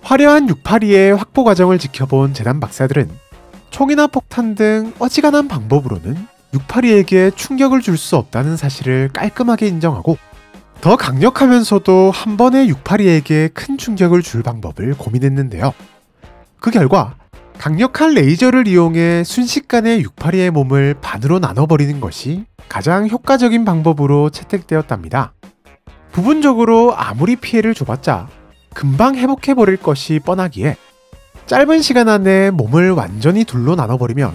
화려한 682의 확보 과정을 지켜본 재단 박사들은 총이나 폭탄 등 어지간한 방법으로는 682에게 충격을 줄 수 없다는 사실을 깔끔하게 인정하고, 더 강력하면서도 한 번에 682에게 큰 충격을 줄 방법을 고민했는데요. 그 결과 강력한 레이저를 이용해 순식간에 682의 몸을 반으로 나눠버리는 것이 가장 효과적인 방법으로 채택되었답니다. 부분적으로 아무리 피해를 줘봤자 금방 회복해버릴 것이 뻔하기에 짧은 시간 안에 몸을 완전히 둘로 나눠버리면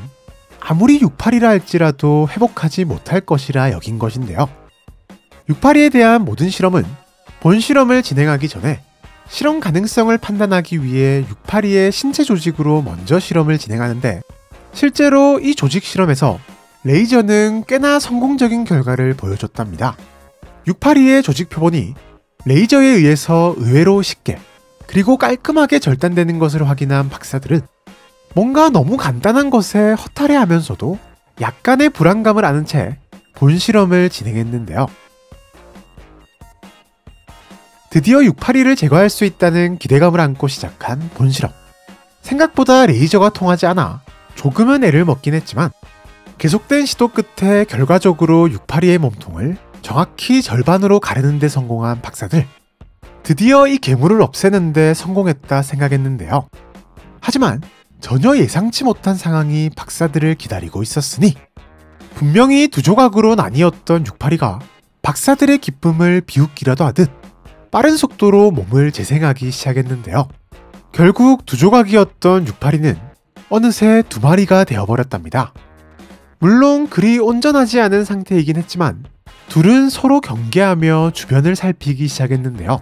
아무리 682라 할지라도 회복하지 못할 것이라 여긴 것인데요. 682에 대한 모든 실험은 본 실험을 진행하기 전에 실험 가능성을 판단하기 위해 682의 신체 조직으로 먼저 실험을 진행하는데, 실제로 이 조직 실험에서 레이저는 꽤나 성공적인 결과를 보여줬답니다. 682의 조직 표본이 레이저에 의해서 의외로 쉽게 그리고 깔끔하게 절단되는 것을 확인한 박사들은 뭔가 너무 간단한 것에 허탈해하면서도 약간의 불안감을 안은 채 본 실험을 진행했는데요. 드디어 682를 제거할 수 있다는 기대감을 안고 시작한 본 실험. 생각보다 레이저가 통하지 않아 조금은 애를 먹긴 했지만 계속된 시도 끝에 결과적으로 682의 몸통을 정확히 절반으로 가르는 데 성공한 박사들. 드디어 이 괴물을 없애는 데 성공했다 생각했는데요. 하지만 전혀 예상치 못한 상황이 박사들을 기다리고 있었으니, 분명히 두 조각으로 나뉘었던 682가 박사들의 기쁨을 비웃기라도 하듯 빠른 속도로 몸을 재생하기 시작했는데요. 결국 두 조각이었던 682는 어느새 두 마리가 되어버렸답니다. 물론 그리 온전하지 않은 상태이긴 했지만 둘은 서로 경계하며 주변을 살피기 시작했는데요.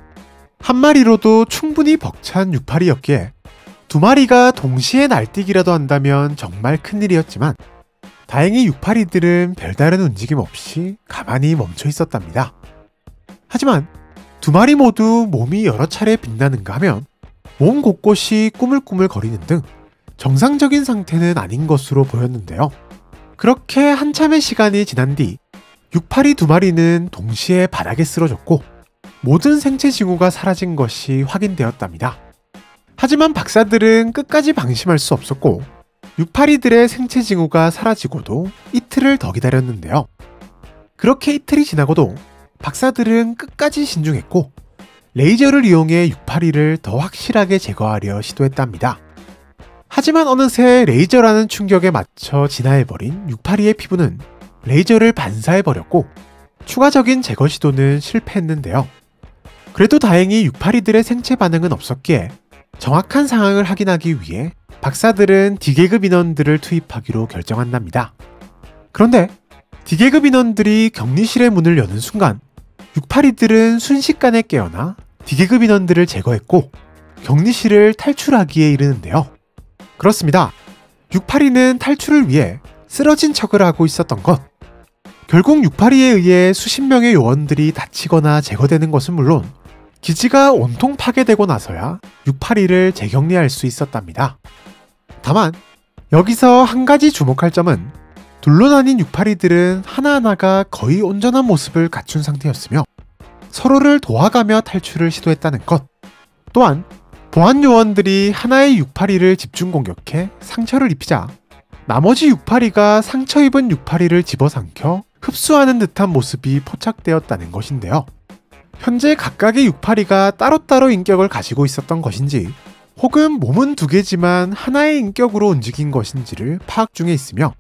한 마리로도 충분히 벅찬 682였기에 두 마리가 동시에 날뛰기라도 한다면 정말 큰일이었지만, 다행히 682들은 별다른 움직임 없이 가만히 멈춰 있었답니다. 하지만 두 마리 모두 몸이 여러 차례 빛나는가 하면 몸 곳곳이 꾸물꾸물 거리는 등 정상적인 상태는 아닌 것으로 보였는데요. 그렇게 한참의 시간이 지난 뒤 682 두 마리는 동시에 바닥에 쓰러졌고 모든 생체 징후가 사라진 것이 확인되었답니다. 하지만 박사들은 끝까지 방심할 수 없었고 682들의 생체 징후가 사라지고도 이틀을 더 기다렸는데요. 그렇게 이틀이 지나고도 박사들은 끝까지 신중했고 레이저를 이용해 682를 더 확실하게 제거하려 시도했답니다. 하지만 어느새 레이저라는 충격에 맞춰 진화해버린 682의 피부는 레이저를 반사해버렸고 추가적인 제거 시도는 실패했는데요. 그래도 다행히 682들의 생체 반응은 없었기에 정확한 상황을 확인하기 위해 박사들은 D계급 인원들을 투입하기로 결정한답니다. 그런데 D계급 인원들이 격리실의 문을 여는 순간 682들은 순식간에 깨어나 D계급 인원들을 제거했고 격리실을 탈출하기에 이르는데요. 그렇습니다. 682는 탈출을 위해 쓰러진 척을 하고 있었던 것. 결국 682에 의해 수십 명의 요원들이 다치거나 제거되는 것은 물론 기지가 온통 파괴되고 나서야 682를 재격리할 수 있었답니다. 다만 여기서 한 가지 주목할 점은 둘로 나뉜 682들은 하나하나가 거의 온전한 모습을 갖춘 상태였으며 서로를 도와가며 탈출을 시도했다는 것. 또한 보안 요원들이 하나의 682를 집중 공격해 상처를 입히자 나머지 682가 상처 입은 682를 집어삼켜 흡수하는 듯한 모습이 포착되었다는 것인데요. 현재 각각의 682가 따로따로 인격을 가지고 있었던 것인지 혹은 몸은 두 개지만 하나의 인격으로 움직인 것인지를 파악 중에 있으며,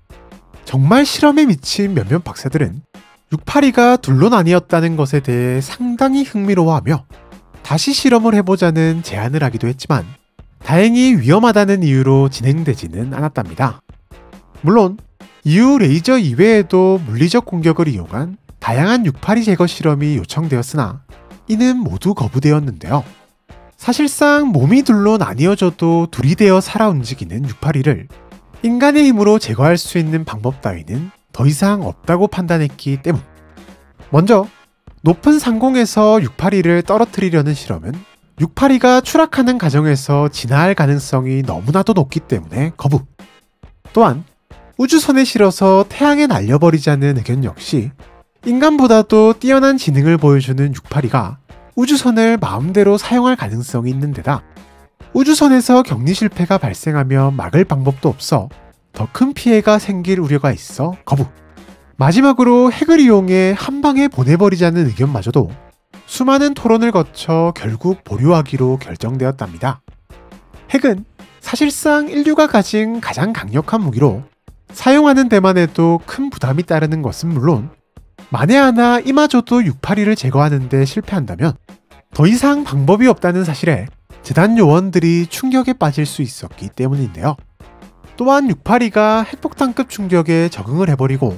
정말 실험에 미친 몇몇 박사들은 682가 둘로 나뉘었다는 것에 대해 상당히 흥미로워하며 다시 실험을 해보자는 제안을 하기도 했지만 다행히 위험하다는 이유로 진행되지는 않았답니다. 물론 이후 레이저 이외에도 물리적 공격을 이용한 다양한 682 제거 실험이 요청되었으나 이는 모두 거부되었는데요. 사실상 몸이 둘로 나뉘어져도 둘이 되어 살아 움직이는 682를 인간의 힘으로 제거할 수 있는 방법 따위는 더 이상 없다고 판단했기 때문. 먼저 높은 상공에서 682를 떨어뜨리려는 실험은 682가 추락하는 과정에서 진화할 가능성이 너무나도 높기 때문에 거부. 또한 우주선에 실어서 태양에 날려버리자는 의견 역시 인간보다도 뛰어난 지능을 보여주는 682가 우주선을 마음대로 사용할 가능성이 있는 데다 우주선에서 격리 실패가 발생하면 막을 방법도 없어 더 큰 피해가 생길 우려가 있어 거부. 마지막으로 핵을 이용해 한 방에 보내버리자는 의견마저도 수많은 토론을 거쳐 결국 보류하기로 결정되었답니다. 핵은 사실상 인류가 가진 가장 강력한 무기로 사용하는 데만 해도 큰 부담이 따르는 것은 물론 만에 하나 이마저도 682를 제거하는 데 실패한다면 더 이상 방법이 없다는 사실에 재단 요원들이 충격에 빠질 수 있었기 때문인데요. 또한 682가 핵폭탄급 충격에 적응을 해버리고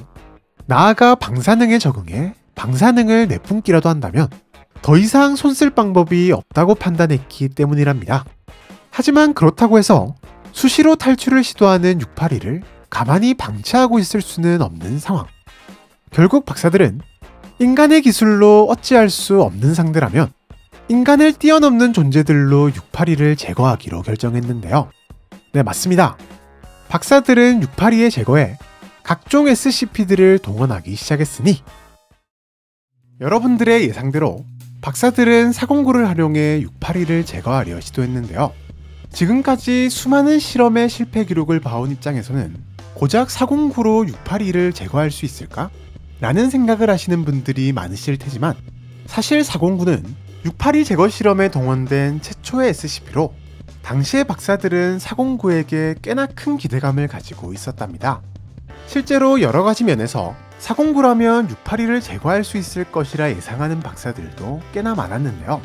나아가 방사능에 적응해 방사능을 내뿜기라도 한다면 더 이상 손쓸 방법이 없다고 판단했기 때문이랍니다. 하지만 그렇다고 해서 수시로 탈출을 시도하는 682를 가만히 방치하고 있을 수는 없는 상황. 결국 박사들은 인간의 기술로 어찌할 수 없는 상대라면 인간을 뛰어넘는 존재들로 682를 제거하기로 결정했는데요. 네, 맞습니다. 박사들은 682의 제거에 각종 SCP들을 동원하기 시작했으니 여러분들의 예상대로 박사들은 사공구를 활용해 682를 제거하려 시도했는데요. 지금까지 수많은 실험의 실패 기록을 봐온 입장에서는 고작 사공구로 682를 제거할 수 있을까? 라는 생각을 하시는 분들이 많으실 테지만 사실 사공구는 682 제거 실험에 동원된 최초의 SCP로 당시의 박사들은 사공구에게 꽤나 큰 기대감을 가지고 있었답니다. 실제로 여러가지 면에서 사공구라면 682를 제거할 수 있을 것이라 예상하는 박사들도 꽤나 많았는데요.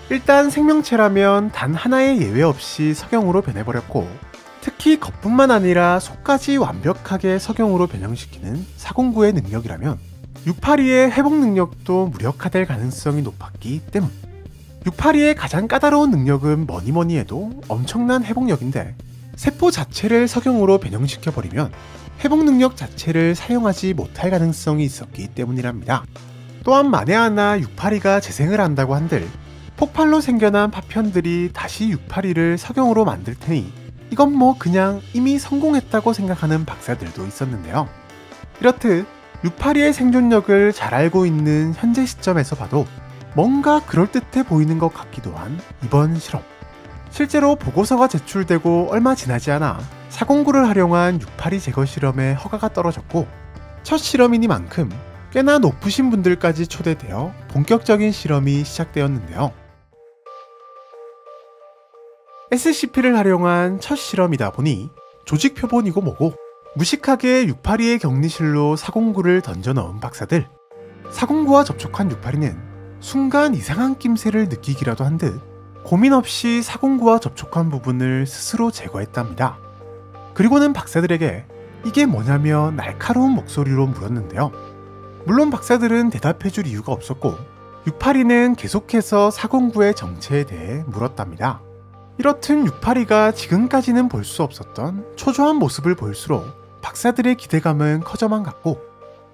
일단 생명체라면 단 하나의 예외 없이 석영으로 변해버렸고 특히 겉뿐만 아니라 속까지 완벽하게 석영으로 변형시키는 사공구의 능력이라면 682의 회복 능력도 무력화될 가능성이 높았기 때문. 682의 가장 까다로운 능력은 뭐니뭐니 해도 엄청난 회복력인데 세포 자체를 석영으로 변형시켜버리면 회복 능력 자체를 사용하지 못할 가능성이 있었기 때문이랍니다. 또한 만에 하나 682가 재생을 한다고 한들 폭발로 생겨난 파편들이 다시 682를 석영으로 만들 테니 이건 뭐 그냥 이미 성공했다고 생각하는 박사들도 있었는데요. 이렇듯 682의 생존력을 잘 알고 있는 현재 시점에서 봐도 뭔가 그럴듯해 보이는 것 같기도 한 이번 실험. 실제로 보고서가 제출되고 얼마 지나지 않아 사공구를 활용한 682 제거 실험에 허가가 떨어졌고 첫 실험이니만큼 꽤나 높으신 분들까지 초대되어 본격적인 실험이 시작되었는데요. SCP를 활용한 첫 실험이다 보니 조직 표본이고 뭐고 무식하게 682의 격리실로 사공구를 던져 넣은 박사들. 사공구와 접촉한 682는 순간 이상한 낌새를 느끼기라도 한 듯 고민 없이 사공구와 접촉한 부분을 스스로 제거했답니다. 그리고는 박사들에게 이게 뭐냐며 날카로운 목소리로 물었는데요. 물론 박사들은 대답해줄 이유가 없었고 682는 계속해서 사공구의 정체에 대해 물었답니다. 이렇듯 682가 지금까지는 볼 수 없었던 초조한 모습을 보일수록 박사들의 기대감은 커져만 갔고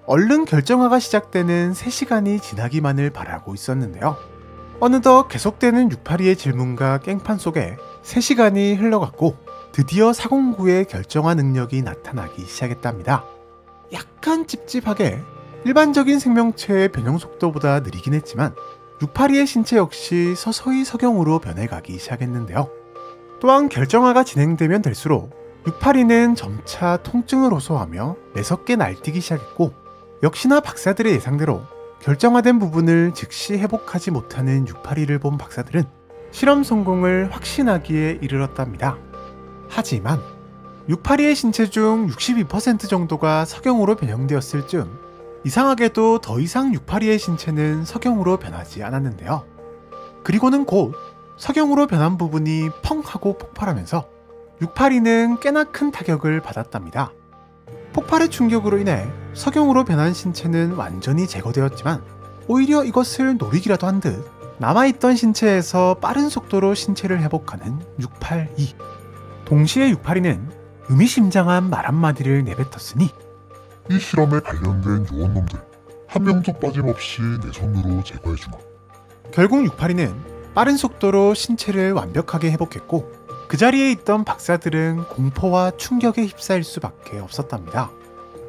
얼른 결정화가 시작되는 3시간이 지나기만을 바라고 있었는데요. 어느덧 계속되는 682의 질문과 깽판 속에 3시간이 흘러갔고 드디어 사공구의 결정화 능력이 나타나기 시작했답니다. 약간 찝찝하게 일반적인 생명체의 변형 속도보다 느리긴 했지만 682의 신체 역시 서서히 석영으로 변해가기 시작했는데요. 또한 결정화가 진행되면 될수록 682는 점차 통증을 호소하며 매섭게 날뛰기 시작했고 역시나 박사들의 예상대로 결정화된 부분을 즉시 회복하지 못하는 682를 본 박사들은 실험 성공을 확신하기에 이르렀답니다. 하지만 682의 신체 중 62% 정도가 석영으로 변형되었을 즈음 이상하게도 더 이상 682의 신체는 석영으로 변하지 않았는데요. 그리고는 곧 석영으로 변한 부분이 펑 하고 폭발하면서 682는 꽤나 큰 타격을 받았답니다. 폭발의 충격으로 인해 석영으로 변한 신체는 완전히 제거되었지만 오히려 이것을 노리기라도 한 듯 남아있던 신체에서 빠른 속도로 신체를 회복하는 682. 동시에 682는 의미심장한 말 한마디를 내뱉었으니 이 실험에 관련된 요원놈들 한 명도 빠짐없이 내 손으로 제거해주마. 결국 682는 빠른 속도로 신체를 완벽하게 회복했고 그 자리에 있던 박사들은 공포와 충격에 휩싸일 수밖에 없었답니다.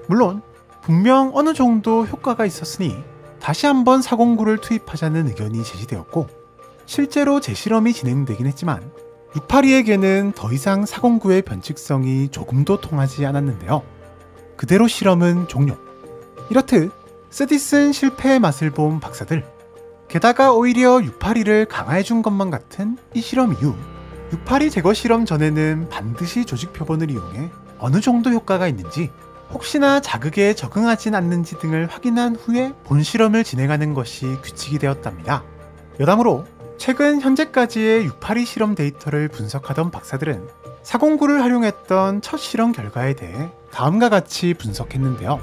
물론 분명 어느 정도 효과가 있었으니 다시 한번 사공구를 투입하자는 의견이 제시되었고, 실제로 재실험이 진행되긴 했지만 682에게는 더 이상 사공구의 변칙성이 조금도 통하지 않았는데요. 그대로 실험은 종료. 이렇듯 쓰디쓴 실패의 맛을 본 박사들. 게다가 오히려 682를 강화해준 것만 같은 이 실험 이후 682 제거 실험 전에는 반드시 조직 표본을 이용해 어느 정도 효과가 있는지, 혹시나 자극에 적응하진 않는지 등을 확인한 후에 본 실험을 진행하는 것이 규칙이 되었답니다. 여담으로 최근 현재까지의 682 실험 데이터를 분석하던 박사들은 사공구를 활용했던 첫 실험 결과에 대해 다음과 같이 분석했는데요.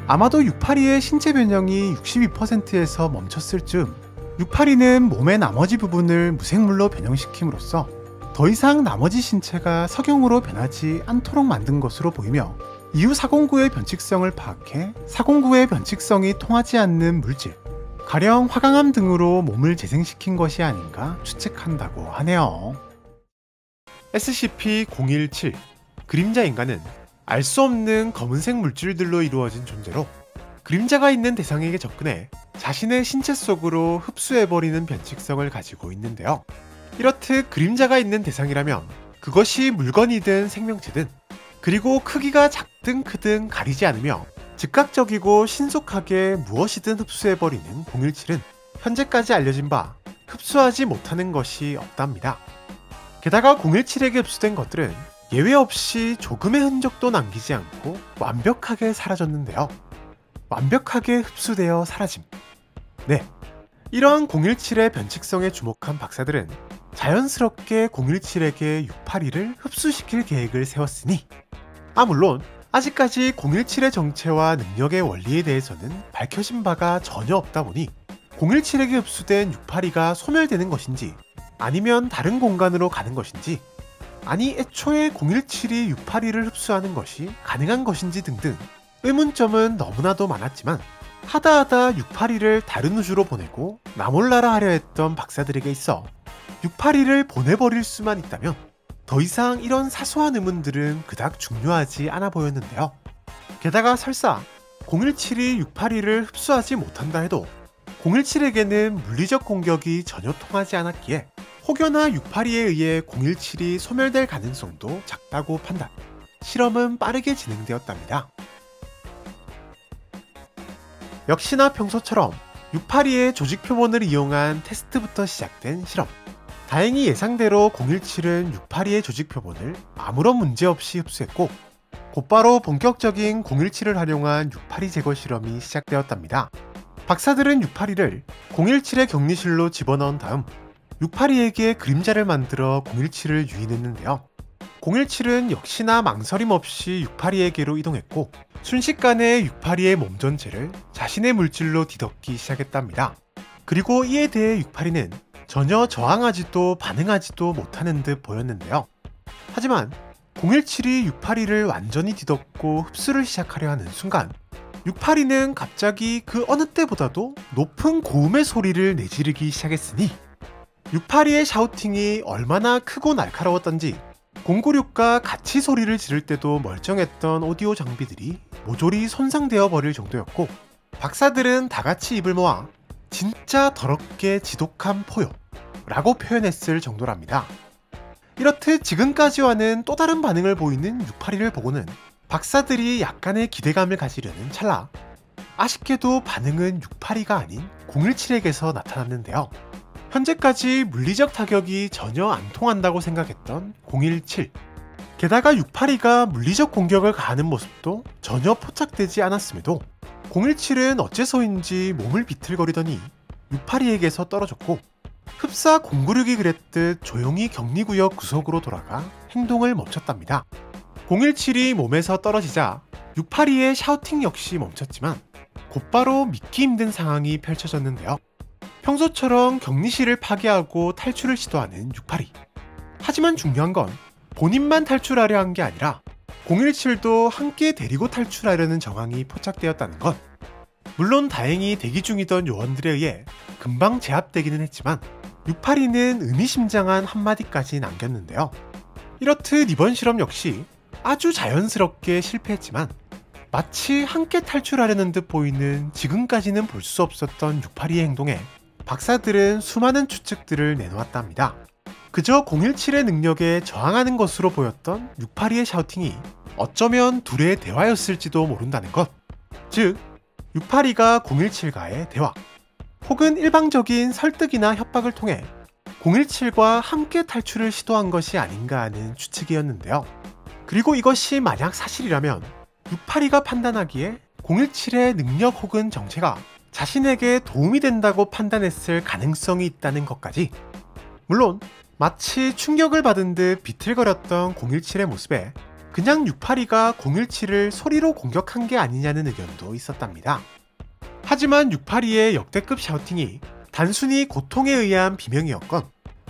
아마도 682의 신체 변형이 62%에서 멈췄을 즈음 682는 몸의 나머지 부분을 무생물로 변형시킴으로써 더 이상 나머지 신체가 석영으로 변하지 않도록 만든 것으로 보이며, 이후 사공구의 변칙성을 파악해 사공구의 변칙성이 통하지 않는 물질, 가령 화강암 등으로 몸을 재생시킨 것이 아닌가 추측한다고 하네요. SCP-017 그림자 인간은 알 수 없는 검은색 물질들로 이루어진 존재로, 그림자가 있는 대상에게 접근해 자신의 신체 속으로 흡수해버리는 변칙성을 가지고 있는데요. 이렇듯 그림자가 있는 대상이라면 그것이 물건이든 생명체든, 그리고 크기가 작든 크든 가리지 않으며 즉각적이고 신속하게 무엇이든 흡수해버리는 017은 현재까지 알려진 바 흡수하지 못하는 것이 없답니다. 게다가 017에게 흡수된 것들은 예외 없이 조금의 흔적도 남기지 않고 완벽하게 사라졌는데요. 완벽하게 흡수되어 사라짐. 네, 이러한 017의 변칙성에 주목한 박사들은 자연스럽게 017에게 682를 흡수시킬 계획을 세웠으니, 물론 아직까지 017의 정체와 능력의 원리에 대해서는 밝혀진 바가 전혀 없다 보니 017에게 흡수된 682가 소멸되는 것인지, 아니면 다른 공간으로 가는 것인지, 아니 애초에 017이 682를 흡수하는 것이 가능한 것인지 등등 의문점은 너무나도 많았지만, 하다하다 682를 다른 우주로 보내고 나몰라라 하려 했던 박사들에게 있어 682를 보내버릴 수만 있다면 더 이상 이런 사소한 의문들은 그닥 중요하지 않아 보였는데요. 게다가 설사 017이 682를 흡수하지 못한다 해도 017에게는 물리적 공격이 전혀 통하지 않았기에 혹여나 682에 의해 017이 소멸될 가능성도 작다고 판단. 실험은 빠르게 진행되었답니다. 역시나 평소처럼 682의 조직 표본을 이용한 테스트부터 시작된 실험. 다행히 예상대로 017은 682의 조직 표본을 아무런 문제 없이 흡수했고, 곧바로 본격적인 017을 활용한 682 제거 실험이 시작되었답니다. 박사들은 682를 017의 격리실로 집어넣은 다음 682에게 그림자를 만들어 017을 유인했는데요. 017은 역시나 망설임 없이 682에게로 이동했고, 순식간에 682의 몸 전체를 자신의 물질로 뒤덮기 시작했답니다. 그리고 이에 대해 682는 전혀 저항하지도 반응하지도 못하는 듯 보였는데요. 하지만 017이 682를 완전히 뒤덮고 흡수를 시작하려 하는 순간 682는 갑자기 그 어느 때보다도 높은 고음의 소리를 내지르기 시작했으니 682의 샤우팅이 얼마나 크고 날카로웠던지 096과 같이 소리를 지를 때도 멀쩡했던 오디오 장비들이 모조리 손상되어 버릴 정도였고, 박사들은 다같이 입을 모아 진짜 더럽게 지독한 포효 라고 표현했을 정도랍니다. 이렇듯 지금까지와는 또 다른 반응을 보이는 682를 보고는 박사들이 약간의 기대감을 가지려는 찰나 아쉽게도 반응은 682가 아닌 017에게서 나타났는데요. 현재까지 물리적 타격이 전혀 안 통한다고 생각했던 017. 게다가 682가 물리적 공격을 가하는 모습도 전혀 포착되지 않았음에도 017은 어째서인지 몸을 비틀거리더니 682에게서 떨어졌고, 흡사 096이 그랬듯 조용히 격리구역 구석으로 돌아가 행동을 멈췄답니다. 017이 몸에서 떨어지자 682의 샤우팅 역시 멈췄지만 곧바로 믿기 힘든 상황이 펼쳐졌는데요. 평소처럼 격리실을 파괴하고 탈출을 시도하는 682. 하지만 중요한 건 본인만 탈출하려 한 게 아니라 017도 함께 데리고 탈출하려는 정황이 포착되었다는 것. 물론 다행히 대기 중이던 요원들에 의해 금방 제압되기는 했지만 682는 의미심장한 한마디까지 남겼는데요. 이렇듯 이번 실험 역시 아주 자연스럽게 실패했지만 마치 함께 탈출하려는 듯 보이는 지금까지는 볼 수 없었던 682의 행동에 박사들은 수많은 추측들을 내놓았답니다. 그저 017의 능력에 저항하는 것으로 보였던 682의 샤우팅이 어쩌면 둘의 대화였을지도 모른다는 것. 즉, 682가 017과의 대화, 혹은 일방적인 설득이나 협박을 통해 017과 함께 탈출을 시도한 것이 아닌가 하는 추측이었는데요. 그리고 이것이 만약 사실이라면 682가 판단하기에 017의 능력 혹은 정체가 자신에게 도움이 된다고 판단했을 가능성이 있다는 것까지. 물론 마치 충격을 받은 듯 비틀거렸던 017의 모습에 그냥 682가 017을 소리로 공격한 게 아니냐는 의견도 있었답니다. 하지만 682의 역대급 샤우팅이 단순히 고통에 의한 비명이었건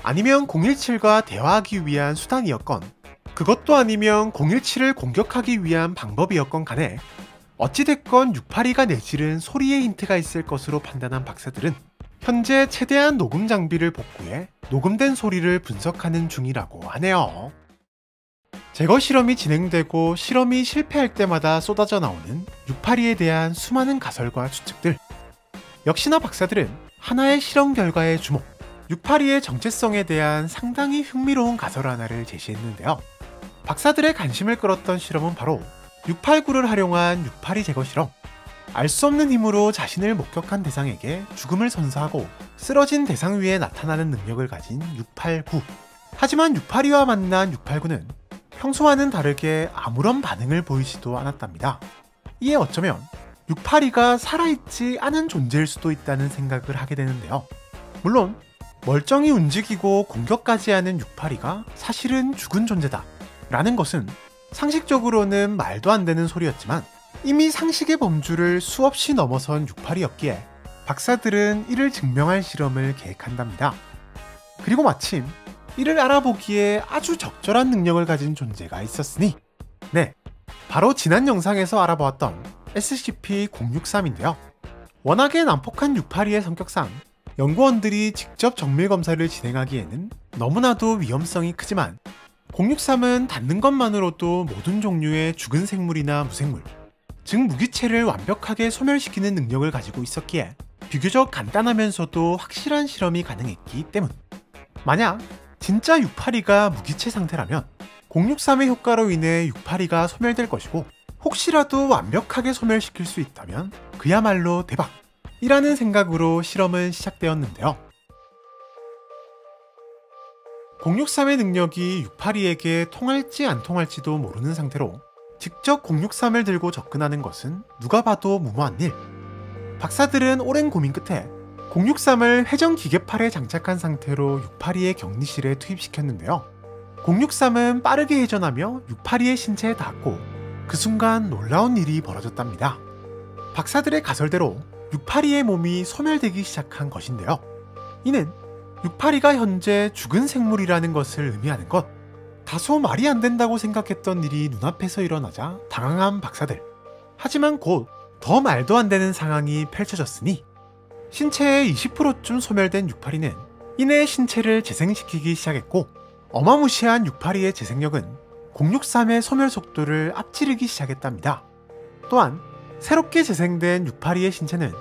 아니면 017과 대화하기 위한 수단이었건 그것도 아니면 017을 공격하기 위한 방법이었건 간에 어찌됐건 682가 내지른 소리의 힌트가 있을 것으로 판단한 박사들은 현재 최대한 녹음 장비를 복구해 녹음된 소리를 분석하는 중이라고 하네요. 제거 실험이 진행되고 실험이 실패할 때마다 쏟아져 나오는 682에 대한 수많은 가설과 추측들. 역시나 박사들은 하나의 실험 결과에 주목, 682의 정체성에 대한 상당히 흥미로운 가설 하나를 제시했는데요. 박사들의 관심을 끌었던 실험은 바로 689를 활용한 682 제거 실험. 알 수 없는 힘으로 자신을 목격한 대상에게 죽음을 선사하고 쓰러진 대상 위에 나타나는 능력을 가진 689. 하지만 682와 만난 689는 평소와는 다르게 아무런 반응을 보이지도 않았답니다. 이에 어쩌면 682가 살아있지 않은 존재일 수도 있다는 생각을 하게 되는데요. 물론 멀쩡히 움직이고 공격까지 하는 682가 사실은 죽은 존재다 라는 것은 상식적으로는 말도 안 되는 소리였지만 이미 상식의 범주를 수없이 넘어선 682였기에 박사들은 이를 증명할 실험을 계획한답니다. 그리고 마침 이를 알아보기에 아주 적절한 능력을 가진 존재가 있었으니 네, 바로 지난 영상에서 알아보았던 SCP-063인데요. 워낙에 난폭한 682의 성격상 연구원들이 직접 정밀검사를 진행하기에는 너무나도 위험성이 크지만 063은 닿는 것만으로도 모든 종류의 죽은 생물이나 무생물, 즉 무기체를 완벽하게 소멸시키는 능력을 가지고 있었기에 비교적 간단하면서도 확실한 실험이 가능했기 때문. 만약 진짜 682가 무기체 상태라면 063의 효과로 인해 682가 소멸될 것이고 혹시라도 완벽하게 소멸시킬 수 있다면 그야말로 대박! 이라는 생각으로 실험은 시작되었는데요. 063의 능력이 682에게 통할지 안 통할지도 모르는 상태로 직접 063을 들고 접근하는 것은 누가 봐도 무모한 일. 박사들은 오랜 고민 끝에 063을 회전 기계팔에 장착한 상태로 682의 격리실에 투입시켰는데요. 063은 빠르게 회전하며 682의 신체에 닿았고 그 순간 놀라운 일이 벌어졌답니다. 박사들의 가설대로 682의 몸이 소멸되기 시작한 것인데요. 이는 682가 현재 죽은 생물이라는 것을 의미하는 것. 다소 말이 안 된다고 생각했던 일이 눈앞에서 일어나자 당황한 박사들. 하지만 곧 더 말도 안 되는 상황이 펼쳐졌으니 신체의 20%쯤 소멸된 682는 이내 신체를 재생시키기 시작했고 어마무시한 682의 재생력은 063의 소멸 속도를 앞지르기 시작했답니다. 또한 새롭게 재생된 682의 신체는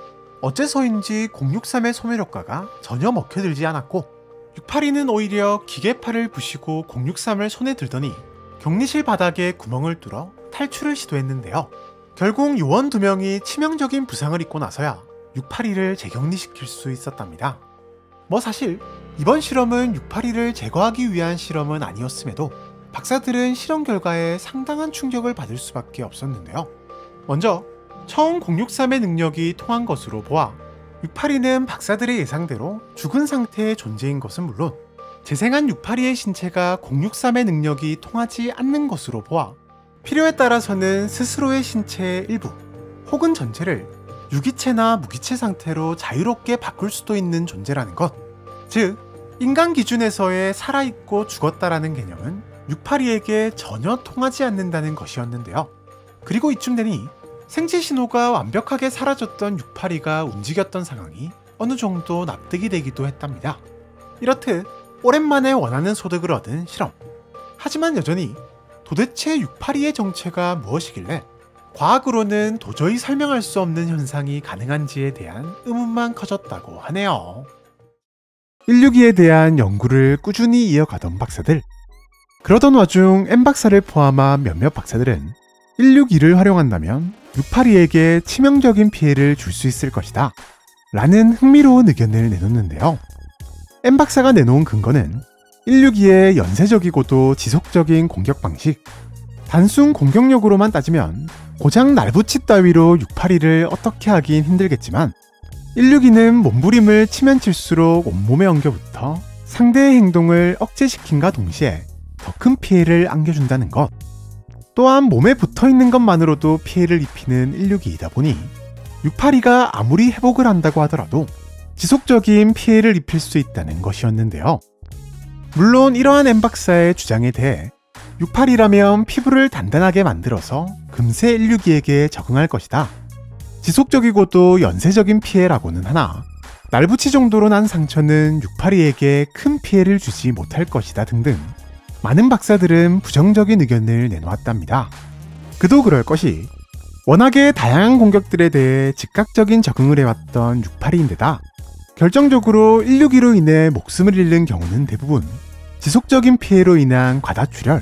어째서인지 063의 소멸 효과가 전혀 먹혀들지 않았고 682는 오히려 기계팔을 부시고 063을 손에 들더니 격리실 바닥에 구멍을 뚫어 탈출을 시도했는데요. 결국 요원 2명이 치명적인 부상을 입고 나서야 682를 재격리시킬 수 있었답니다. 뭐 사실 이번 실험은 682를 제거하기 위한 실험은 아니었음에도 박사들은 실험 결과에 상당한 충격을 받을 수밖에 없었는데요. 먼저 처음 063의 능력이 통한 것으로 보아 682는 박사들의 예상대로 죽은 상태의 존재인 것은 물론 재생한 682의 신체가 063의 능력이 통하지 않는 것으로 보아 필요에 따라서는 스스로의 신체의 일부 혹은 전체를 유기체나 무기체 상태로 자유롭게 바꿀 수도 있는 존재라는 것. 즉, 인간 기준에서의 살아있고 죽었다라는 개념은 682에게 전혀 통하지 않는다는 것이었는데요. 그리고 이쯤 되니 생체 신호가 완벽하게 사라졌던 682가 움직였던 상황이 어느 정도 납득이 되기도 했답니다. 이렇듯 오랜만에 원하는 소득을 얻은 실험. 하지만 여전히 도대체 682의 정체가 무엇이길래 과학으로는 도저히 설명할 수 없는 현상이 가능한지에 대한 의문만 커졌다고 하네요. 162에 대한 연구를 꾸준히 이어가던 박사들. 그러던 와중 M 박사를 포함한 몇몇 박사들은 162를 활용한다면 682에게 치명적인 피해를 줄 수 있을 것이다 라는 흥미로운 의견을 내놓는데요. M 박사가 내놓은 근거는 162의 연쇄적이고도 지속적인 공격 방식, 단순 공격력으로만 따지면 고작 날붙이 따위로 682를 어떻게 하긴 힘들겠지만 162는 몸부림을 치면 칠수록 온몸에 엉겨붙어 상대의 행동을 억제시킨과 동시에 더 큰 피해를 안겨준다는 것. 또한 몸에 붙어있는 것만으로도 피해를 입히는 162이다 보니 682가 아무리 회복을 한다고 하더라도 지속적인 피해를 입힐 수 있다는 것이었는데요. 물론 이러한 M 박사의 주장에 대해 682라면 피부를 단단하게 만들어서 금세 162에게 적응할 것이다. 지속적이고도 연쇄적인 피해라고는 하나 날붙이 정도로 난 상처는 682에게 큰 피해를 주지 못할 것이다 등등 많은 박사들은 부정적인 의견을 내놓았답니다. 그도 그럴 것이 워낙에 다양한 공격들에 대해 즉각적인 적응을 해왔던 682인데다 결정적으로 162로 인해 목숨을 잃는 경우는 대부분 지속적인 피해로 인한 과다출혈.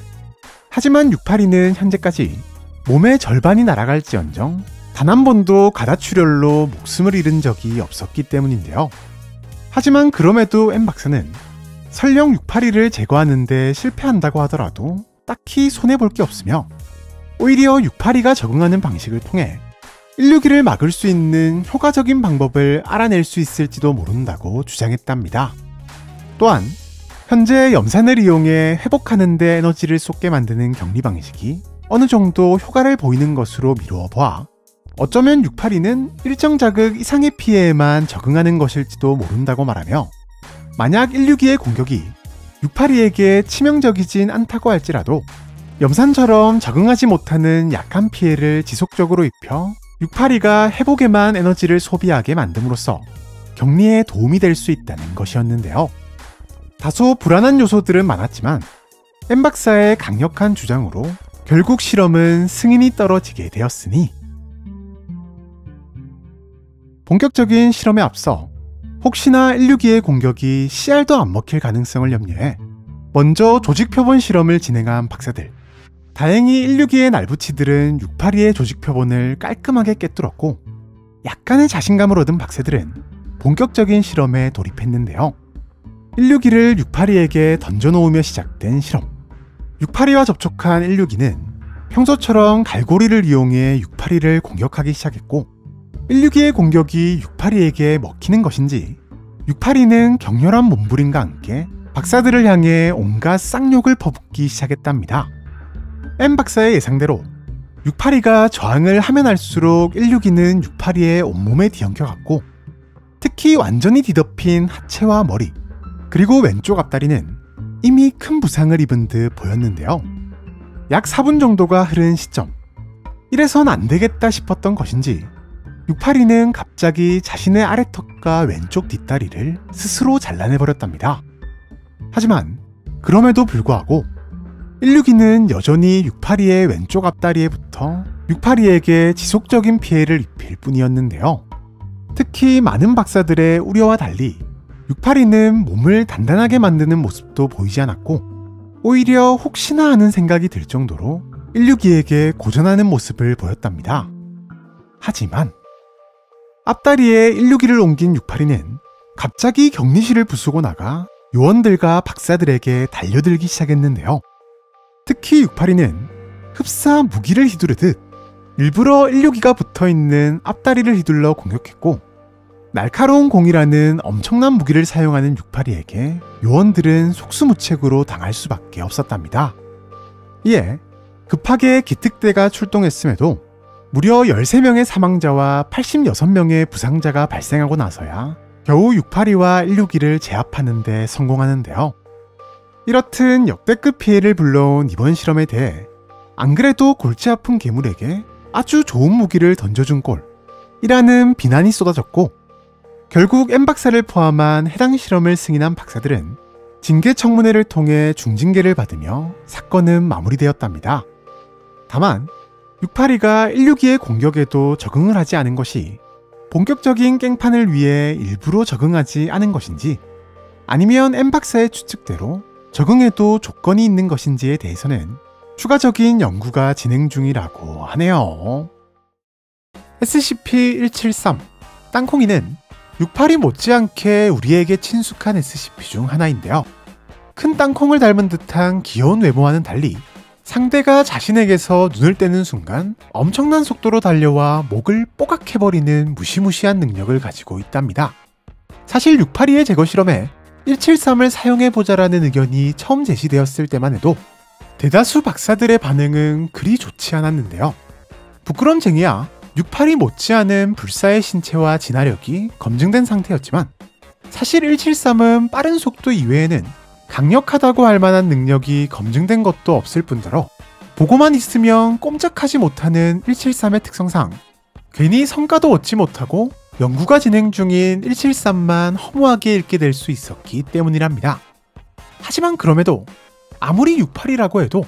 하지만 682는 현재까지 몸의 절반이 날아갈지언정 단 한 번도 과다출혈로 목숨을 잃은 적이 없었기 때문인데요. 하지만 그럼에도 M 박사는 설령 682를 제거하는데 실패한다고 하더라도 딱히 손해볼 게 없으며 오히려 682가 적응하는 방식을 통해 162를 막을 수 있는 효과적인 방법을 알아낼 수 있을지도 모른다고 주장했답니다. 또한 현재 염산을 이용해 회복하는 데 에너지를 쏟게 만드는 격리 방식이 어느 정도 효과를 보이는 것으로 미루어 보아 어쩌면 682는 일정 자극 이상의 피해에만 적응하는 것일지도 모른다고 말하며 만약 162의 공격이 682에게 치명적이진 않다고 할지라도 염산처럼 적응하지 못하는 약한 피해를 지속적으로 입혀 682가 회복에만 에너지를 소비하게 만듦으로써 격리에 도움이 될 수 있다는 것이었는데요. 다소 불안한 요소들은 많았지만 M 박사의 강력한 주장으로 결국 실험은 승인이 떨어지게 되었으니 본격적인 실험에 앞서 혹시나 162의 공격이 CR도 안 먹힐 가능성을 염려해 먼저 조직표본 실험을 진행한 박사들. 다행히 162의 날붙이들은 682의 조직표본을 깔끔하게 꿰뚫었고 약간의 자신감을 얻은 박사들은 본격적인 실험에 돌입했는데요. 162를 682에게 던져놓으며 시작된 실험. 682와 접촉한 162는 평소처럼 갈고리를 이용해 682를 공격하기 시작했고 162의 공격이 682에게 먹히는 것인지 682는 격렬한 몸부림과 함께 박사들을 향해 온갖 쌍욕을 퍼붓기 시작했답니다. M 박사의 예상대로 682가 저항을 하면 할수록 162는 682의 온몸에 뒤엉켜갔고 특히 완전히 뒤덮인 하체와 머리 그리고 왼쪽 앞다리는 이미 큰 부상을 입은 듯 보였는데요. 약 4분 정도가 흐른 시점. 이래선 안 되겠다 싶었던 것인지 682는 갑자기 자신의 아래턱과 왼쪽 뒷다리를 스스로 잘라내버렸답니다. 하지만 그럼에도 불구하고 162는 여전히 682의 왼쪽 앞다리에 붙어 682에게 지속적인 피해를 입힐 뿐이었는데요. 특히 많은 박사들의 우려와 달리 682는 몸을 단단하게 만드는 모습도 보이지 않았고 오히려 혹시나 하는 생각이 들 정도로 162에게 고전하는 모습을 보였답니다. 하지만 앞다리에 162를 옮긴 682는 갑자기 격리실을 부수고 나가 요원들과 박사들에게 달려들기 시작했는데요. 특히 682는 흡사 무기를 휘두르듯 일부러 162가 붙어있는 앞다리를 휘둘러 공격했고 날카로운 공이라는 엄청난 무기를 사용하는 682에게 요원들은 속수무책으로 당할 수밖에 없었답니다. 이에 급하게 기특대가 출동했음에도 무려 13명의 사망자와 86명의 부상자가 발생하고 나서야 겨우 682와 162를 제압하는 데 성공하는데요. 이렇듯 역대급 피해를 불러온 이번 실험에 대해 안 그래도 골치 아픈 괴물에게 아주 좋은 무기를 던져준 꼴이라는 비난이 쏟아졌고 결국 M 박사를 포함한 해당 실험을 승인한 박사들은 징계 청문회를 통해 중징계를 받으며 사건은 마무리되었답니다. 다만 682가 162의 공격에도 적응을 하지 않은 것이 본격적인 깽판을 위해 일부러 적응하지 않은 것인지, 아니면 엠박사의 추측대로 적응에도 조건이 있는 것인지에 대해서는 추가적인 연구가 진행 중이라고 하네요. SCP-173 땅콩이는 682 못지않게 우리에게 친숙한 SCP 중 하나인데요. 큰 땅콩을 닮은 듯한 귀여운 외모와는 달리 상대가 자신에게서 눈을 떼는 순간 엄청난 속도로 달려와 목을 뽀각해버리는 무시무시한 능력을 가지고 있답니다. 사실 682의 제거 실험에 173을 사용해보자라는 의견이 처음 제시되었을 때만 해도 대다수 박사들의 반응은 그리 좋지 않았는데요. 부끄럼쟁이야 682 못지않은 불사의 신체와 진화력이 검증된 상태였지만, 사실 173은 빠른 속도 이외에는 강력하다고 할 만한 능력이 검증된 것도 없을 뿐더러 보고만 있으면 꼼짝하지 못하는 173의 특성상 괜히 성과도 얻지 못하고 연구가 진행 중인 173만 허무하게 읽게 될 수 있었기 때문이랍니다. 하지만 그럼에도 아무리 682라고 해도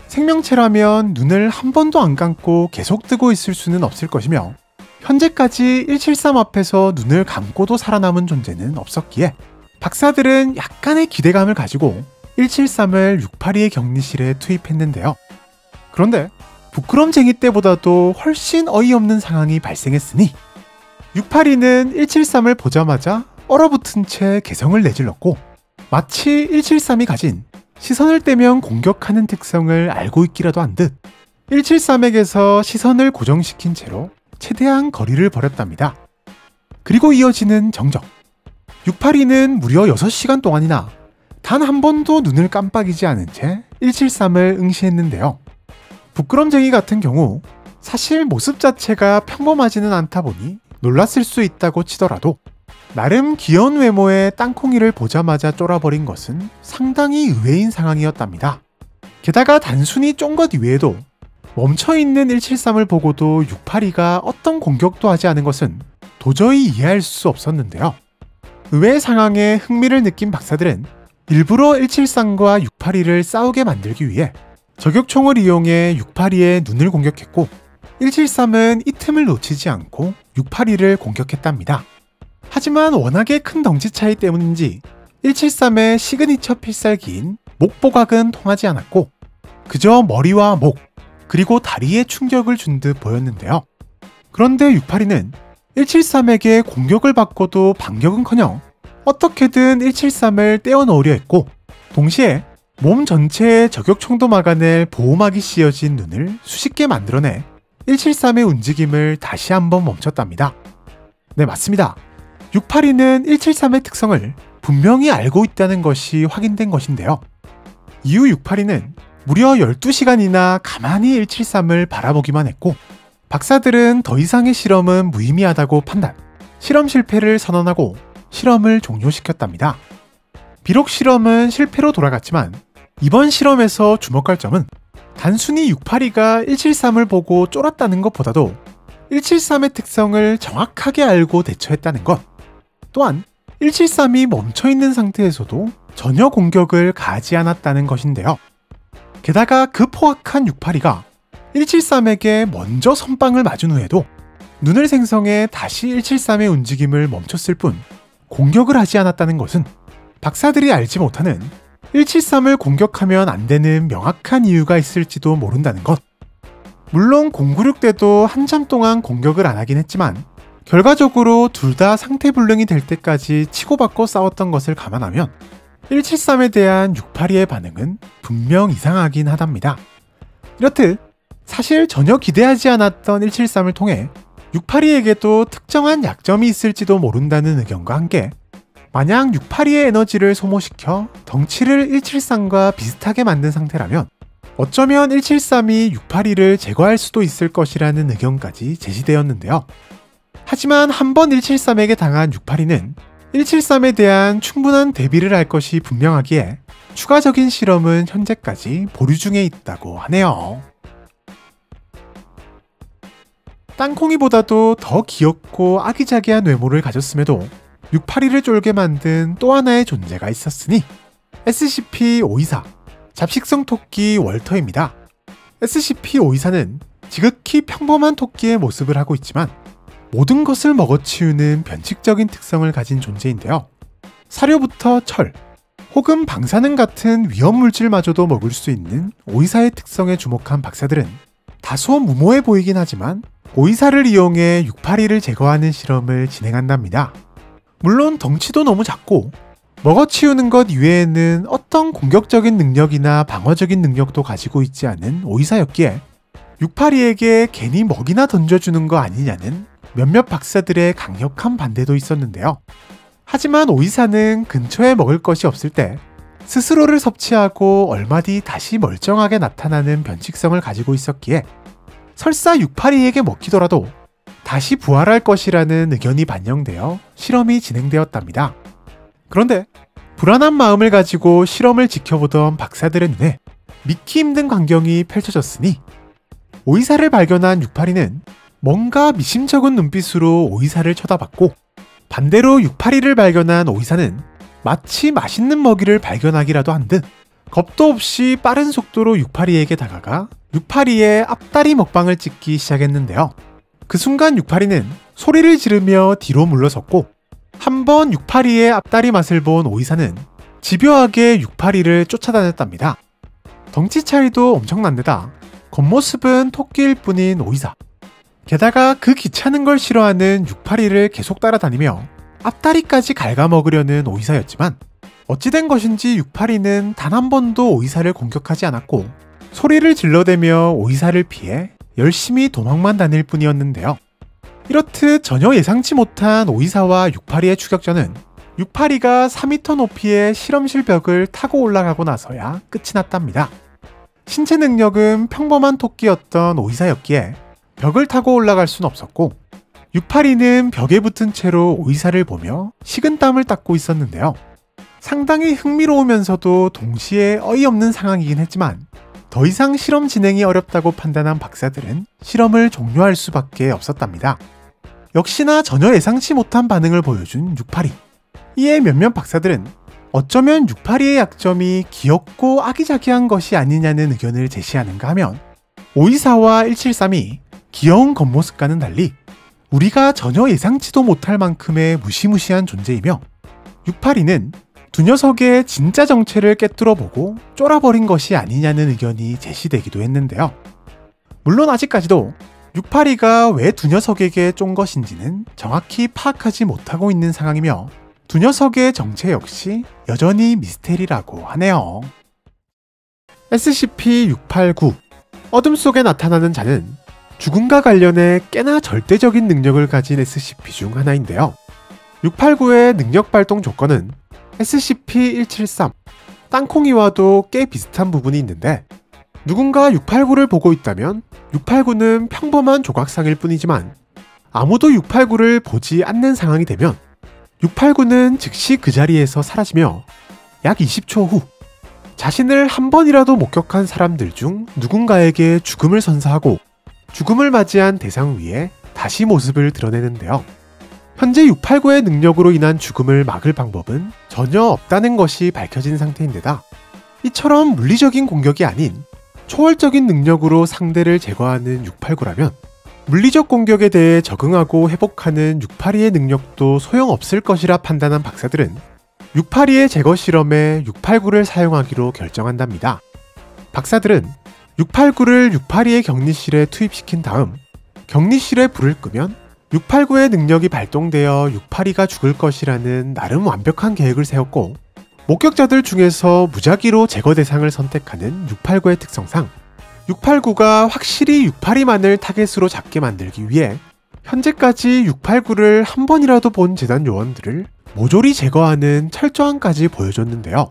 생명체라면 눈을 한 번도 안 감고 계속 뜨고 있을 수는 없을 것이며, 현재까지 173 앞에서 눈을 감고도 살아남은 존재는 없었기에 박사들은 약간의 기대감을 가지고 173을 682의 격리실에 투입했는데요. 그런데 부끄럼쟁이 때보다도 훨씬 어이없는 상황이 발생했으니 682는 173을 보자마자 얼어붙은 채 개성을 내질렀고, 마치 173이 가진 시선을 떼면 공격하는 특성을 알고 있기라도 한 듯 173에게서 시선을 고정시킨 채로 최대한 거리를 벌였답니다. 그리고 이어지는 정적. 682는 무려 6시간 동안이나 단 한 번도 눈을 깜빡이지 않은 채 173을 응시했는데요. 부끄럼쟁이 같은 경우 사실 모습 자체가 평범하지는 않다 보니 놀랐을 수 있다고 치더라도 나름 귀여운 외모의 땅콩이를 보자마자 쫄아버린 것은 상당히 의외인 상황이었답니다. 게다가 단순히 쫀 것 이외에도 멈춰있는 173을 보고도 682가 어떤 공격도 하지 않은 것은 도저히 이해할 수 없었는데요. 의외의 상황에 흥미를 느낀 박사들은 일부러 173과 682를 싸우게 만들기 위해 저격총을 이용해 682의 눈을 공격했고, 173은 이 틈을 놓치지 않고 682를 공격했답니다. 하지만 워낙에 큰 덩치 차이 때문인지 173의 시그니처 필살기인 목보각은 통하지 않았고 그저 머리와 목, 그리고 다리에 충격을 준 듯 보였는데요. 그런데 682는 173에게 공격을 받고도 반격은커녕 어떻게든 173을 떼어놓으려 했고, 동시에 몸 전체에 저격총도 막아낼 보호막이 씌어진 눈을 수십 개 만들어내 173의 움직임을 다시 한번 멈췄답니다. 네, 맞습니다. 682는 173의 특성을 분명히 알고 있다는 것이 확인된 것인데요. 이후 682는 무려 12시간이나 가만히 173을 바라보기만 했고, 박사들은 더 이상의 실험은 무의미하다고 판단, 실험 실패를 선언하고 실험을 종료시켰답니다. 비록 실험은 실패로 돌아갔지만 이번 실험에서 주목할 점은 단순히 682가 173을 보고 쫄았다는 것보다도 173의 특성을 정확하게 알고 대처했다는 것, 또한 173이 멈춰있는 상태에서도 전혀 공격을 가하지 않았다는 것인데요. 게다가 그 포악한 682가 173에게 먼저 선빵을 맞은 후에도 눈을 생성해 다시 173의 움직임을 멈췄을 뿐 공격을 하지 않았다는 것은 박사들이 알지 못하는 173을 공격하면 안 되는 명확한 이유가 있을지도 모른다는 것. 물론 096 때도 한참 동안 공격을 안 하긴 했지만 결과적으로 둘 다 상태불능이 될 때까지 치고받고 싸웠던 것을 감안하면 173에 대한 682의 반응은 분명 이상하긴 하답니다. 이렇듯 사실 전혀 기대하지 않았던 173을 통해 682에게도 특정한 약점이 있을지도 모른다는 의견과 함께, 만약 682의 에너지를 소모시켜 덩치를 173과 비슷하게 만든 상태라면 어쩌면 173이 682를 제거할 수도 있을 것이라는 의견까지 제시되었는데요. 하지만 한번 173에게 당한 682는 173에 대한 충분한 대비를 할 것이 분명하기에 추가적인 실험은 현재까지 보류 중에 있다고 하네요. 땅콩이보다도 더 귀엽고 아기자기한 외모를 가졌음에도 682를 쫄게 만든 또 하나의 존재가 있었으니 SCP-524 잡식성 토끼 월터입니다. SCP-524는 지극히 평범한 토끼의 모습을 하고 있지만 모든 것을 먹어치우는 변칙적인 특성을 가진 존재인데요. 사료부터 철, 혹은 방사능 같은 위험물질마저도 먹을 수 있는 오이사의 특성에 주목한 박사들은 다소 무모해 보이긴 하지만 오이사를 이용해 682를 제거하는 실험을 진행한답니다. 물론 덩치도 너무 작고 먹어치우는 것 이외에는 어떤 공격적인 능력이나 방어적인 능력도 가지고 있지 않은 오이사였기에 682에게 괜히 먹이나 던져주는 거 아니냐는 몇몇 박사들의 강력한 반대도 있었는데요. 하지만 오이사는 근처에 먹을 것이 없을 때 스스로를 섭취하고 얼마 뒤 다시 멀쩡하게 나타나는 변칙성을 가지고 있었기에 설사 682에게 먹히더라도 다시 부활할 것이라는 의견이 반영되어 실험이 진행되었답니다. 그런데 불안한 마음을 가지고 실험을 지켜보던 박사들의 눈에 믿기 힘든 광경이 펼쳐졌으니 오이사를 발견한 682는 뭔가 미심쩍은 눈빛으로 오이사를 쳐다봤고 반대로 682를 발견한 오이사는 마치 맛있는 먹이를 발견하기라도 한 듯 겁도 없이 빠른 속도로 682에게 다가가 682의 앞다리 먹방을 찍기 시작했는데요. 그 순간 682는 소리를 지르며 뒤로 물러섰고 한번 682의 앞다리 맛을 본 오이사는 집요하게 682를 쫓아다녔답니다. 덩치 차이도 엄청난 데다 겉모습은 토끼일 뿐인 오이사. 게다가 그 귀찮은 걸 싫어하는 682를 계속 따라다니며 앞다리까지 갉아먹으려는 오이사였지만 어찌된 것인지 682는 단 한 번도 오이사를 공격하지 않았고 소리를 질러대며 오이사를 피해 열심히 도망만 다닐 뿐이었는데요. 이렇듯 전혀 예상치 못한 오이사와 682의 추격전은 682가 4m 높이의 실험실 벽을 타고 올라가고 나서야 끝이 났답니다. 신체 능력은 평범한 토끼였던 오이사였기에 벽을 타고 올라갈 순 없었고 682는 벽에 붙은 채로 오이사를 보며 식은땀을 닦고 있었는데요. 상당히 흥미로우면서도 동시에 어이없는 상황이긴 했지만 더 이상 실험 진행이 어렵다고 판단한 박사들은 실험을 종료할 수밖에 없었답니다. 역시나 전혀 예상치 못한 반응을 보여준 682. 이에 몇몇 박사들은 어쩌면 682의 약점이 귀엽고 아기자기한 것이 아니냐는 의견을 제시하는가 하면 오이사와 173이 귀여운 겉모습과는 달리 우리가 전혀 예상치도 못할 만큼의 무시무시한 존재이며 682는 두 녀석의 진짜 정체를 꿰뚫어보고 쫄아버린 것이 아니냐는 의견이 제시되기도 했는데요. 물론 아직까지도 682가 왜 두 녀석에게 쫀 것인지는 정확히 파악하지 못하고 있는 상황이며 두 녀석의 정체 역시 여전히 미스테리라고 하네요. SCP-689 어둠 속에 나타나는 자는 죽음과 관련해 꽤나 절대적인 능력을 가진 SCP 중 하나인데요. 689의 능력 발동 조건은 SCP-173 땅콩이와도 꽤 비슷한 부분이 있는데 누군가 689를 보고 있다면 689는 평범한 조각상일 뿐이지만 아무도 689를 보지 않는 상황이 되면 689는 즉시 그 자리에서 사라지며 약 20초 후 자신을 한 번이라도 목격한 사람들 중 누군가에게 죽음을 선사하고 죽음을 맞이한 대상 위에 다시 모습을 드러내는데요. 현재 689의 능력으로 인한 죽음을 막을 방법은 전혀 없다는 것이 밝혀진 상태인데다 이처럼 물리적인 공격이 아닌 초월적인 능력으로 상대를 제거하는 689라면 물리적 공격에 대해 적응하고 회복하는 682의 능력도 소용없을 것이라 판단한 박사들은 682의 제거 실험에 689를 사용하기로 결정한답니다. 박사들은 689를 682의 격리실에 투입시킨 다음 격리실에 불을 끄면 689의 능력이 발동되어 682가 죽을 것이라는 나름 완벽한 계획을 세웠고 목격자들 중에서 무작위로 제거 대상을 선택하는 689의 특성상 689가 확실히 682만을 타겟으로 잡게 만들기 위해 현재까지 689를 한 번이라도 본 재단 요원들을 모조리 제거하는 철저함까지 보여줬는데요.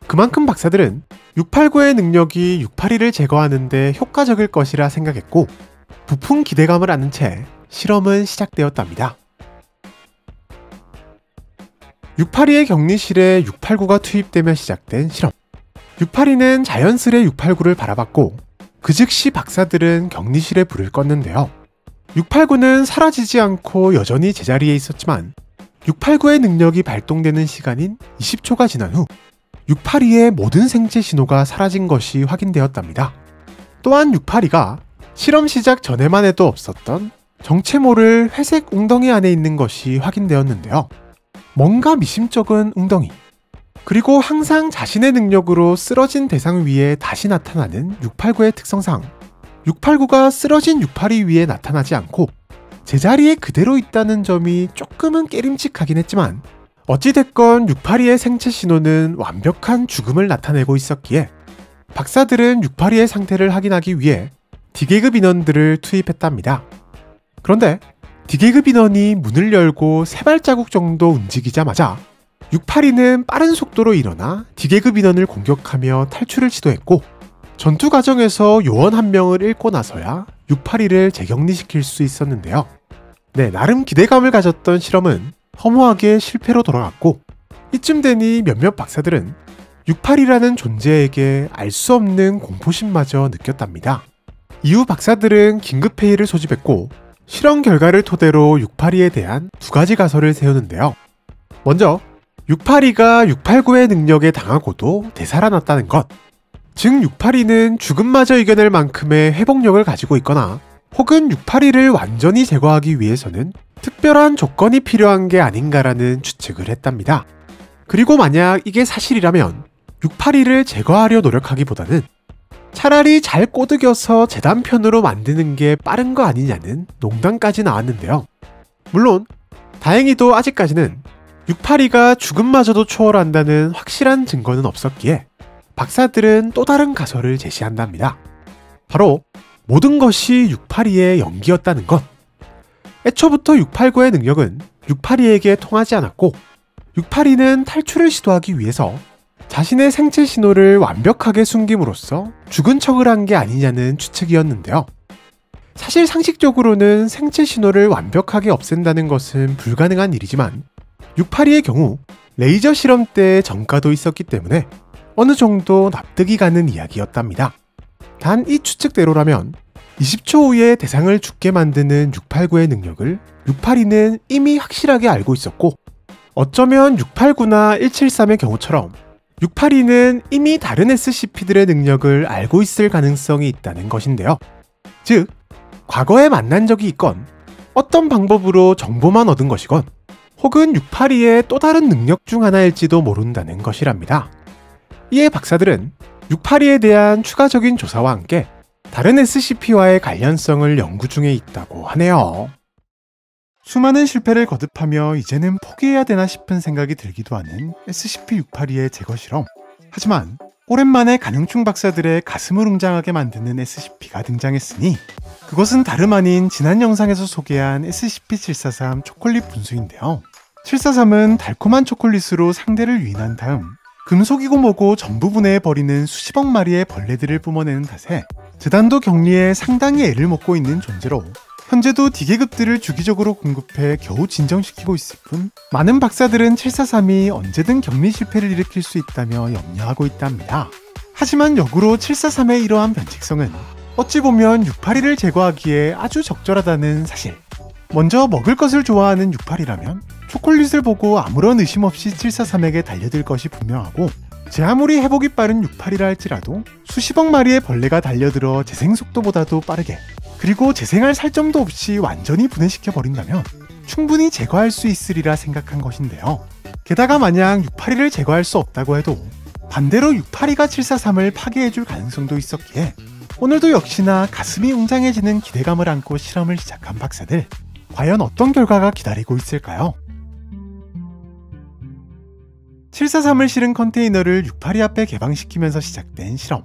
그만큼 박사들은 689의 능력이 682를 제거하는데 효과적일 것이라 생각했고 부푼 기대감을 안은 채 실험은 시작되었답니다. 682의 격리실에 689가 투입되며 시작된 실험. 682는 자연스레 689를 바라봤고 그 즉시 박사들은 격리실에 불을 껐는데요. 689는 사라지지 않고 여전히 제자리에 있었지만 689의 능력이 발동되는 시간인 20초가 지난 후 682의 모든 생체 신호가 사라진 것이 확인되었답니다. 또한 682가 실험 시작 전에만 해도 없었던 정체 모를 회색 웅덩이 안에 있는 것이 확인되었는데요. 뭔가 미심쩍은 웅덩이, 그리고 항상 자신의 능력으로 쓰러진 대상 위에 다시 나타나는 689의 특성상 689가 쓰러진 682 위에 나타나지 않고 제자리에 그대로 있다는 점이 조금은 깨림칙하긴 했지만 어찌됐건 682의 생체 신호는 완벽한 죽음을 나타내고 있었기에 박사들은 682의 상태를 확인하기 위해 D계급 인원들을 투입했답니다. 그런데 D계급 인원이 문을 열고 3발자국 정도 움직이자마자 682는 빠른 속도로 일어나 D계급 인원을 공격하며 탈출을 시도했고 전투 과정에서 요원 한 명을 잃고 나서야 682를 재격리시킬 수 있었는데요. 네, 나름 기대감을 가졌던 실험은 허무하게 실패로 돌아갔고 이쯤 되니 몇몇 박사들은 682라는 존재에게 알 수 없는 공포심마저 느꼈답니다. 이후 박사들은 긴급회의를 소집했고 실험 결과를 토대로 682에 대한 2가지 가설을 세우는데요. 먼저 682가 689의 능력에 당하고도 되살아났다는 것, 즉 682는 죽음마저 이겨낼 만큼의 회복력을 가지고 있거나 혹은 682를 완전히 제거하기 위해서는 특별한 조건이 필요한 게 아닌가라는 추측을 했답니다. 그리고 만약 이게 사실이라면 682를 제거하려 노력하기보다는 차라리 잘 꼬드겨서 재단편으로 만드는 게 빠른 거 아니냐는 농담까지 나왔는데요. 물론 다행히도 아직까지는 682가 죽음마저도 초월한다는 확실한 증거는 없었기에 박사들은 또 다른 가설을 제시한답니다. 바로 모든 것이 682의 연기였다는 것. 애초부터 689의 능력은 682에게 통하지 않았고 682는 탈출을 시도하기 위해서 자신의 생체 신호를 완벽하게 숨김으로써 죽은 척을 한 게 아니냐는 추측이었는데요. 사실 상식적으로는 생체 신호를 완벽하게 없앤다는 것은 불가능한 일이지만 682의 경우 레이저 실험 때의 전과도 있었기 때문에 어느 정도 납득이 가는 이야기였답니다. 단 이 추측대로라면 20초 후에 대상을 죽게 만드는 689의 능력을 682는 이미 확실하게 알고 있었고 어쩌면 689나 173의 경우처럼 682는 이미 다른 SCP들의 능력을 알고 있을 가능성이 있다는 것인데요. 즉, 과거에 만난 적이 있건 어떤 방법으로 정보만 얻은 것이건 혹은 682의 또 다른 능력 중 하나일지도 모른다는 것이랍니다. 이에 박사들은 682에 대한 추가적인 조사와 함께 다른 SCP와의 관련성을 연구 중에 있다고 하네요. 수많은 실패를 거듭하며 이제는 포기해야 되나 싶은 생각이 들기도 하는 SCP-682의 제거 실험. 하지만 오랜만에 간흥충 박사들의 가슴을 웅장하게 만드는 SCP가 등장했으니 그것은 다름 아닌 지난 영상에서 소개한 SCP-743 초콜릿 분수인데요. 743은 달콤한 초콜릿으로 상대를 유인한 다음 금속이고 뭐고 전부 분해해버리는 수십억 마리의 벌레들을 뿜어내는 탓에 재단도 격리에 상당히 애를 먹고 있는 존재로 현재도 D계급들을 주기적으로 공급해 겨우 진정시키고 있을 뿐 많은 박사들은 743이 언제든 격리 실패를 일으킬 수 있다며 염려하고 있답니다. 하지만 역으로 743의 이러한 변칙성은 어찌 보면 682를 제거하기에 아주 적절하다는 사실. 먼저 먹을 것을 좋아하는 682라면 초콜릿을 보고 아무런 의심 없이 743에게 달려들 것이 분명하고 제 아무리 회복이 빠른 682라 할지라도 수십억 마리의 벌레가 달려들어 재생 속도보다도 빠르게 그리고 재생할 살점도 없이 완전히 분해시켜버린다면 충분히 제거할 수 있으리라 생각한 것인데요. 게다가 만약 682를 제거할 수 없다고 해도 반대로 682가 743을 파괴해줄 가능성도 있었기에 오늘도 역시나 가슴이 웅장해지는 기대감을 안고 실험을 시작한 박사들. 과연 어떤 결과가 기다리고 있을까요? 743을 실은 컨테이너를 682 앞에 개방시키면서 시작된 실험.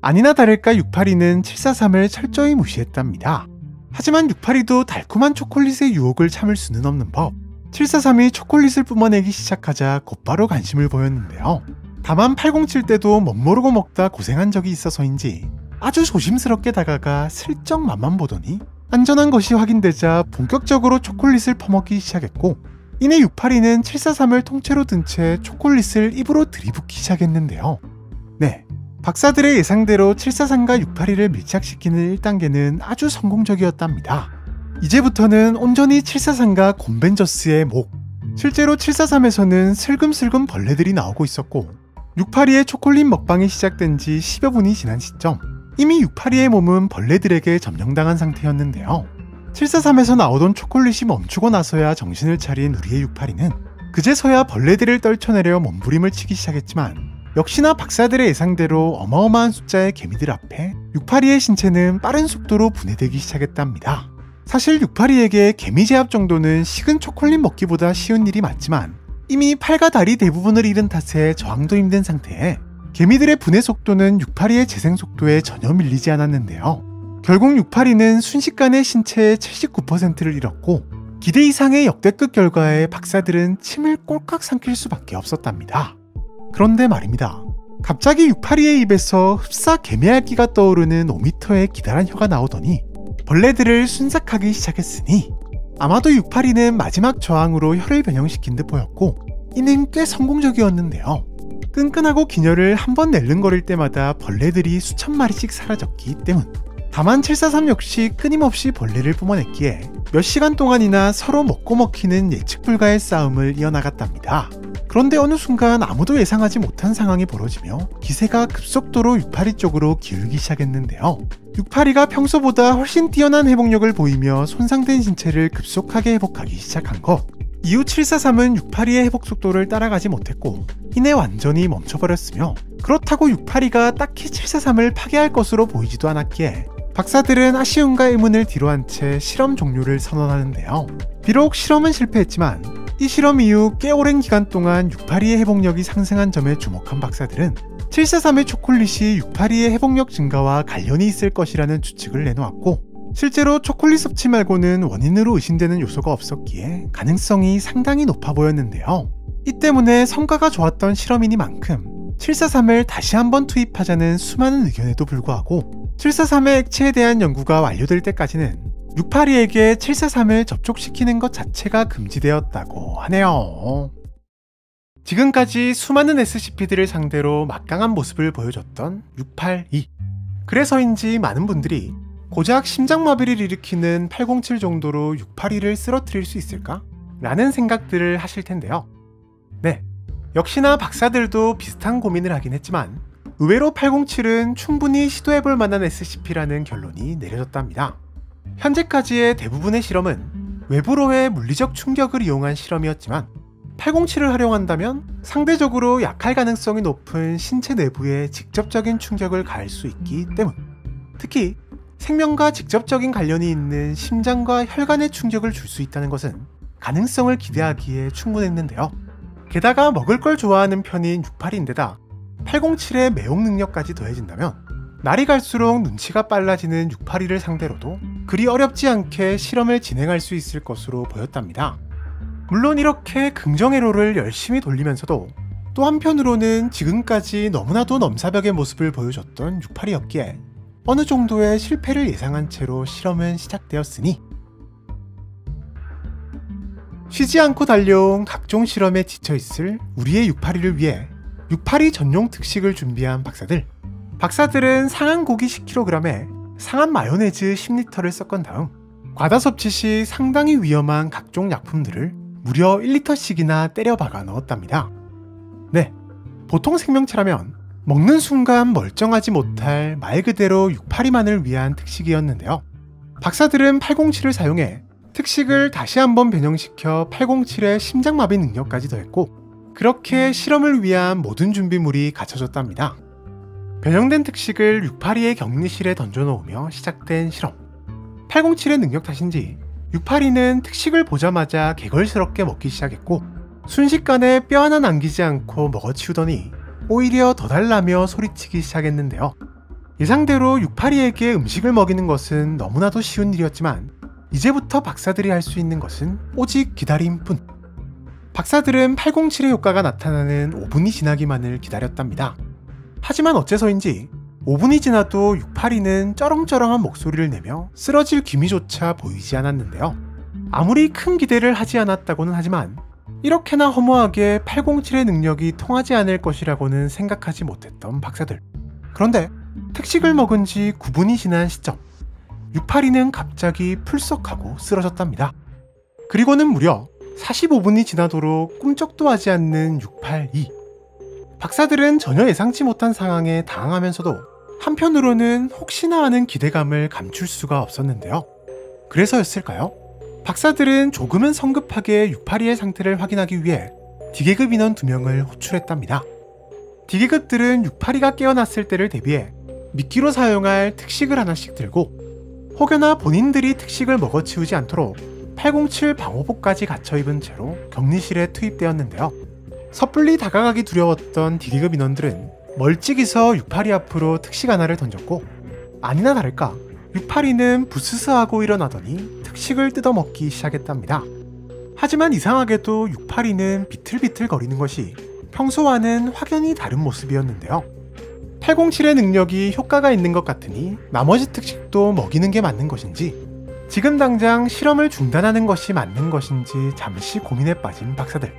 아니나 다를까 682는 743을 철저히 무시했답니다. 하지만 682도 달콤한 초콜릿의 유혹을 참을 수는 없는 법. 743이 초콜릿을 뿜어내기 시작하자 곧바로 관심을 보였는데요. 다만 807 때도 멋모르고 먹다 고생한 적이 있어서인지 아주 조심스럽게 다가가 슬쩍 맛만 보더니 안전한 것이 확인되자 본격적으로 초콜릿을 퍼먹기 시작했고 이내 682는 743을 통째로 든 채 초콜릿을 입으로 들이붓기 시작했는데요. 네, 박사들의 예상대로 743과 682를 밀착시키는 1단계는 아주 성공적이었답니다. 이제부터는 온전히 743과 곰벤저스의 목. 실제로 743에서는 슬금슬금 벌레들이 나오고 있었고 682의 초콜릿 먹방이 시작된 지 10여 분이 지난 시점 이미 682의 몸은 벌레들에게 점령당한 상태였는데요. 743에서 나오던 초콜릿이 멈추고 나서야 정신을 차린 우리의 682는 그제서야 벌레들을 떨쳐내려 몸부림을 치기 시작했지만 역시나 박사들의 예상대로 어마어마한 숫자의 개미들 앞에 682의 신체는 빠른 속도로 분해되기 시작했답니다. 사실 682에게 개미 제압 정도는 식은 초콜릿 먹기보다 쉬운 일이 맞지만 이미 팔과 다리 대부분을 잃은 탓에 저항도 힘든 상태에 개미들의 분해 속도는 682의 재생 속도에 전혀 밀리지 않았는데요. 결국 682는 순식간에 신체의 79%를 잃었고 기대 이상의 역대급 결과에 박사들은 침을 꼴깍 삼킬 수밖에 없었답니다. 그런데 말입니다. 갑자기 682의 입에서 흡사 개미핥기가 떠오르는 5m의 기다란 혀가 나오더니 벌레들을 순삭하기 시작했으니 아마도 682는 마지막 저항으로 혀를 변형시킨 듯 보였고 이는 꽤 성공적이었는데요. 끈끈하고 긴 혀를 한 번 낼름거릴 때마다 벌레들이 수천 마리씩 사라졌기 때문. 다만 743 역시 끊임없이 벌레를 뿜어냈기에 몇 시간 동안이나 서로 먹고 먹히는 예측 불가의 싸움을 이어나갔답니다. 그런데 어느 순간 아무도 예상하지 못한 상황이 벌어지며 기세가 급속도로 682 쪽으로 기울기 시작했는데요. 682가 평소보다 훨씬 뛰어난 회복력을 보이며 손상된 신체를 급속하게 회복하기 시작한 것. 이후 743은 682의 회복 속도를 따라가지 못했고 이내 완전히 멈춰버렸으며 그렇다고 682가 딱히 743을 파괴할 것으로 보이지도 않았기에 박사들은 아쉬움과 의문을 뒤로한 채 실험 종료를 선언하는데요. 비록 실험은 실패했지만 이 실험 이후 꽤 오랜 기간 동안 682의 회복력이 상승한 점에 주목한 박사들은 743의 초콜릿이 682의 회복력 증가와 관련이 있을 것이라는 추측을 내놓았고 실제로 초콜릿 섭취 말고는 원인으로 의심되는 요소가 없었기에 가능성이 상당히 높아 보였는데요. 이 때문에 성과가 좋았던 실험이니만큼 743을 다시 한번 투입하자는 수많은 의견에도 불구하고 743의 액체에 대한 연구가 완료될 때까지는 682에게 743을 접촉시키는 것 자체가 금지되었다고 하네요. 지금까지 수많은 SCP들을 상대로 막강한 모습을 보여줬던 682. 그래서인지 많은 분들이 고작 심장마비를 일으키는 807 정도로 682를 쓰러뜨릴 수 있을까? 라는 생각들을 하실 텐데요. 네, 역시나 박사들도 비슷한 고민을 하긴 했지만 의외로 807은 충분히 시도해볼 만한 SCP라는 결론이 내려졌답니다. 현재까지의 대부분의 실험은 외부로의 물리적 충격을 이용한 실험이었지만 807을 활용한다면 상대적으로 약할 가능성이 높은 신체 내부에 직접적인 충격을 가할 수 있기 때문. 특히 생명과 직접적인 관련이 있는 심장과 혈관에 충격을 줄 수 있다는 것은 가능성을 기대하기에 충분했는데요. 게다가 먹을 걸 좋아하는 편인 682인데다 807의 매혹 능력까지 더해진다면 날이 갈수록 눈치가 빨라지는 682를 상대로도 그리 어렵지 않게 실험을 진행할 수 있을 것으로 보였답니다. 물론 이렇게 긍정회로를 열심히 돌리면서도 또 한편으로는 지금까지 너무나도 넘사벽의 모습을 보여줬던 682였기에 어느 정도의 실패를 예상한 채로 실험은 시작되었으니 쉬지 않고 달려온 각종 실험에 지쳐있을 우리의 682를 위해 682 전용 특식을 준비한 박사들은 상한 고기 10kg에 상한 마요네즈 10L를 섞은 다음 과다 섭취 시 상당히 위험한 각종 약품들을 무려 1L씩이나 때려 박아 넣었답니다. 네, 보통 생명체라면 먹는 순간 멀쩡하지 못할 말 그대로 682만을 위한 특식이었는데요. 박사들은 807을 사용해 특식을 다시 한번 변형시켜 807의 심장마비 능력까지 더했고 그렇게 실험을 위한 모든 준비물이 갖춰졌답니다. 변형된 특식을 682의 격리실에 던져놓으며 시작된 실험. 807의 능력 탓인지 682는 특식을 보자마자 개걸스럽게 먹기 시작했고 순식간에 뼈 하나 남기지 않고 먹어치우더니 오히려 더 달라며 소리치기 시작했는데요. 예상대로 682에게 음식을 먹이는 것은 너무나도 쉬운 일이었지만 이제부터 박사들이 할 수 있는 것은 오직 기다림뿐. 박사들은 807의 효과가 나타나는 5분이 지나기만을 기다렸답니다. 하지만 어째서인지 5분이 지나도 682는 쩌렁쩌렁한 목소리를 내며 쓰러질 기미조차 보이지 않았는데요. 아무리 큰 기대를 하지 않았다고는 하지만 이렇게나 허무하게 807의 능력이 통하지 않을 것이라고는 생각하지 못했던 박사들. 그런데 특식을 먹은 지 9분이 지난 시점 682는 갑자기 풀썩하고 쓰러졌답니다. 그리고는 무려 45분이 지나도록 꿈쩍도 하지 않는 682. 박사들은 전혀 예상치 못한 상황에 당황하면서도 한편으로는 혹시나 하는 기대감을 감출 수가 없었는데요. 그래서였을까요? 박사들은 조금은 성급하게 682의 상태를 확인하기 위해 D계급 인원 2명을 호출했답니다. D계급들은 682가 깨어났을 때를 대비해 미끼로 사용할 특식을 하나씩 들고 혹여나 본인들이 특식을 먹어치우지 않도록 807 방호복까지 갖춰 입은 채로 격리실에 투입되었는데요. 섣불리 다가가기 두려웠던 D계급 인원들은 멀찍이서 682 앞으로 특식 하나를 던졌고 아니나 다를까 682는 부스스하고 일어나더니 특식을 뜯어먹기 시작했답니다. 하지만 이상하게도 682는 비틀비틀 거리는 것이 평소와는 확연히 다른 모습이었는데요. 807의 능력이 효과가 있는 것 같으니 나머지 특식도 먹이는 게 맞는 것인지 지금 당장 실험을 중단하는 것이 맞는 것인지 잠시 고민에 빠진 박사들.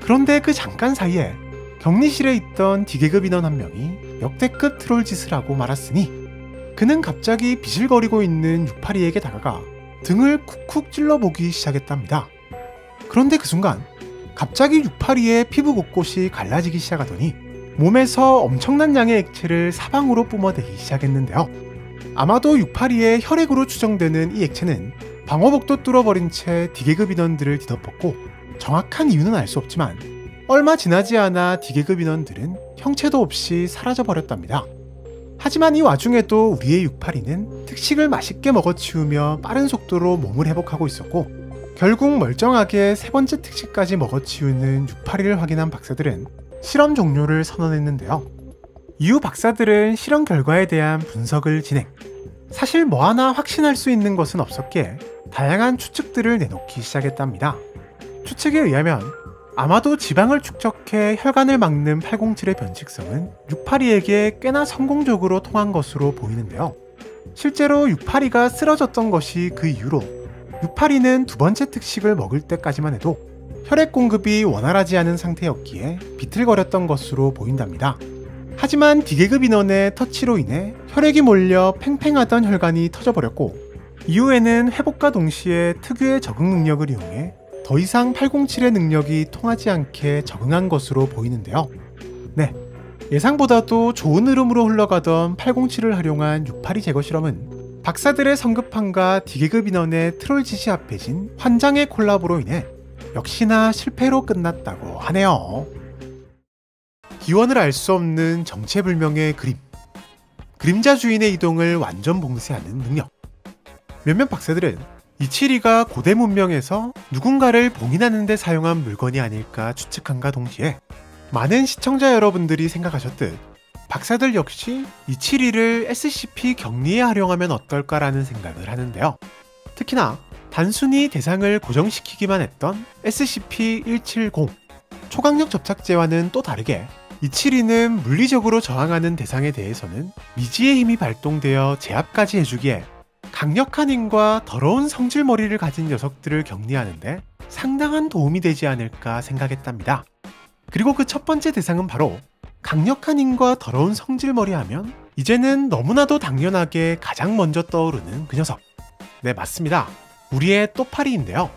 그런데 그 잠깐 사이에 격리실에 있던 D계급 인원 한 명이 역대급 트롤 짓을 하고 말았으니 그는 갑자기 비실거리고 있는 682에게 다가가 등을 쿡쿡 찔러보기 시작했답니다. 그런데 그 순간 갑자기 682의 피부 곳곳이 갈라지기 시작하더니 몸에서 엄청난 양의 액체를 사방으로 뿜어대기 시작했는데요. 아마도 682의 혈액으로 추정되는 이 액체는 방어복도 뚫어버린 채 D계급 인원들을 뒤덮었고 정확한 이유는 알 수 없지만 얼마 지나지 않아 D계급 인원들은 형체도 없이 사라져버렸답니다. 하지만 이 와중에도 우리의 682는 특식을 맛있게 먹어치우며 빠른 속도로 몸을 회복하고 있었고 결국 멀쩡하게 세 번째 특식까지 먹어치우는 682를 확인한 박사들은 실험 종료를 선언했는데요. 이후 박사들은 실험 결과에 대한 분석을 진행. 사실 뭐 하나 확신할 수 있는 것은 없었기에 다양한 추측들을 내놓기 시작했답니다. 추측에 의하면 아마도 지방을 축적해 혈관을 막는 807의 변칙성은 682에게 꽤나 성공적으로 통한 것으로 보이는데요. 실제로 682가 쓰러졌던 것이 그 이유로 682는 두 번째 특식을 먹을 때까지만 해도 혈액 공급이 원활하지 않은 상태였기에 비틀거렸던 것으로 보인답니다. 하지만 D계급 인원의 터치로 인해 혈액이 몰려 팽팽하던 혈관이 터져버렸고 이후에는 회복과 동시에 특유의 적응 능력을 이용해 더 이상 807의 능력이 통하지 않게 적응한 것으로 보이는데요. 네, 예상보다도 좋은 흐름으로 흘러가던 807을 활용한 682 제거 실험은 박사들의 성급함과 D계급 인원의 트롤 짓이 합해진 환장의 콜라보로 인해 역시나 실패로 끝났다고 하네요. 기원을 알 수 없는 정체불명의 그림. 그림자 주인의 이동을 완전 봉쇄하는 능력. 몇몇 박사들은 272가 고대 문명에서 누군가를 봉인하는 데 사용한 물건이 아닐까 추측함과 동시에 많은 시청자 여러분들이 생각하셨듯 박사들 역시 272를 SCP 격리에 활용하면 어떨까라는 생각을 하는데요. 특히나 단순히 대상을 고정시키기만 했던 SCP-170 초강력 접착제와는 또 다르게 272는 물리적으로 저항하는 대상에 대해서는 미지의 힘이 발동되어 제압까지 해주기에 강력한 힘과 더러운 성질머리를 가진 녀석들을 격리하는데 상당한 도움이 되지 않을까 생각했답니다. 그리고 그 첫 번째 대상은 바로 강력한 힘과 더러운 성질머리 하면 이제는 너무나도 당연하게 가장 먼저 떠오르는 그 녀석. 네, 맞습니다. 우리의 또파리인데요.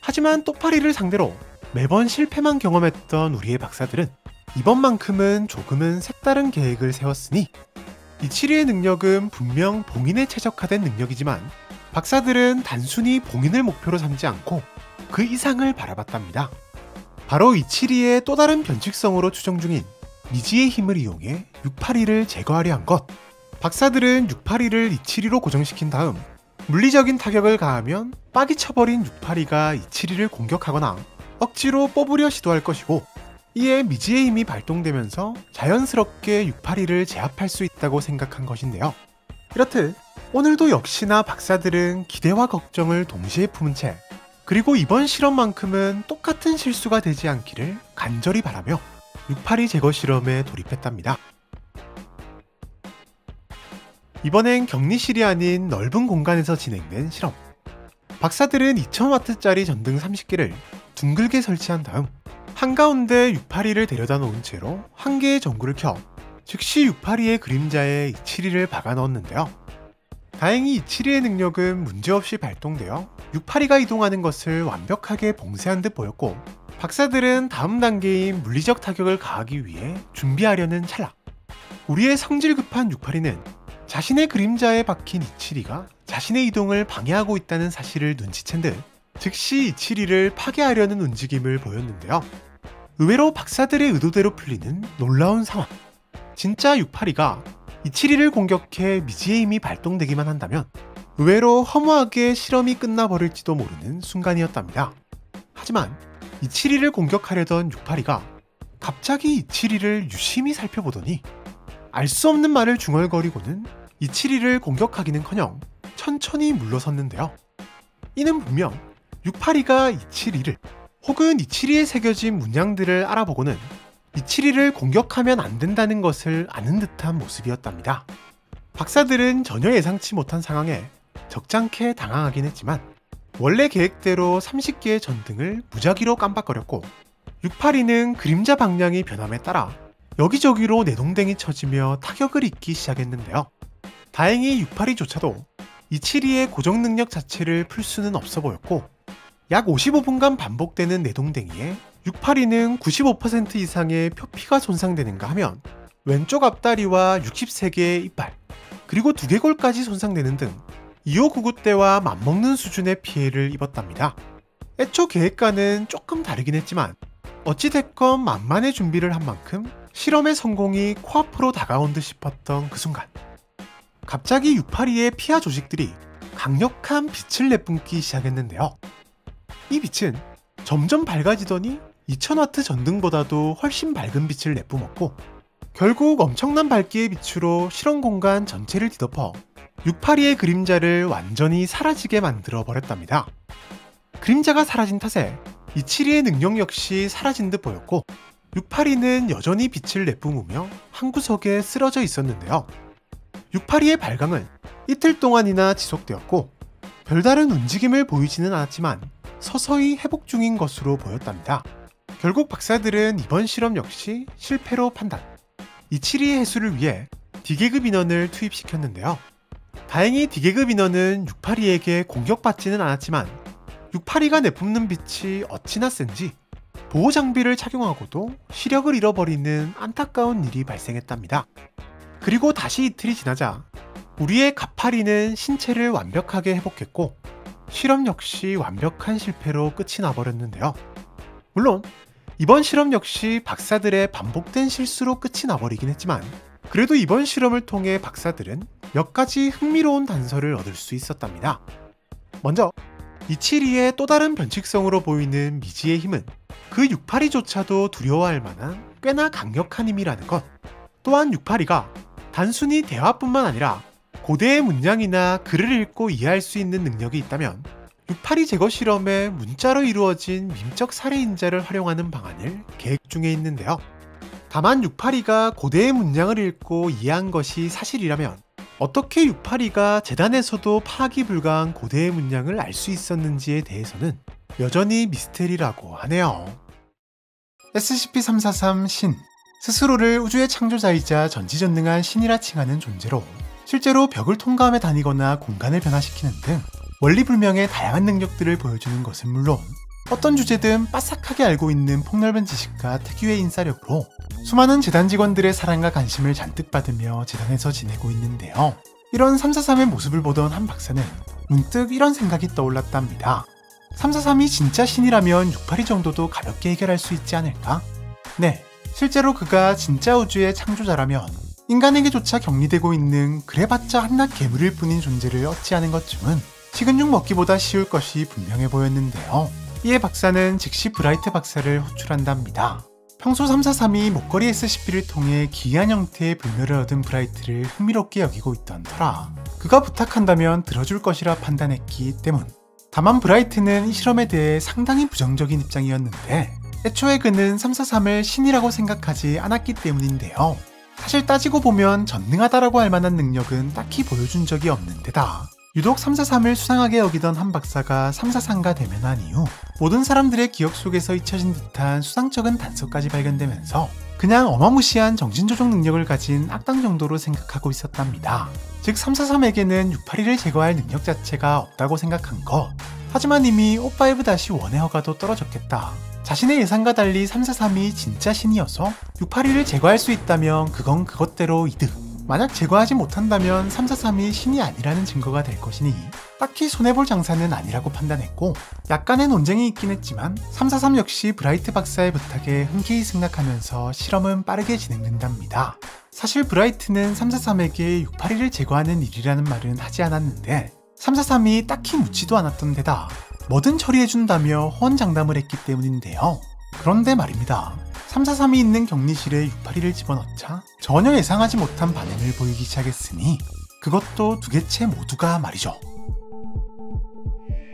하지만 또파리를 상대로 매번 실패만 경험했던 우리의 박사들은 이번만큼은 조금은 색다른 계획을 세웠으니 272의 능력은 분명 봉인에 최적화된 능력이지만 박사들은 단순히 봉인을 목표로 삼지 않고 그 이상을 바라봤답니다. 바로 272의 또 다른 변칙성으로 추정 중인 미지의 힘을 이용해 682를 제거하려 한 것. 박사들은 682를 272로 고정시킨 다음 물리적인 타격을 가하면 빡이 쳐버린 682가 272를 공격하거나 억지로 뽑으려 시도할 것이고 이에 미지의 힘이 발동되면서 자연스럽게 682를 제압할 수 있다고 생각한 것인데요. 이렇듯 오늘도 역시나 박사들은 기대와 걱정을 동시에 품은 채 그리고 이번 실험만큼은 똑같은 실수가 되지 않기를 간절히 바라며 682 제거 실험에 돌입했답니다. 이번엔 격리실이 아닌 넓은 공간에서 진행된 실험. 박사들은 2000W짜리 전등 30개를 둥글게 설치한 다음 한가운데 682를 데려다 놓은 채로 한 개의 전구를 켜 즉시 682의 그림자에 272를 박아 넣었는데요. 다행히 272의 능력은 문제없이 발동되어 682가 이동하는 것을 완벽하게 봉쇄한 듯 보였고 박사들은 다음 단계인 물리적 타격을 가하기 위해 준비하려는 찰나 우리의 성질 급한 682는 자신의 그림자에 박힌 272가 자신의 이동을 방해하고 있다는 사실을 눈치챈 듯 즉시 272를 파괴하려는 움직임을 보였는데요. 의외로 박사들의 의도대로 풀리는 놀라운 상황. 진짜 682가 272를 공격해 미지의 힘이 발동되기만 한다면 의외로 허무하게 실험이 끝나버릴지도 모르는 순간이었답니다. 하지만 272를 공격하려던 682가 갑자기 272를 유심히 살펴보더니 알 수 없는 말을 중얼거리고는 272를 공격하기는커녕 천천히 물러섰는데요. 이는 분명 682가 272를 혹은 272에 새겨진 문양들을 알아보고는 272를 공격하면 안 된다는 것을 아는 듯한 모습이었답니다. 박사들은 전혀 예상치 못한 상황에 적잖게 당황하긴 했지만 원래 계획대로 30개의 전등을 무작위로 깜빡거렸고 682는 그림자 방향이 변함에 따라 여기저기로 내동댕이 쳐지며 타격을 입기 시작했는데요. 다행히 682조차도 272의 고정 능력 자체를 풀 수는 없어 보였고 약 55분간 반복되는 내동댕이에 682는 95% 이상의 표피가 손상되는가 하면 왼쪽 앞다리와 63개의 이빨 그리고 두개골까지 손상되는 등 2599대와 맞먹는 수준의 피해를 입었답니다. 애초 계획과는 조금 다르긴 했지만 어찌됐건 만만의 준비를 한 만큼 실험의 성공이 코앞으로 다가온 듯 싶었던 그 순간 갑자기 682의 피하 조직들이 강력한 빛을 내뿜기 시작했는데요. 이 빛은 점점 밝아지더니 2000W 전등보다도 훨씬 밝은 빛을 내뿜었고 결국 엄청난 밝기의 빛으로 실험 공간 전체를 뒤덮어 682의 그림자를 완전히 사라지게 만들어 버렸답니다. 그림자가 사라진 탓에 272의 능력 역시 사라진 듯 보였고 682는 여전히 빛을 내뿜으며 한 구석에 쓰러져 있었는데요. 682의 발광은 이틀 동안이나 지속되었고 별다른 움직임을 보이지는 않았지만 서서히 회복 중인 것으로 보였답니다. 결국 박사들은 이번 실험 역시 실패로 판단. 272의 해수를 위해 D계급 인원을 투입시켰는데요. 다행히 D계급 인원은 682에게 공격받지는 않았지만 682가 내뿜는 빛이 어찌나 센지 보호 장비를 착용하고도 시력을 잃어버리는 안타까운 일이 발생했답니다. 그리고 다시 이틀이 지나자 우리의 가파리는 신체를 완벽하게 회복했고 실험 역시 완벽한 실패로 끝이 나버렸는데요. 물론 이번 실험 역시 박사들의 반복된 실수로 끝이 나버리긴 했지만 그래도 이번 실험을 통해 박사들은 몇 가지 흥미로운 단서를 얻을 수 있었답니다. 먼저 272의 또 다른 변칙성으로 보이는 미지의 힘은 그 682조차도 두려워할 만한 꽤나 강력한 힘이라는 것. 또한 682가 단순히 대화뿐만 아니라 고대의 문양이나 글을 읽고 이해할 수 있는 능력이 있다면 682 제거 실험에 문자로 이루어진 민적 살해인자를 활용하는 방안을 계획 중에 있는데요. 다만 682가 고대의 문양을 읽고 이해한 것이 사실이라면 어떻게 682가 재단에서도 파악이 불가한 고대의 문양을 알 수 있었는지에 대해서는 여전히 미스테리라고 하네요. SCP-343 신, 스스로를 우주의 창조자이자 전지전능한 신이라 칭하는 존재로 실제로 벽을 통과하며 다니거나 공간을 변화시키는 등 원리불명의 다양한 능력들을 보여주는 것은 물론 어떤 주제든 빠삭하게 알고 있는 폭넓은 지식과 특유의 인싸력으로 수많은 재단 직원들의 사랑과 관심을 잔뜩 받으며 재단에서 지내고 있는데요. 이런 343의 모습을 보던 한 박사는 문득 이런 생각이 떠올랐답니다. 343이 진짜 신이라면 682 정도도 가볍게 해결할 수 있지 않을까? 네, 실제로 그가 진짜 우주의 창조자라면 인간에게조차 격리되고 있는 그래봤자 한낱 괴물일 뿐인 존재를 어찌하는 것쯤은 식은 죽 먹기보다 쉬울 것이 분명해 보였는데요. 이에 박사는 즉시 브라이트 박사를 호출한답니다. 평소 343이 목걸이 SCP를 통해 기이한 형태의 불멸을 얻은 브라이트를 흥미롭게 여기고 있던 터라 그가 부탁한다면 들어줄 것이라 판단했기 때문. 다만 브라이트는 이 실험에 대해 상당히 부정적인 입장이었는데 애초에 그는 343을 신이라고 생각하지 않았기 때문인데요. 사실 따지고 보면 전능하다라고 할 만한 능력은 딱히 보여준 적이 없는 데다 유독 343을 수상하게 여기던 한 박사가 343과 대면한 이후 모든 사람들의 기억 속에서 잊혀진 듯한 수상쩍은 단서까지 발견되면서 그냥 어마무시한 정신조종 능력을 가진 악당 정도로 생각하고 있었답니다. 즉 343에게는 682를 제거할 능력 자체가 없다고 생각한 것. 하지만 이미 O5-1의 허가도 떨어졌겠다. 자신의 예상과 달리 343이 진짜 신이어서 682를 제거할 수 있다면 그건 그것대로 이득. 만약 제거하지 못한다면 343이 신이 아니라는 증거가 될 것이니 딱히 손해볼 장사는 아니라고 판단했고, 약간의 논쟁이 있긴 했지만 343 역시 브라이트 박사의 부탁에 흔쾌히 승낙하면서 실험은 빠르게 진행된답니다. 사실 브라이트는 343에게 682를 제거하는 일이라는 말은 하지 않았는데 343이 딱히 묻지도 않았던 데다 뭐든 처리해준다며 호언장담을 했기 때문인데요. 그런데 말입니다. 343이 있는 격리실에 682를 집어넣자 전혀 예상하지 못한 반응을 보이기 시작했으니 그것도 두 개체 모두가 말이죠.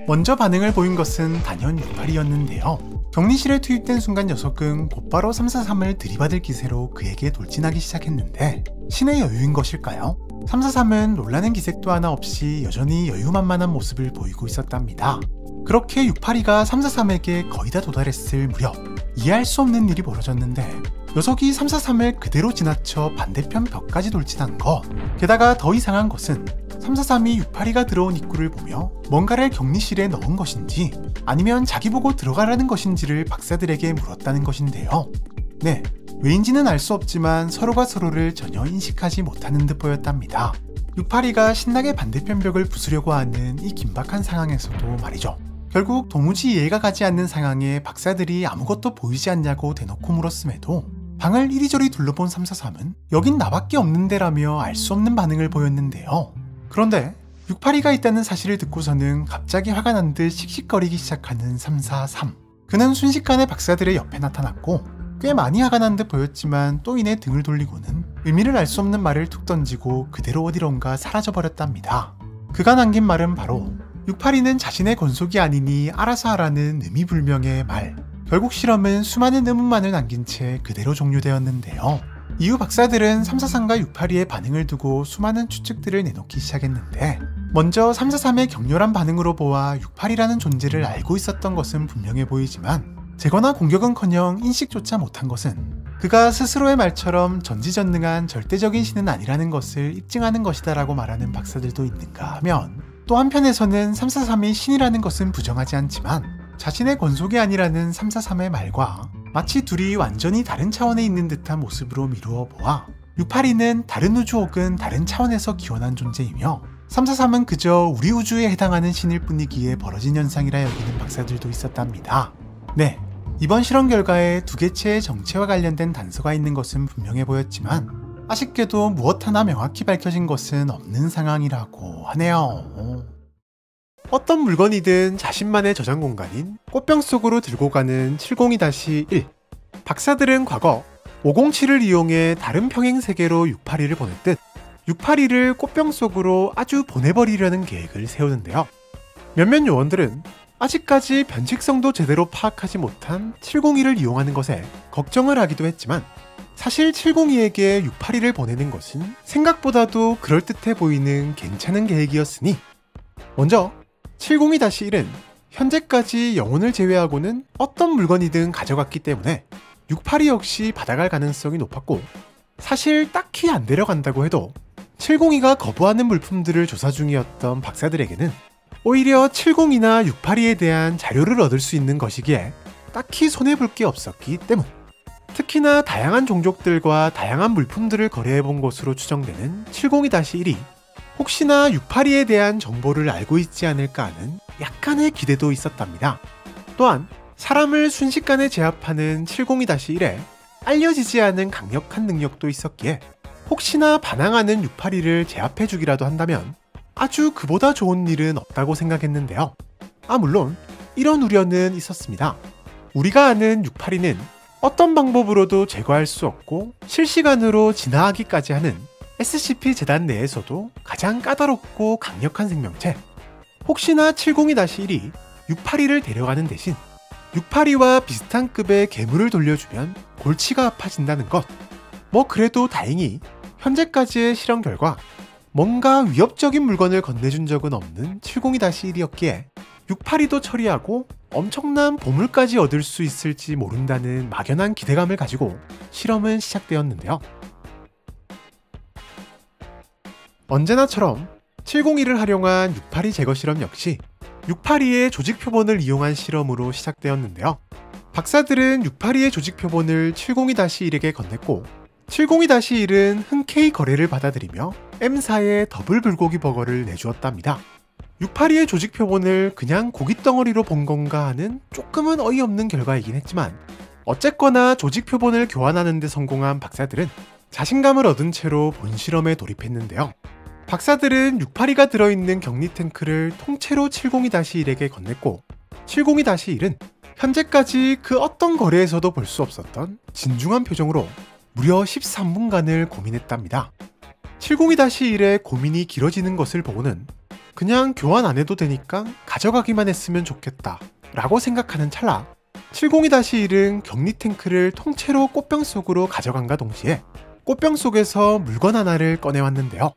먼저 반응을 보인 것은 단연 682였는데요. 격리실에 투입된 순간 녀석은 곧바로 343을 들이받을 기세로 그에게 돌진하기 시작했는데 신의 여유인 것일까요? 343은 놀라는 기색도 하나 없이 여전히 여유만만한 모습을 보이고 있었답니다. 그렇게 682가 343에게 거의 다 도달했을 무렵 이해할 수 없는 일이 벌어졌는데 녀석이 343을 그대로 지나쳐 반대편 벽까지 돌진한 것. 게다가 더 이상한 것은 343이 682가 들어온 입구를 보며 뭔가를 격리실에 넣은 것인지 아니면 자기 보고 들어가라는 것인지를 박사들에게 물었다는 것인데요. 네, 왜인지는 알 수 없지만 서로가 서로를 전혀 인식하지 못하는 듯 보였답니다. 682가 신나게 반대편 벽을 부수려고 하는 이 긴박한 상황에서도 말이죠. 결국 도무지 이해가 가지 않는 상황에 박사들이 아무것도 보이지 않냐고 대놓고 물었음에도 방을 이리저리 둘러본 343은 여긴 나밖에 없는데라며 알 수 없는 반응을 보였는데요. 그런데 682가 있다는 사실을 듣고서는 갑자기 화가 난 듯 씩씩거리기 시작하는 343. 그는 순식간에 박사들의 옆에 나타났고 꽤 많이 화가 난 듯 보였지만 또 이내 등을 돌리고는 의미를 알 수 없는 말을 툭 던지고 그대로 어디론가 사라져버렸답니다. 그가 남긴 말은 바로 682는 자신의 권속이 아니니 알아서 하라는 의미불명의 말. 결국 실험은 수많은 의문만을 남긴 채 그대로 종료되었는데요. 이후 박사들은 343과 682의 반응을 두고 수많은 추측들을 내놓기 시작했는데 먼저 343의 격렬한 반응으로 보아 682라는 존재를 알고 있었던 것은 분명해 보이지만 제거나 공격은커녕 인식조차 못한 것은 그가 스스로의 말처럼 전지전능한 절대적인 신은 아니라는 것을 입증하는 것이다 라고 말하는 박사들도 있는가 하면, 또 한편에서는 343이 신이라는 것은 부정하지 않지만 자신의 권속이 아니라는 343의 말과 마치 둘이 완전히 다른 차원에 있는 듯한 모습으로 미루어 보아 682는 다른 우주 혹은 다른 차원에서 기원한 존재이며 343은 그저 우리 우주에 해당하는 신일 뿐이기에 벌어진 현상이라 여기는 박사들도 있었답니다. 네, 이번 실험 결과에 두 개체의 정체와 관련된 단서가 있는 것은 분명해 보였지만 아쉽게도 무엇 하나 명확히 밝혀진 것은 없는 상황이라고 하네요. 어떤 물건이든 자신만의 저장 공간인 꽃병 속으로 들고 가는 702-1. 박사들은 과거 507을 이용해 다른 평행 세계로 682를 보냈듯 682를 꽃병 속으로 아주 보내버리려는 계획을 세우는데요. 몇몇 요원들은 아직까지 변칙성도 제대로 파악하지 못한 702를 이용하는 것에 걱정을 하기도 했지만 사실 702에게 682를 보내는 것은 생각보다도 그럴듯해 보이는 괜찮은 계획이었으니 먼저 702-1은 현재까지 영혼을 제외하고는 어떤 물건이든 가져갔기 때문에 682 역시 받아갈 가능성이 높았고, 사실 딱히 안 데려간다고 해도 702가 거부하는 물품들을 조사 중이었던 박사들에게는 오히려 702나 682에 대한 자료를 얻을 수 있는 것이기에 딱히 손해볼 게 없었기 때문. 특히나 다양한 종족들과 다양한 물품들을 거래해본 것으로 추정되는 702-1이 혹시나 682에 대한 정보를 알고 있지 않을까 하는 약간의 기대도 있었답니다. 또한 사람을 순식간에 제압하는 702-1에 알려지지 않은 강력한 능력도 있었기에 혹시나 반항하는 682를 제압해주기라도 한다면 아주 그보다 좋은 일은 없다고 생각했는데요. 물론 이런 우려는 있었습니다. 우리가 아는 682는 어떤 방법으로도 제거할 수 없고 실시간으로 진화하기까지 하는 SCP 재단 내에서도 가장 까다롭고 강력한 생명체. 혹시나 702-1이 682를 데려가는 대신 682와 비슷한 급의 괴물을 돌려주면 골치가 아파진다는 것. 그래도 다행히 현재까지의 실험 결과 뭔가 위협적인 물건을 건네준 적은 없는 702-1이었기에 682도 처리하고 엄청난 보물까지 얻을 수 있을지 모른다는 막연한 기대감을 가지고 실험은 시작되었는데요. 언제나처럼 702를 활용한 682 제거 실험 역시 682의 조직 표본을 이용한 실험으로 시작되었는데요. 박사들은 682의 조직 표본을 702-1에게 건넸고 702-1은 흔쾌히 거래를 받아들이며 M사의 더블 불고기 버거를 내주었답니다. 682의 조직 표본을 그냥 고기 덩어리로 본 건가 하는 조금은 어이없는 결과이긴 했지만 어쨌거나 조직 표본을 교환하는 데 성공한 박사들은 자신감을 얻은 채로 본 실험에 돌입했는데요. 박사들은 682가 들어있는 격리 탱크를 통째로 702-1에게 건넸고 702-1은 현재까지 그 어떤 거래에서도 볼 수 없었던 진중한 표정으로 무려 13분간을 고민했답니다. 702-1의 고민이 길어지는 것을 보고는 그냥 교환 안 해도 되니까 가져가기만 했으면 좋겠다 라고 생각하는 찰나 702-1은 격리 탱크를 통째로 꽃병 속으로 가져간과 동시에 꽃병 속에서 물건 하나를 꺼내왔는데요.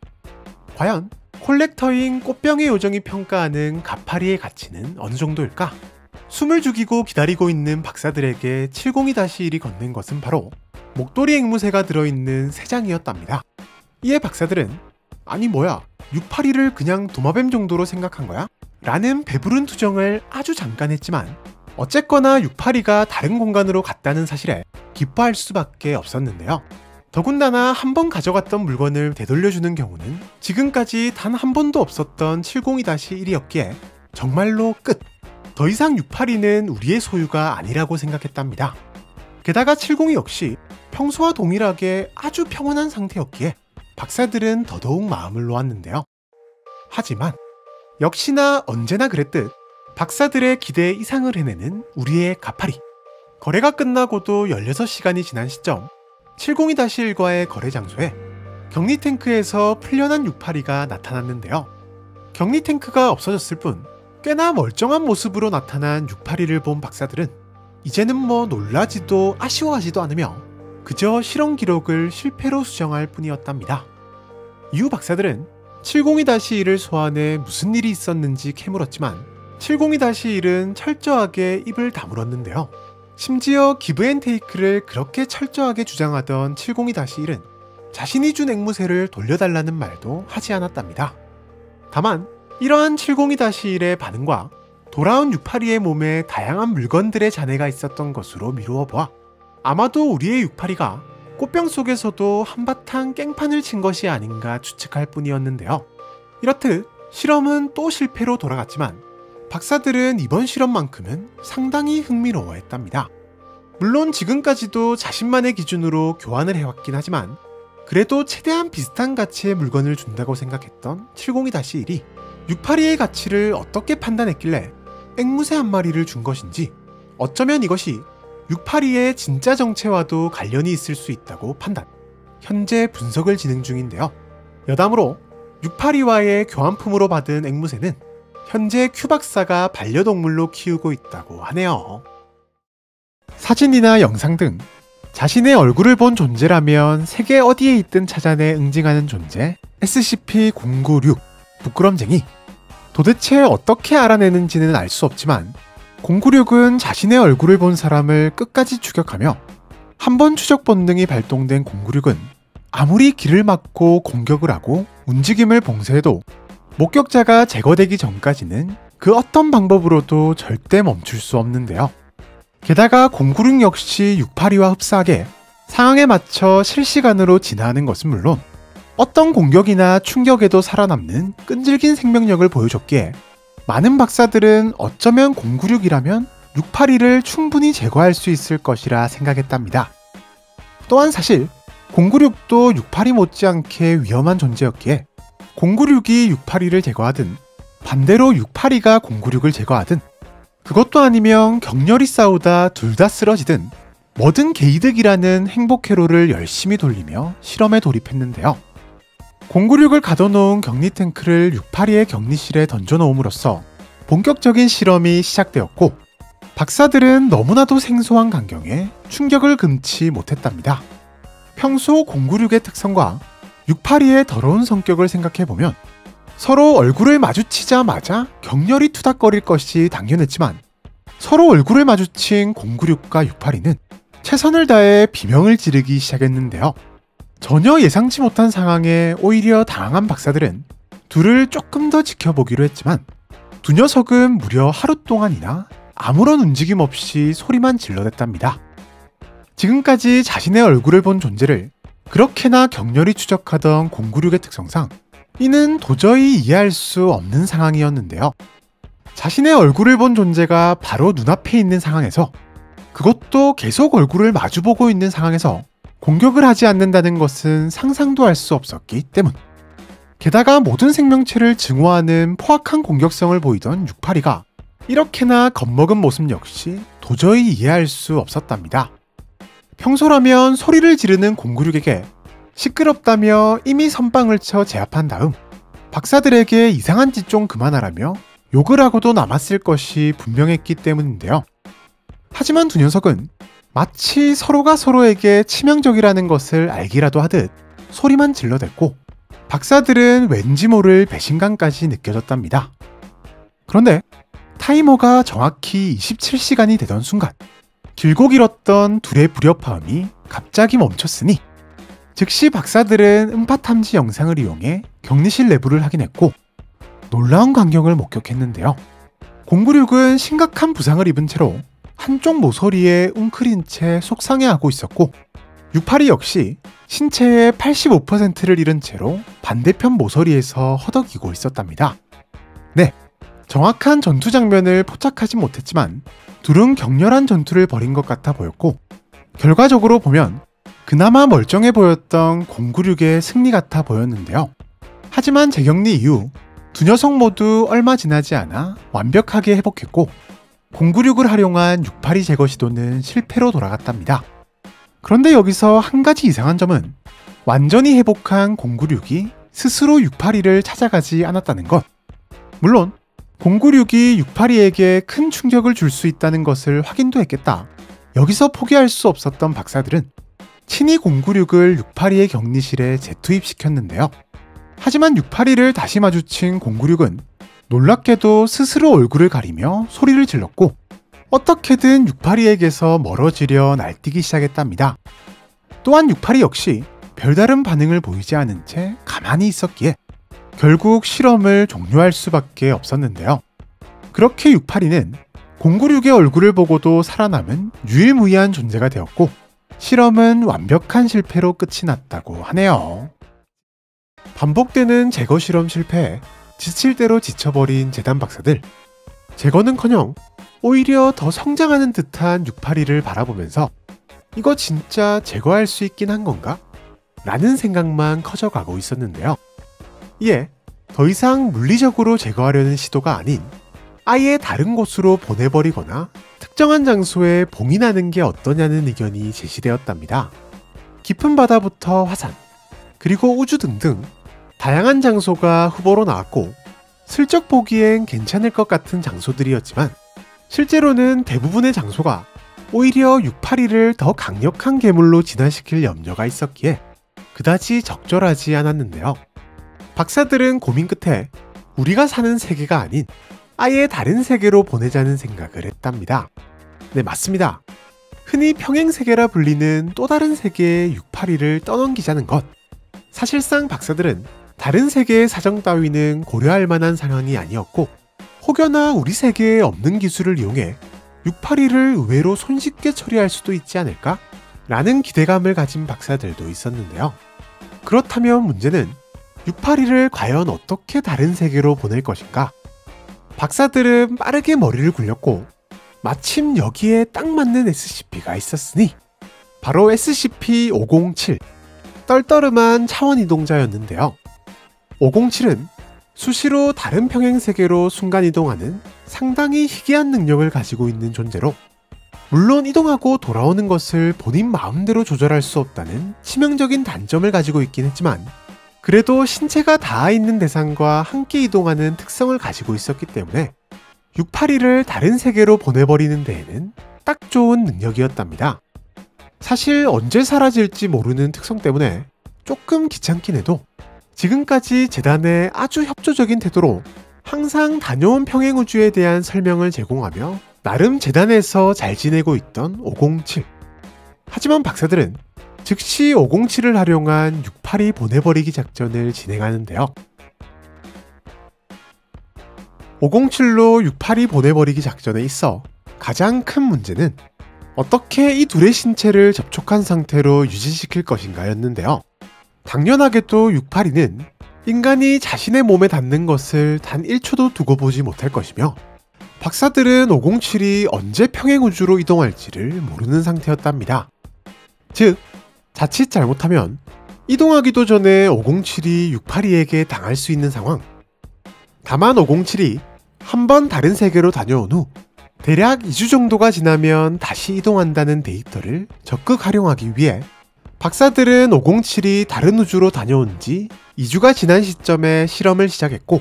과연 콜렉터인 꽃병의 요정이 평가하는 가파리의 가치는 어느 정도일까? 숨을 죽이고 기다리고 있는 박사들에게 702-1이 건넨 것은 바로 목도리 앵무새가 들어있는 3장이었답니다. 이에 박사들은 아니 뭐야 682를 그냥 도마뱀 정도로 생각한 거야? 라는 배부른 투정을 아주 잠깐 했지만 어쨌거나 682가 다른 공간으로 갔다는 사실에 기뻐할 수밖에 없었는데요. 더군다나 한 번 가져갔던 물건을 되돌려주는 경우는 지금까지 단 한 번도 없었던 702-1이었기에 정말로 끝! 더 이상 682는 우리의 소유가 아니라고 생각했답니다. 게다가 702 역시 평소와 동일하게 아주 평온한 상태였기에 박사들은 더더욱 마음을 놓았는데요. 하지만 역시나 언제나 그랬듯 박사들의 기대 이상을 해내는 우리의 가파리. 거래가 끝나고도 16시간이 지난 시점 702-1과의 거래 장소에 격리 탱크에서 풀려난 682가 나타났는데요. 격리 탱크가 없어졌을 뿐 꽤나 멀쩡한 모습으로 나타난 682를 본 박사들은 이제는 뭐 놀라지도 아쉬워하지도 않으며 그저 실험 기록을 실패로 수정할 뿐이었답니다. 이후 박사들은 702-1을 소환해 무슨 일이 있었는지 캐물었지만 702-1은 철저하게 입을 다물었는데요. 심지어 기브앤테이크를 그렇게 철저하게 주장하던 702-1은 자신이 준 앵무새를 돌려달라는 말도 하지 않았답니다. 다만 이러한 702-1의 반응과 돌아온 682의 몸에 다양한 물건들의 잔해가 있었던 것으로 미루어 보아 아마도 우리의 682가 꽃병 속에서도 한바탕 깽판을 친 것이 아닌가 추측할 뿐이었는데요. 이렇듯 실험은 또 실패로 돌아갔지만 박사들은 이번 실험만큼은 상당히 흥미로워했답니다. 물론 지금까지도 자신만의 기준으로 교환을 해왔긴 하지만 그래도 최대한 비슷한 가치의 물건을 준다고 생각했던 702-1이 682의 가치를 어떻게 판단했길래 앵무새 한 마리를 준 것인지 어쩌면 이것이 682의 진짜 정체와도 관련이 있을 수 있다고 판단. 현재 분석을 진행 중인데요. 여담으로 682와의 교환품으로 받은 앵무새는 현재 큐 박사가 반려동물로 키우고 있다고 하네요. 사진이나 영상 등 자신의 얼굴을 본 존재라면 세계 어디에 있든 찾아내 응징하는 존재 SCP-096 부끄럼쟁이. 도대체 어떻게 알아내는지는 알 수 없지만 096은 자신의 얼굴을 본 사람을 끝까지 추격하며 한 번 추적 본능이 발동된 096은 아무리 길을 막고 공격을 하고 움직임을 봉쇄해도 목격자가 제거되기 전까지는 그 어떤 방법으로도 절대 멈출 수 없는데요. 게다가 096 역시 682와 흡사하게 상황에 맞춰 실시간으로 진화하는 것은 물론 어떤 공격이나 충격에도 살아남는 끈질긴 생명력을 보여줬기에 많은 박사들은 어쩌면 096이라면 682를 충분히 제거할 수 있을 것이라 생각했답니다. 또한 사실 096도 682 못지않게 위험한 존재였기에 096이 682를 제거하든 반대로 682가 096을 제거하든 그것도 아니면 격렬히 싸우다 둘 다 쓰러지든 뭐든 개이득이라는 행복 회로를 열심히 돌리며 실험에 돌입했는데요. 096을 가둬놓은 격리 탱크를 682의 격리실에 던져놓음으로써 본격적인 실험이 시작되었고 박사들은 너무나도 생소한 광경에 충격을 금치 못했답니다. 평소 096의 특성과 682의 더러운 성격을 생각해보면 서로 얼굴을 마주치자마자 격렬히 투닥거릴 것이 당연했지만 서로 얼굴을 마주친 096과 682는 최선을 다해 비명을 지르기 시작했는데요. 전혀 예상치 못한 상황에 오히려 당황한 박사들은 둘을 조금 더 지켜보기로 했지만 두 녀석은 무려 하루 동안이나 아무런 움직임 없이 소리만 질러댔답니다. 지금까지 자신의 얼굴을 본 존재를 그렇게나 격렬히 추적하던 096의 특성상 이는 도저히 이해할 수 없는 상황이었는데요. 자신의 얼굴을 본 존재가 바로 눈앞에 있는 상황에서, 그것도 계속 얼굴을 마주보고 있는 상황에서 공격을 하지 않는다는 것은 상상도 할 수 없었기 때문. 게다가 모든 생명체를 증오하는 포악한 공격성을 보이던 682가 이렇게나 겁먹은 모습 역시 도저히 이해할 수 없었답니다. 평소라면 소리를 지르는 096에게 시끄럽다며 이미 선빵을 쳐 제압한 다음 박사들에게 이상한 짓 좀 그만하라며 욕을 하고도 남았을 것이 분명했기 때문인데요. 하지만 두 녀석은 마치 서로가 서로에게 치명적이라는 것을 알기라도 하듯 소리만 질러댔고, 박사들은 왠지 모를 배신감까지 느껴졌답니다. 그런데 타이머가 정확히 27시간이 되던 순간, 길고 길었던 둘의 불협화음이 갑자기 멈췄으니 즉시 박사들은 음파 탐지 영상을 이용해 격리실 내부를 확인했고 놀라운 광경을 목격했는데요. 096은 심각한 부상을 입은 채로 한쪽 모서리에 웅크린 채 속상해하고 있었고, 682 역시 신체의 85%를 잃은 채로 반대편 모서리에서 허덕이고 있었답니다. 네, 정확한 전투 장면을 포착하지 못했지만 둘은 격렬한 전투를 벌인 것 같아 보였고, 결과적으로 보면 그나마 멀쩡해 보였던 096의 승리 같아 보였는데요. 하지만 재격리 이후 두 녀석 모두 얼마 지나지 않아 완벽하게 회복했고 096을 활용한 682 제거 시도는 실패로 돌아갔답니다. 그런데 여기서 한 가지 이상한 점은 완전히 회복한 096이 스스로 682를 찾아가지 않았다는 것. 물론 096이 682에게 큰 충격을 줄 수 있다는 것을 확인도 했겠다. 여기서 포기할 수 없었던 박사들은 친히 096을 682의 격리실에 재투입시켰는데요. 하지만 682를 다시 마주친 096은 놀랍게도 스스로 얼굴을 가리며 소리를 질렀고 어떻게든 682에게서 멀어지려 날뛰기 시작했답니다. 또한 682 역시 별다른 반응을 보이지 않은 채 가만히 있었기에 결국 실험을 종료할 수밖에 없었는데요. 그렇게 682는 096의 얼굴을 보고도 살아남은 유일무이한 존재가 되었고 실험은 완벽한 실패로 끝이 났다고 하네요. 반복되는 제거 실험 실패에 지칠 대로 지쳐버린 재단 박사들. 제거는커녕 오히려 더 성장하는 듯한 682를 바라보면서 이거 진짜 제거할 수 있긴 한 건가? 라는 생각만 커져가고 있었는데요. 이에 더 이상 물리적으로 제거하려는 시도가 아닌 아예 다른 곳으로 보내버리거나 특정한 장소에 봉인하는 게 어떠냐는 의견이 제시되었답니다. 깊은 바다부터 화산, 그리고 우주 등등 다양한 장소가 후보로 나왔고 슬쩍 보기엔 괜찮을 것 같은 장소들이었지만 실제로는 대부분의 장소가 오히려 682를 더 강력한 괴물로 진화시킬 염려가 있었기에 그다지 적절하지 않았는데요. 박사들은 고민 끝에 우리가 사는 세계가 아닌 아예 다른 세계로 보내자는 생각을 했답니다. 네, 맞습니다. 흔히 평행세계라 불리는 또 다른 세계의 682를 떠넘기자는 것. 사실상 박사들은 다른 세계의 사정 따위는 고려할 만한 상황이 아니었고 혹여나 우리 세계에 없는 기술을 이용해 682를 의외로 손쉽게 처리할 수도 있지 않을까? 라는 기대감을 가진 박사들도 있었는데요. 그렇다면 문제는 682를 과연 어떻게 다른 세계로 보낼 것인가? 박사들은 빠르게 머리를 굴렸고 마침 여기에 딱 맞는 SCP가 있었으니 바로 SCP-507, 떨떠름한 차원이동자였는데요. 507은 수시로 다른 평행세계로 순간이동하는 상당히 희귀한 능력을 가지고 있는 존재로 물론 이동하고 돌아오는 것을 본인 마음대로 조절할 수 없다는 치명적인 단점을 가지고 있긴 했지만 그래도 신체가 닿아 있는 대상과 함께 이동하는 특성을 가지고 있었기 때문에 682를 다른 세계로 보내버리는 데에는 딱 좋은 능력이었답니다. 사실 언제 사라질지 모르는 특성 때문에 조금 귀찮긴 해도 지금까지 재단의 아주 협조적인 태도로 항상 다녀온 평행우주에 대한 설명을 제공하며 나름 재단에서 잘 지내고 있던 507. 하지만 박사들은 즉시 507을 활용한 682 보내버리기 작전을 진행하는데요. 507로 682 보내버리기 작전에 있어 가장 큰 문제는 어떻게 이 둘의 신체를 접촉한 상태로 유지시킬 것인가였는데요. 당연하게도 682는 인간이 자신의 몸에 닿는 것을 단 1초도 두고 보지 못할 것이며, 박사들은 507이 언제 평행우주로 이동할지를 모르는 상태였답니다. 즉, 자칫 잘못하면 이동하기도 전에 507이 682에게 당할 수 있는 상황. 다만 507이 한번 다른 세계로 다녀온 후 대략 2주 정도가 지나면 다시 이동한다는 데이터를 적극 활용하기 위해 박사들은 507이 다른 우주로 다녀온 지 2주가 지난 시점에 실험을 시작했고,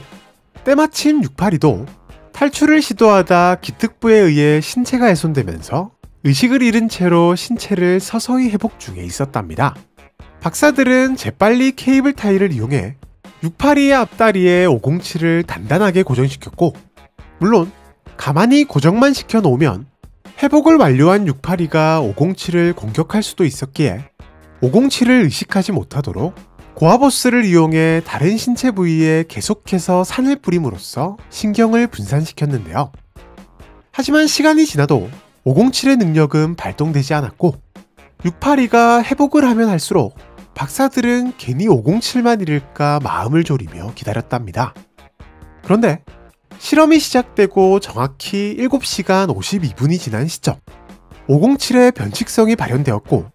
때마침 682도 탈출을 시도하다 기특부에 의해 신체가 훼손되면서 의식을 잃은 채로 신체를 서서히 회복 중에 있었답니다. 박사들은 재빨리 케이블 타이를 이용해 682의 앞다리에 507을 단단하게 고정시켰고, 물론 가만히 고정만 시켜놓으면 회복을 완료한 682가 507을 공격할 수도 있었기에 507을 의식하지 못하도록 고아보스를 이용해 다른 신체 부위에 계속해서 산을 뿌림으로써 신경을 분산시켰는데요. 하지만 시간이 지나도 507의 능력은 발동되지 않았고, 682가 회복을 하면 할수록 박사들은 괜히 507만 잃을까 마음을 졸이며 기다렸답니다. 그런데 실험이 시작되고 정확히 7시간 52분이 지난 시점, 507의 변칙성이 발현되었고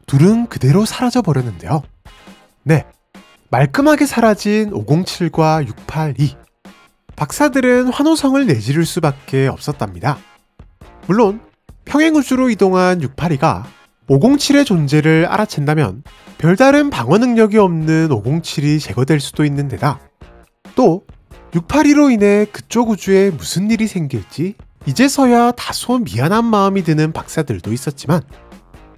둘은 그대로 사라져버렸는데요. 네, 말끔하게 사라진 507과 682. 박사들은 환호성을 내지를 수밖에 없었답니다. 물론 평행우주로 이동한 682가 507의 존재를 알아챈다면 별다른 방어 능력이 없는 507이 제거될 수도 있는 데다, 또 682로 인해 그쪽 우주에 무슨 일이 생길지 이제서야 다소 미안한 마음이 드는 박사들도 있었지만,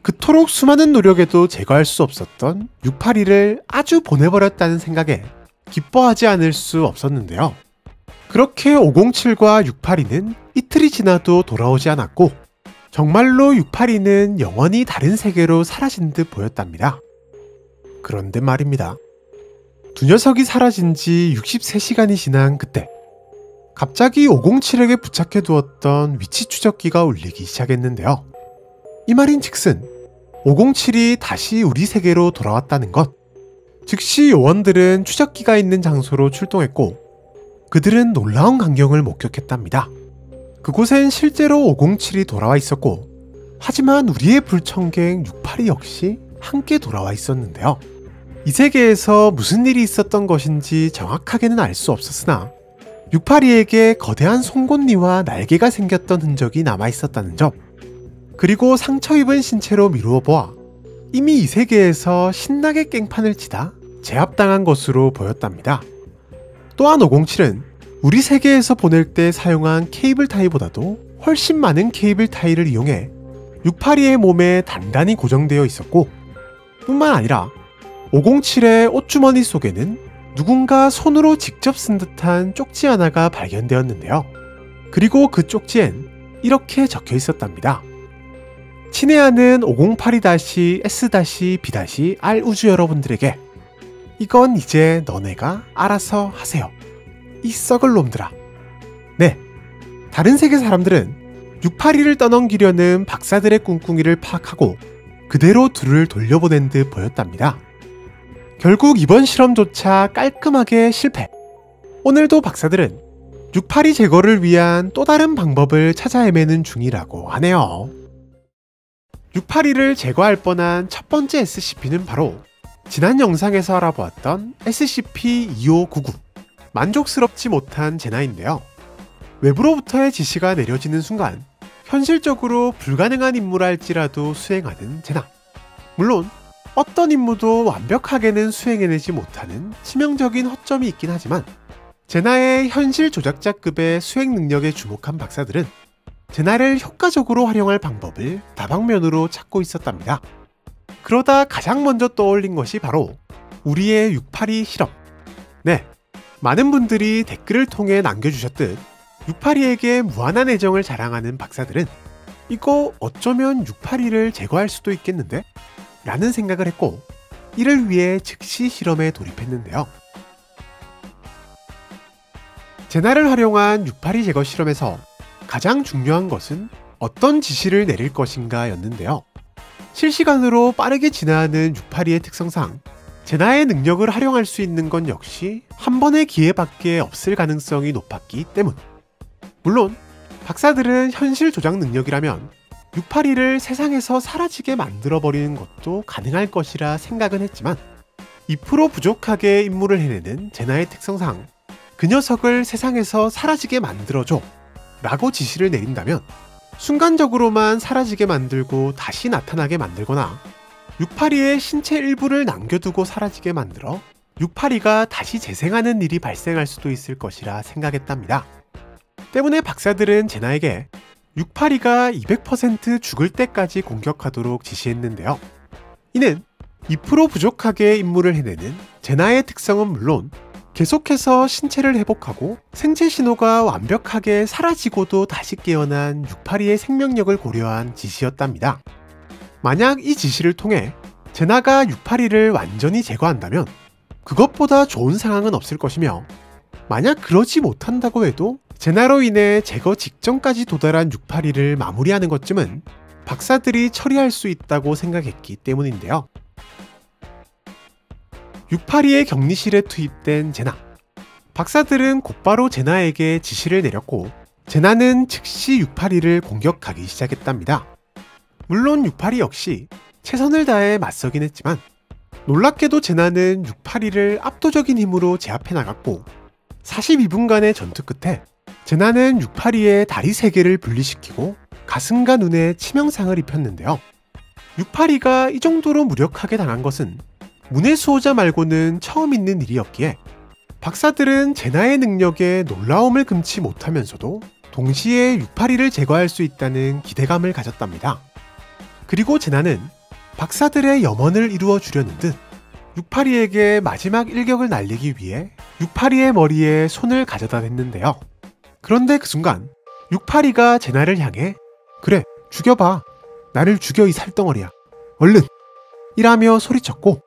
그토록 수많은 노력에도 제거할 수 없었던 682를 아주 보내버렸다는 생각에 기뻐하지 않을 수 없었는데요. 그렇게 507과 682는 이틀이 지나도 돌아오지 않았고, 정말로 682는 영원히 다른 세계로 사라진 듯 보였답니다. 그런데 말입니다. 두 녀석이 사라진 지 63시간이 지난 그때, 갑자기 507에게 부착해두었던 위치 추적기가 울리기 시작했는데요. 이 말인 즉슨 507이 다시 우리 세계로 돌아왔다는 것. 즉시 요원들은 추적기가 있는 장소로 출동했고, 그들은 놀라운 광경을 목격했답니다. 그곳엔 실제로 507이 돌아와 있었고, 하지만 우리의 불청객 682 역시 함께 돌아와 있었는데요. 이 세계에서 무슨 일이 있었던 것인지 정확하게는 알 수 없었으나 682에게 거대한 송곳니와 날개가 생겼던 흔적이 남아 있었다는 점, 그리고 상처 입은 신체로 미루어 보아 이미 이 세계에서 신나게 깽판을 치다 제압당한 것으로 보였답니다. 또한 507은 우리 세계에서 보낼 때 사용한 케이블 타이보다도 훨씬 많은 케이블 타이를 이용해 682의 몸에 단단히 고정되어 있었고, 뿐만 아니라 507의 옷주머니 속에는 누군가 손으로 직접 쓴 듯한 쪽지 하나가 발견되었는데요. 그리고 그 쪽지엔 이렇게 적혀 있었답니다. 친애하는 5082-S-B-R 우주 여러분들에게, 이건 이제 너네가 알아서 하세요. 이 썩을 놈들아. 네, 다른 세계 사람들은 682를 떠넘기려는 박사들의 꿍꿍이를 파악하고 그대로 둘을 돌려보낸 듯 보였답니다. 결국 이번 실험조차 깔끔하게 실패. 오늘도 박사들은 682 제거를 위한 또 다른 방법을 찾아 헤매는 중이라고 하네요. 682를 제거할 뻔한 첫 번째 SCP는 바로 지난 영상에서 알아보았던 SCP-2599, 만족스럽지 못한 제나인데요. 외부로부터의 지시가 내려지는 순간 현실적으로 불가능한 임무라 할지라도 수행하는 제나. 물론 어떤 임무도 완벽하게는 수행해내지 못하는 치명적인 허점이 있긴 하지만, 제나의 현실 조작자급의 수행 능력에 주목한 박사들은 제나를 효과적으로 활용할 방법을 다방면으로 찾고 있었답니다. 그러다 가장 먼저 떠올린 것이 바로 우리의 682 실험. 네, 많은 분들이 댓글을 통해 남겨주셨듯 682에게 무한한 애정을 자랑하는 박사들은 이거 어쩌면 682를 제거할 수도 있겠는데? 라는 생각을 했고, 이를 위해 즉시 실험에 돌입했는데요. 제나를 활용한 682 제거 실험에서 가장 중요한 것은 어떤 지시를 내릴 것인가 였는데요. 실시간으로 빠르게 진화하는 682의 특성상 제나의 능력을 활용할 수 있는 건 역시 한 번의 기회밖에 없을 가능성이 높았기 때문. 물론 박사들은 현실 조작 능력이라면 682를 세상에서 사라지게 만들어버리는 것도 가능할 것이라 생각은 했지만 2% 부족하게 임무를 해내는 제나의 특성상 그 녀석을 세상에서 사라지게 만들어줘 라고 지시를 내린다면 순간적으로만 사라지게 만들고 다시 나타나게 만들거나 682의 신체 일부를 남겨두고 사라지게 만들어 682가 다시 재생하는 일이 발생할 수도 있을 것이라 생각했답니다. 때문에 박사들은 제나에게 682가 200% 죽을 때까지 공격하도록 지시했는데요. 이는 2% 부족하게 임무를 해내는 제나의 특성은 물론 계속해서 신체를 회복하고 생체 신호가 완벽하게 사라지고도 다시 깨어난 682의 생명력을 고려한 지시였답니다. 만약 이 지시를 통해 제나가 682를 완전히 제거한다면 그것보다 좋은 상황은 없을 것이며, 만약 그러지 못한다고 해도 제나로 인해 제거 직전까지 도달한 682를 마무리하는 것쯤은 박사들이 처리할 수 있다고 생각했기 때문인데요. 682의 격리실에 투입된 제나. 박사들은 곧바로 제나에게 지시를 내렸고 제나는 즉시 682를 공격하기 시작했답니다. 물론 682 역시 최선을 다해 맞서긴 했지만 놀랍게도 제나는 682를 압도적인 힘으로 제압해 나갔고 42분간의 전투 끝에 제나는 682의 다리 3개를 분리시키고 가슴과 눈에 치명상을 입혔는데요. 682가 이 정도로 무력하게 당한 것은 문의 수호자 말고는 처음 있는 일이었기에 박사들은 제나의 능력에 놀라움을 금치 못하면서도 동시에 682를 제거할 수 있다는 기대감을 가졌답니다. 그리고 제나는 박사들의 염원을 이루어 주려는 듯 682에게 마지막 일격을 날리기 위해 682의 머리에 손을 가져다 댔는데요. 그런데 그 순간 682가 제나를 향해 "그래, 죽여봐. 나를 죽여, 이 살덩어리야. 얼른!" 이라며 소리쳤고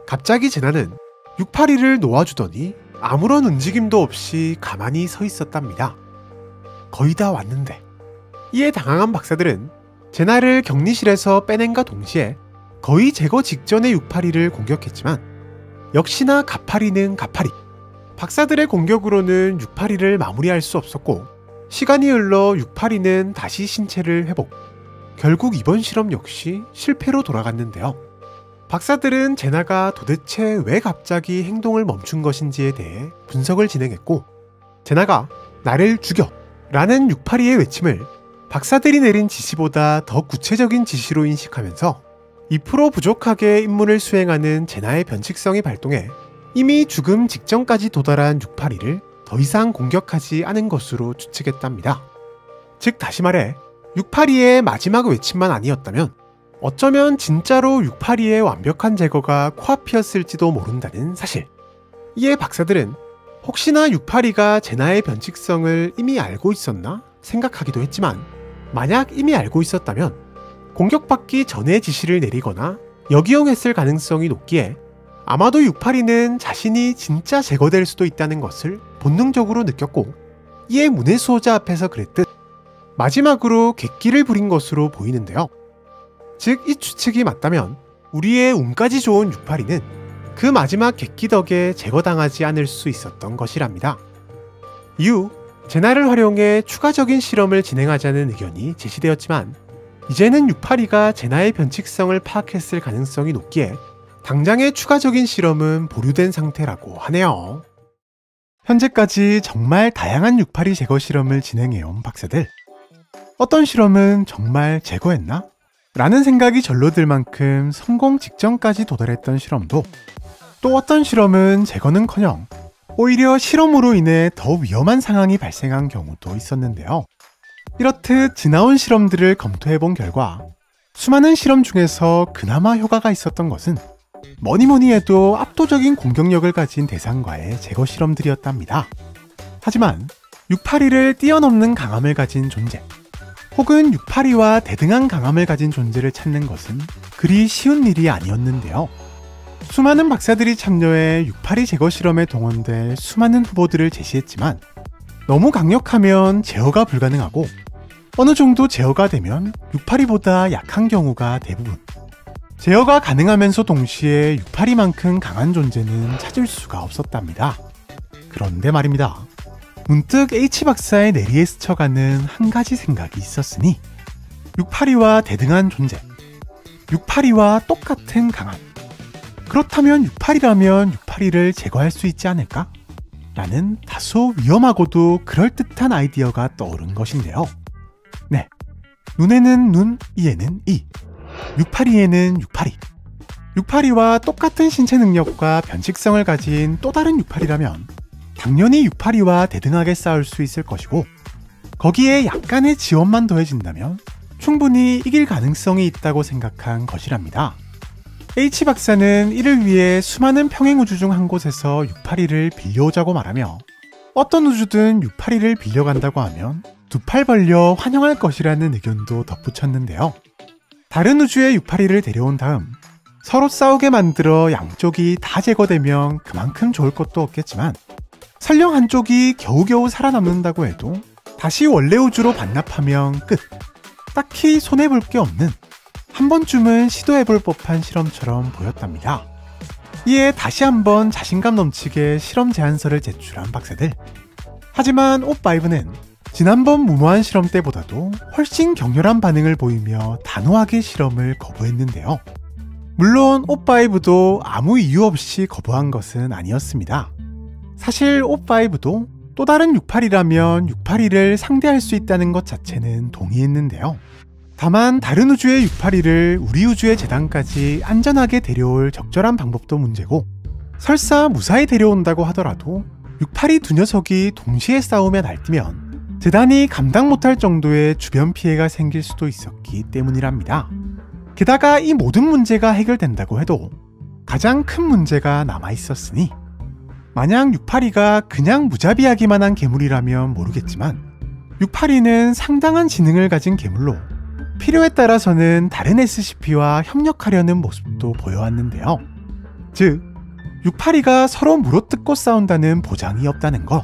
갑자기 제나는 682를 놓아주더니 아무런 움직임도 없이 가만히 서 있었답니다. 거의 다 왔는데. 이에 당황한 박사들은 제나를 격리실에서 빼낸과 동시에 거의 제거 직전의 682를 공격했지만 역시나 가파리는 가파리. 박사들의 공격으로는 682를 마무리할 수 없었고 시간이 흘러 682는 다시 신체를 회복. 결국 이번 실험 역시 실패로 돌아갔는데요. 박사들은 제나가 도대체 왜 갑자기 행동을 멈춘 것인지에 대해 분석을 진행했고 제나가 "나를 죽여" 라는 682의 외침을 박사들이 내린 지시보다 더 구체적인 지시로 인식하면서 2% 부족하게 임무를 수행하는 제나의 변칙성이 발동해 이미 죽음 직전까지 도달한 682를 더 이상 공격하지 않은 것으로 추측했답니다. 즉 다시 말해 682의 마지막 외침만 아니었다면 어쩌면 진짜로 682의 완벽한 제거가 코앞이었을지도 모른다는 사실. 이에 박사들은 혹시나 682가 제나의 변칙성을 이미 알고 있었나 생각하기도 했지만 만약 이미 알고 있었다면 공격받기 전에 지시를 내리거나 역이용했을 가능성이 높기에 아마도 682는 자신이 진짜 제거될 수도 있다는 것을 본능적으로 느꼈고 이에 문의 수호자 앞에서 그랬듯 마지막으로 객기를 부린 것으로 보이는데요. 즉 이 추측이 맞다면 우리의 운까지 좋은 682는 그 마지막 객기 덕에 제거당하지 않을 수 있었던 것이랍니다. 이후 제나를 활용해 추가적인 실험을 진행하자는 의견이 제시되었지만 이제는 682가 제나의 변칙성을 파악했을 가능성이 높기에 당장의 추가적인 실험은 보류된 상태라고 하네요. 현재까지 정말 다양한 682 제거 실험을 진행해온 박사들. 어떤 실험은 정말 제거했나? 라는 생각이 절로 들 만큼 성공 직전까지 도달했던 실험도, 또 어떤 실험은 제거는커녕 오히려 실험으로 인해 더 위험한 상황이 발생한 경우도 있었는데요. 이렇듯 지나온 실험들을 검토해본 결과 수많은 실험 중에서 그나마 효과가 있었던 것은 뭐니뭐니 해도 압도적인 공격력을 가진 대상과의 제거 실험들이었답니다. 하지만 682를 뛰어넘는 강함을 가진 존재, 혹은 682와 대등한 강함을 가진 존재를 찾는 것은 그리 쉬운 일이 아니었는데요. 수많은 박사들이 참여해 682 제거 실험에 동원될 수많은 후보들을 제시했지만 너무 강력하면 제어가 불가능하고 어느 정도 제어가 되면 682보다 약한 경우가 대부분. 제어가 가능하면서 동시에 682만큼 강한 존재는 찾을 수가 없었답니다. 그런데 말입니다. 문득 H박사의 내리에 스쳐가는 한 가지 생각이 있었으니 682와 대등한 존재, 682와 똑같은 강함. 그렇다면 682라면 682를 제거할 수 있지 않을까? 라는 다소 위험하고도 그럴듯한 아이디어가 떠오른 것인데요. 네, 눈에는 눈, 이에는 이. 682에는 682. 682와 똑같은 신체 능력과 변칙성을 가진 또 다른 682라면 당연히 682와 대등하게 싸울 수 있을 것이고, 거기에 약간의 지원만 더해진다면 충분히 이길 가능성이 있다고 생각한 것이랍니다. H박사는 이를 위해 수많은 평행우주 중 한 곳에서 682를 빌려오자고 말하며, 어떤 우주든 682를 빌려간다고 하면 두 팔 벌려 환영할 것이라는 의견도 덧붙였는데요. 다른 우주에 682를 데려온 다음 서로 싸우게 만들어 양쪽이 다 제거되면 그만큼 좋을 것도 없겠지만, 설령 한쪽이 겨우겨우 살아남는다고 해도 다시 원래 우주로 반납하면 끝. 딱히 손해볼 게 없는, 한 번쯤은 시도해볼 법한 실험처럼 보였답니다. 이에 다시 한번 자신감 넘치게 실험 제안서를 제출한 박사들. 하지만 오5는 지난번 무모한 실험 때보다도 훨씬 격렬한 반응을 보이며 단호하게 실험을 거부했는데요. 물론 오5도 아무 이유 없이 거부한 것은 아니었습니다. 사실 오5도 또 다른 682라면 682를 상대할 수 있다는 것 자체는 동의했는데요. 다만 다른 우주의 682를 우리 우주의 재단까지 안전하게 데려올 적절한 방법도 문제고, 설사 무사히 데려온다고 하더라도 682 두 녀석이 동시에 싸우며 날뛰면 재단이 감당 못할 정도의 주변 피해가 생길 수도 있었기 때문이랍니다. 게다가 이 모든 문제가 해결된다고 해도 가장 큰 문제가 남아있었으니, 만약 682가 그냥 무자비하기만 한 괴물이라면 모르겠지만 682는 상당한 지능을 가진 괴물로 필요에 따라서는 다른 SCP와 협력하려는 모습도 보여왔는데요. 즉, 682가 서로 물어뜯고 싸운다는 보장이 없다는 것.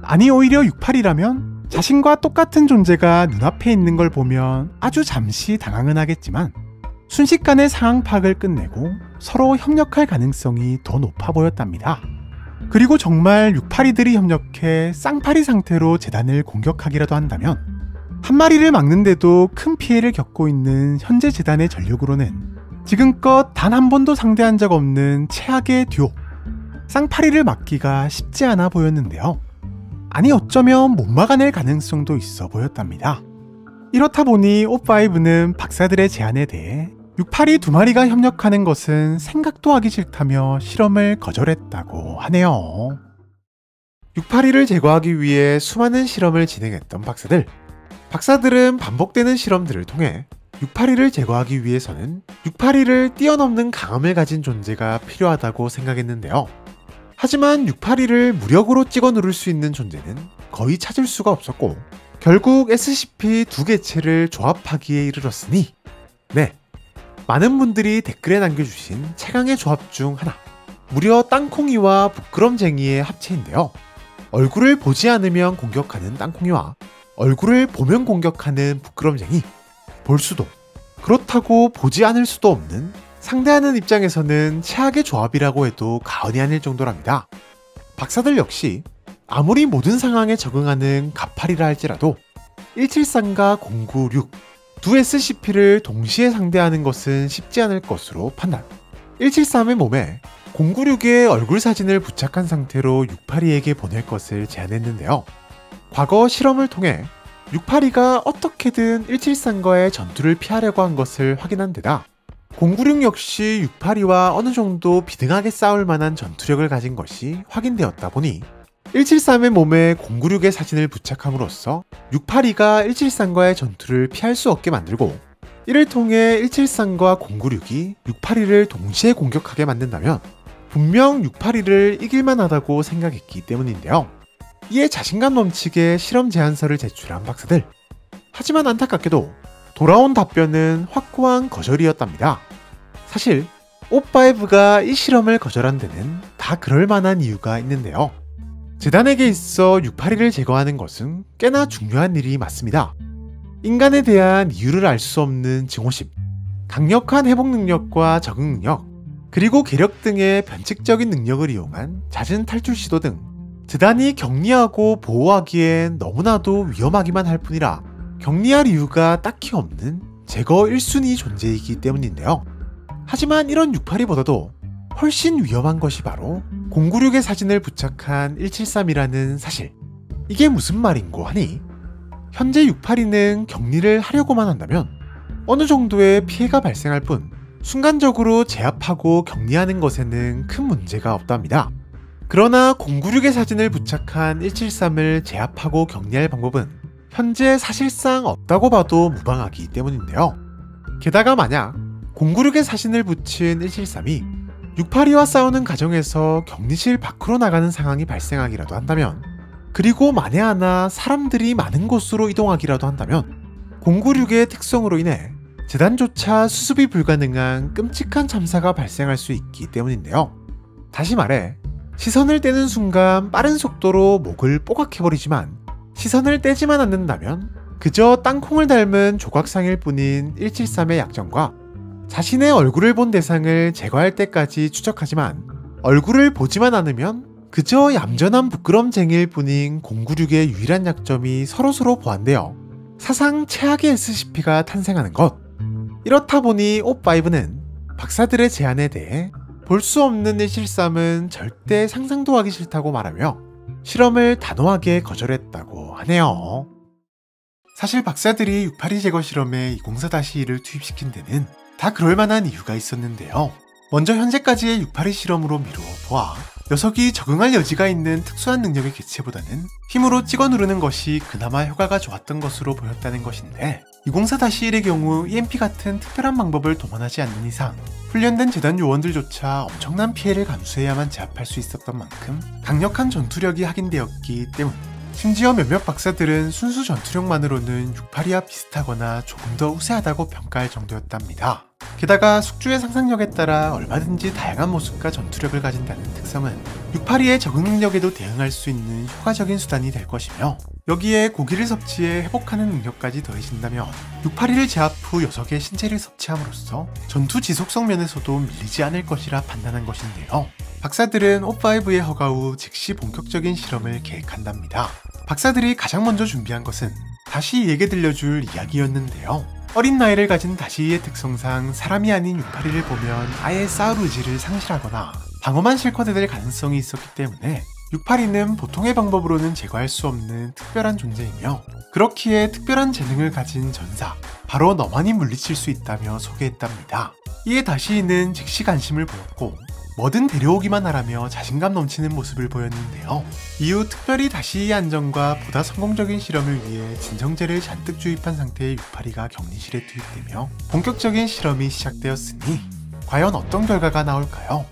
아니, 오히려 682라면 자신과 똑같은 존재가 눈앞에 있는 걸 보면 아주 잠시 당황은 하겠지만 순식간에 상황 파악을 끝내고 서로 협력할 가능성이 더 높아 보였답니다. 그리고 정말 682들이 협력해 쌍파리 상태로 재단을 공격하기라도 한다면 한 마리를 막는데도 큰 피해를 겪고 있는 현재 재단의 전력으로는 지금껏 단 한 번도 상대한 적 없는 최악의 듀오, 쌍파리를 막기가 쉽지 않아 보였는데요. 아니, 어쩌면 못 막아낼 가능성도 있어 보였답니다. 이렇다 보니 오5는 박사들의 제안에 대해 682 두 마리가 협력하는 것은 생각도 하기 싫다며 실험을 거절했다고 하네요. 682를 제거하기 위해 수많은 실험을 진행했던 박사들. 박사들은 반복되는 실험들을 통해 682를 제거하기 위해서는 682를 뛰어넘는 강함을 가진 존재가 필요하다고 생각했는데요. 하지만 682를 무력으로 찍어 누를 수 있는 존재는 거의 찾을 수가 없었고, 결국 SCP 두 개체를 조합하기에 이르렀으니, 네, 많은 분들이 댓글에 남겨주신 최강의 조합 중 하나, 무려 땅콩이와 부끄럼쟁이의 합체인데요. 얼굴을 보지 않으면 공격하는 땅콩이와 얼굴을 보면 공격하는 부끄럼쟁이. 볼 수도, 그렇다고 보지 않을 수도 없는, 상대하는 입장에서는 최악의 조합이라고 해도 과언이 아닐 정도랍니다. 박사들 역시 아무리 모든 상황에 적응하는 가팔이라 할지라도 173과 096 두 SCP를 동시에 상대하는 것은 쉽지 않을 것으로 판단. 173의 몸에 096의 얼굴 사진을 부착한 상태로 682에게 보낼 것을 제안했는데요. 과거 실험을 통해 682가 어떻게든 173과의 전투를 피하려고 한 것을 확인한 데다 096 역시 682와 어느 정도 비등하게 싸울 만한 전투력을 가진 것이 확인되었다 보니 173의 몸에 096의 사진을 부착함으로써 682가 173과의 전투를 피할 수 없게 만들고, 이를 통해 173과 096이 682를 동시에 공격하게 만든다면 분명 682를 이길만 하다고 생각했기 때문인데요. 이에 자신감 넘치게 실험 제안서를 제출한 박사들. 하지만 안타깝게도 돌아온 답변은 확고한 거절이었답니다. 사실 오5가 이 실험을 거절한 데는 다 그럴 만한 이유가 있는데요. 재단에게 있어 682를 제거하는 것은 꽤나 중요한 일이 맞습니다. 인간에 대한 이유를 알 수 없는 증오심, 강력한 회복 능력과 적응 능력, 그리고 계력 등의 변칙적인 능력을 이용한 잦은 탈출 시도 등 대단히 격리하고 보호하기엔 너무나도 위험하기만 할 뿐이라 격리할 이유가 딱히 없는 제거 1순위 존재이기 때문인데요. 하지만 이런 682보다도 훨씬 위험한 것이 바로 096의 사진을 부착한 173이라는 사실. 이게 무슨 말인고 하니, 현재 682는 격리를 하려고만 한다면 어느 정도의 피해가 발생할 뿐 순간적으로 제압하고 격리하는 것에는 큰 문제가 없답니다. 그러나 096의 사진을 부착한 173을 제압하고 격리할 방법은 현재 사실상 없다고 봐도 무방하기 때문인데요. 게다가 만약 096의 사진을 붙인 173이 682와 싸우는 과정에서 격리실 밖으로 나가는 상황이 발생하기라도 한다면, 그리고 만에 하나 사람들이 많은 곳으로 이동하기라도 한다면 096의 특성으로 인해 재단조차 수습이 불가능한 끔찍한 참사가 발생할 수 있기 때문인데요. 다시 말해, 시선을 떼는 순간 빠른 속도로 목을 뽀각해버리지만 시선을 떼지만 않는다면 그저 땅콩을 닮은 조각상일 뿐인 173의 약점과 자신의 얼굴을 본 대상을 제거할 때까지 추적하지만 얼굴을 보지만 않으면 그저 얌전한 부끄럼쟁이일 뿐인 096의 유일한 약점이 서로서로 보완되어 사상 최악의 SCP가 탄생하는 것. 이렇다 보니 옵5는 박사들의 제안에 대해 볼 수 없는 173은 절대 상상도 하기 싫다고 말하며 실험을 단호하게 거절했다고 하네요. 사실 박사들이 682 제거 실험에 204-1을 투입시킨 데는 다 그럴만한 이유가 있었는데요. 먼저 현재까지의 682 실험으로 미루어 보아 녀석이 적응할 여지가 있는 특수한 능력의 개체보다는 힘으로 찍어 누르는 것이 그나마 효과가 좋았던 것으로 보였다는 것인데, 204-1의 경우 EMP 같은 특별한 방법을 동원하지 않는 이상 훈련된 재단 요원들조차 엄청난 피해를 감수해야만 제압할 수 있었던 만큼 강력한 전투력이 확인되었기 때문, 심지어 몇몇 박사들은 순수 전투력만으로는 682와 비슷하거나 조금 더 우세하다고 평가할 정도였답니다. 게다가 숙주의 상상력에 따라 얼마든지 다양한 모습과 전투력을 가진다는 특성은 682의 적응 능력에도 대응할 수 있는 효과적인 수단이 될 것이며, 여기에 고기를 섭취해 회복하는 능력까지 더해진다면 682를 제압 후 녀석의 신체를 섭취함으로써 전투 지속성 면에서도 밀리지 않을 것이라 판단한 것인데요. 박사들은 옵5의 허가 후 즉시 본격적인 실험을 계획한답니다. 박사들이 가장 먼저 준비한 것은 다시이에게 들려줄 이야기였는데요. 어린 나이를 가진 다시이의 특성상 사람이 아닌 682를 보면 아예 싸울 의지를 상실하거나 방어만 실컷 해댈 가능성이 있었기 때문에 682는 보통의 방법으로는 제거할 수 없는 특별한 존재이며, 그렇기에 특별한 재능을 가진 전사, 바로 너만이 물리칠 수 있다며 소개했답니다. 이에 다시이는 즉시 관심을 보였고 뭐든 데려오기만 하라며 자신감 넘치는 모습을 보였는데요. 이후 특별히 다시이의 안전과 보다 성공적인 실험을 위해 진정제를 잔뜩 주입한 상태의 682가 격리실에 투입되며 본격적인 실험이 시작되었으니 과연 어떤 결과가 나올까요?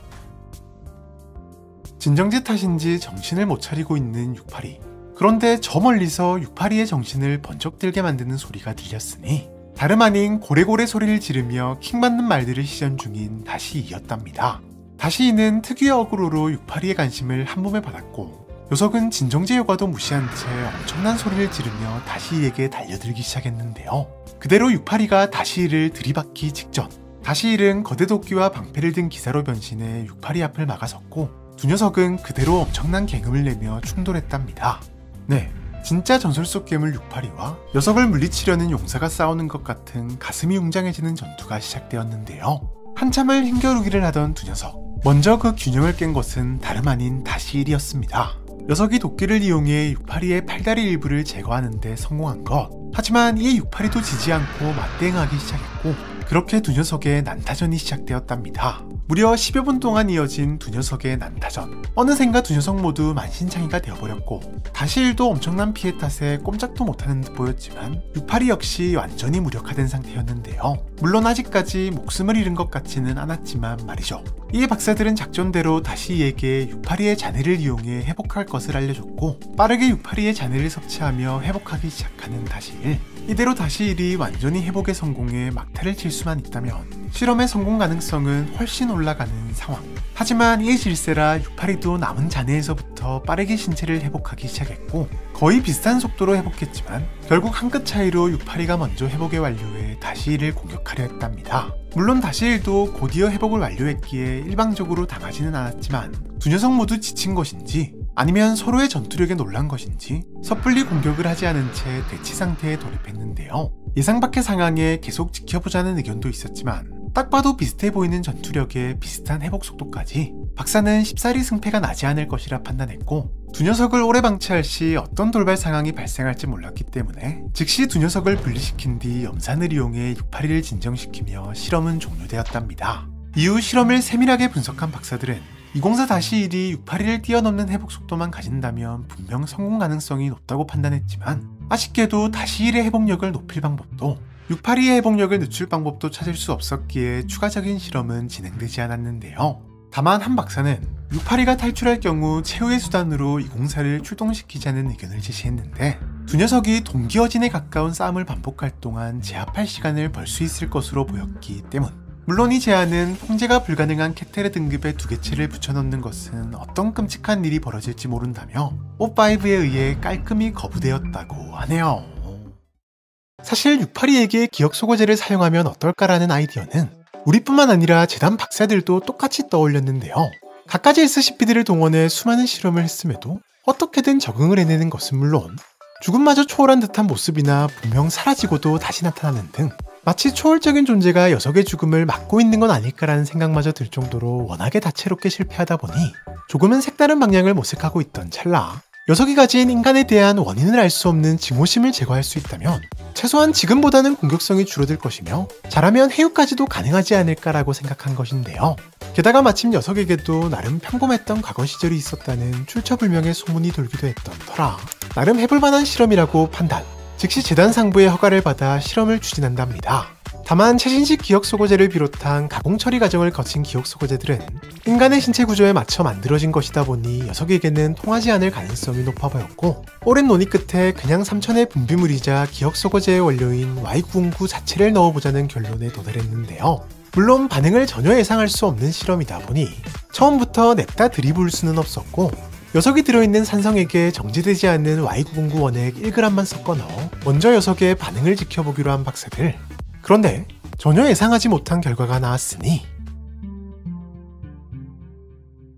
진정제 탓인지 정신을 못 차리고 있는 682. 그런데 저 멀리서 682의 정신을 번쩍 들게 만드는 소리가 들렸으니 다름 아닌 고래고래 소리를 지르며 킹받는 말들을 시전 중인 다시이였답니다. 다시이는 특유의 어그로로 682의 관심을 한몸에 받았고, 녀석은 진정제 효과도 무시한 채 엄청난 소리를 지르며 다시이에게 달려들기 시작했는데요. 그대로 682가 다시이를 들이받기 직전, 다시이는 거대 도끼와 방패를 든 기사로 변신해 682 앞을 막아섰고, 두 녀석은 그대로 엄청난 계급을 내며 충돌했답니다. 네, 진짜 전설 속 괴물 682와 녀석을 물리치려는 용사가 싸우는 것 같은 가슴이 웅장해지는 전투가 시작되었는데요. 한참을 힘겨루기를 하던 두 녀석, 먼저 그 균형을 깬 것은 다름 아닌 다시일이었습니다. 녀석이 도끼를 이용해 682의 팔다리 일부를 제거하는 데 성공한 것. 하지만 이에 682도 지지 않고 맞대응하기 시작했고, 그렇게 두 녀석의 난타전이 시작되었답니다. 무려 10여 분 동안 이어진 두 녀석의 난타전. 어느샌가 두 녀석 모두 만신창이가 되어버렸고, 다시일도 엄청난 피해 탓에 꼼짝도 못하는 듯 보였지만 682 역시 완전히 무력화된 상태였는데요. 물론 아직까지 목숨을 잃은 것 같지는 않았지만 말이죠. 이에 박사들은 작전대로 다시이에게 682의 잔해를 이용해 회복할 것을 알려줬고, 빠르게 682의 잔해를 섭취하며 회복하기 시작하는 다시일. 이대로 다시일이 완전히 회복에 성공해 막타를 칠 수만 있다면 실험의 성공 가능성은 훨씬 올라가는 상황. 하지만 이 질세라 682도 남은 잔해에서부터 빠르게 신체를 회복하기 시작했고 거의 비슷한 속도로 회복했지만 결국 한 끗 차이로 682가 먼저 회복의 완료해 다시일을 공격하려 했답니다. 물론 다시일도 곧이어 회복을 완료했기에 일방적으로 당하지는 않았지만 두 녀석 모두 지친 것인지 아니면 서로의 전투력에 놀란 것인지 섣불리 공격을 하지 않은 채 대치 상태에 돌입했는데요. 예상 밖의 상황에 계속 지켜보자는 의견도 있었지만 딱 봐도 비슷해 보이는 전투력에 비슷한 회복 속도까지 박사는 쉽사리 승패가 나지 않을 것이라 판단했고 두 녀석을 오래 방치할 시 어떤 돌발 상황이 발생할지 몰랐기 때문에 즉시 두 녀석을 분리시킨 뒤 염산을 이용해 682를 진정시키며 실험은 종료되었답니다. 이후 실험을 세밀하게 분석한 박사들은 204-1이 682를 뛰어넘는 회복 속도만 가진다면 분명 성공 가능성이 높다고 판단했지만 아쉽게도 다시1의 회복력을 높일 방법도 682의 회복력을 늦출 방법도 찾을 수 없었기에 추가적인 실험은 진행되지 않았는데요. 다만 한 박사는 682가 탈출할 경우 최후의 수단으로 204를 출동시키자는 의견을 제시했는데 두 녀석이 동기어진에 가까운 싸움을 반복할 동안 제압할 시간을 벌 수 있을 것으로 보였기 때문. 물론 이 제안은 통제가 불가능한 케테르 등급의 두 개체를 붙여넣는 것은 어떤 끔찍한 일이 벌어질지 모른다며 O5에 의해 깔끔히 거부되었다고 하네요. 사실 682에게 기억 소거제를 사용하면 어떨까라는 아이디어는 우리뿐만 아니라 재단 박사들도 똑같이 떠올렸는데요. 갖가지 SCP들을 동원해 수많은 실험을 했음에도 어떻게든 적응을 해내는 것은 물론 죽음마저 초월한 듯한 모습이나 분명 사라지고도 다시 나타나는 등 마치 초월적인 존재가 녀석의 죽음을 막고 있는 건 아닐까라는 생각마저 들 정도로 워낙에 다채롭게 실패하다 보니 조금은 색다른 방향을 모색하고 있던 찰나 녀석이 가진 인간에 대한 원인을 알 수 없는 증오심을 제거할 수 있다면 최소한 지금보다는 공격성이 줄어들 것이며 잘하면 해유까지도 가능하지 않을까라고 생각한 것인데요. 게다가 마침 녀석에게도 나름 평범했던 과거 시절이 있었다는 출처불명의 소문이 돌기도 했던 터라 나름 해볼만한 실험이라고 판단, 즉시 재단 상부의 허가를 받아 실험을 추진한답니다. 다만 최신식 기억소거제를 비롯한 가공 처리 과정을 거친 기억소거제들은 인간의 신체 구조에 맞춰 만들어진 것이다 보니 녀석에게는 통하지 않을 가능성이 높아 보였고 오랜 논의 끝에 그냥 3천의 분비물이자 기억소거제의 원료인 Y909 자체를 넣어보자는 결론에 도달했는데요. 물론 반응을 전혀 예상할 수 없는 실험이다 보니 처음부터 냅다 들이부을 수는 없었고 녀석이 들어있는 산성액에 정제되지 않는 Y909 원액 1g만 섞어 넣어 먼저 녀석의 반응을 지켜보기로 한 박사들. 그런데 전혀 예상하지 못한 결과가 나왔으니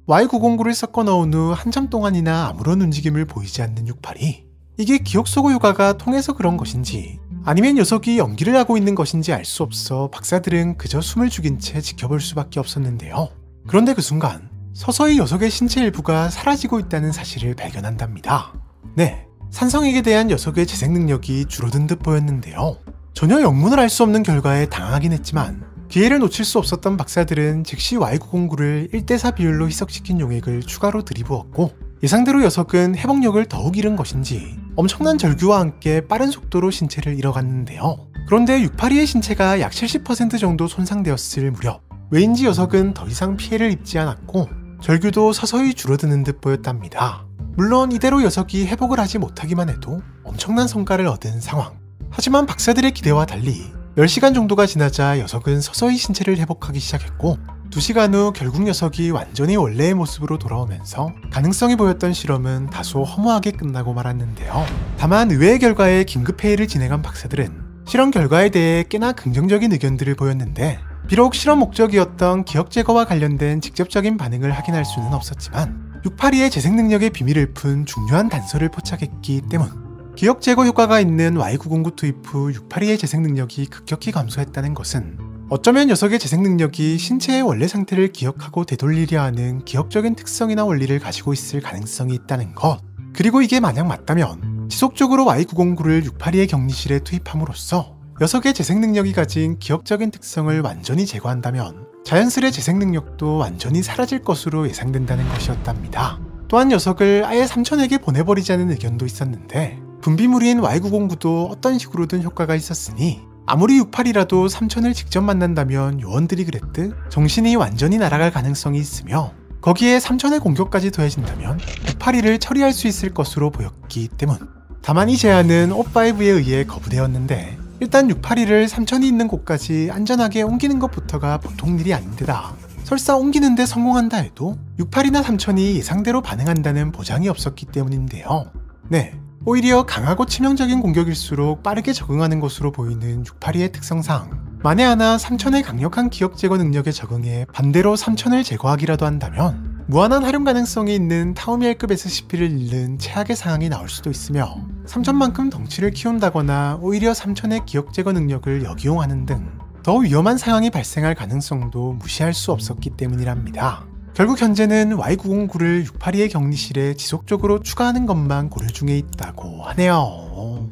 Y909를 섞어 넣은 후 한참 동안이나 아무런 움직임을 보이지 않는 682. 이게 기억소거 효과가 통해서 그런 것인지 아니면 녀석이 연기를 하고 있는 것인지 알 수 없어 박사들은 그저 숨을 죽인 채 지켜볼 수밖에 없었는데요. 그런데 그 순간 서서히 녀석의 신체 일부가 사라지고 있다는 사실을 발견한답니다. 네, 산성액에 대한 녀석의 재생 능력이 줄어든 듯 보였는데요. 전혀 영문을 알 수 없는 결과에 당하긴 했지만 기회를 놓칠 수 없었던 박사들은 즉시 Y909를 1대4 비율로 희석시킨 용액을 추가로 들이부었고 예상대로 녀석은 회복력을 더욱 잃은 것인지 엄청난 절규와 함께 빠른 속도로 신체를 잃어갔는데요. 그런데 682의 신체가 약 70% 정도 손상되었을 무렵 왜인지 녀석은 더 이상 피해를 입지 않았고 절규도 서서히 줄어드는 듯 보였답니다. 물론 이대로 녀석이 회복을 하지 못하기만 해도 엄청난 성과를 얻은 상황. 하지만 박사들의 기대와 달리 10시간 정도가 지나자 녀석은 서서히 신체를 회복하기 시작했고 2시간 후 결국 녀석이 완전히 원래의 모습으로 돌아오면서 가능성이 보였던 실험은 다소 허무하게 끝나고 말았는데요. 다만 의외의 결과에 긴급회의를 진행한 박사들은 실험 결과에 대해 꽤나 긍정적인 의견들을 보였는데 비록 실험 목적이었던 기억 제거와 관련된 직접적인 반응을 확인할 수는 없었지만 682의 재생 능력의 비밀을 푼 중요한 단서를 포착했기 때문 기억 제거 효과가 있는 Y909 투입 후 682의 재생 능력이 급격히 감소했다는 것은 어쩌면 녀석의 재생 능력이 신체의 원래 상태를 기억하고 되돌리려 하는 기억적인 특성이나 원리를 가지고 있을 가능성이 있다는 것. 그리고 이게 만약 맞다면 지속적으로 Y909를 682의 격리실에 투입함으로써 녀석의 재생 능력이 가진 기억적인 특성을 완전히 제거한다면 자연스레 재생 능력도 완전히 사라질 것으로 예상된다는 것이었답니다. 또한 녀석을 아예 3천에게 보내버리자는 의견도 있었는데 분비물인 Y909도 어떤 식으로든 효과가 있었으니 아무리 682라도 3천을 직접 만난다면 요원들이 그랬듯 정신이 완전히 날아갈 가능성이 있으며 거기에 3천의 공격까지 더해진다면 682를 처리할 수 있을 것으로 보였기 때문. 다만 이 제안은 O5에 의해 거부되었는데 일단 682를 3000이 있는 곳까지 안전하게 옮기는 것부터가 보통 일이 아닌데다 설사 옮기는데 성공한다 해도 682나 3000이 예상대로 반응한다는 보장이 없었기 때문인데요. 네, 오히려 강하고 치명적인 공격일수록 빠르게 적응하는 것으로 보이는 682의 특성상 만에 하나 3000의 강력한 기억 제거 능력에 적응해 반대로 3000을 제거하기라도 한다면 무한한 활용 가능성이 있는 타우미엘급 SCP를 잃는 최악의 상황이 나올 수도 있으며 3000만큼 덩치를 키운다거나 오히려 3000의 기억 제거 능력을 역이용하는 등 더 위험한 상황이 발생할 가능성도 무시할 수 없었기 때문이랍니다. 결국 현재는 Y909를 682의 격리실에 지속적으로 추가하는 것만 고려 중에 있다고 하네요.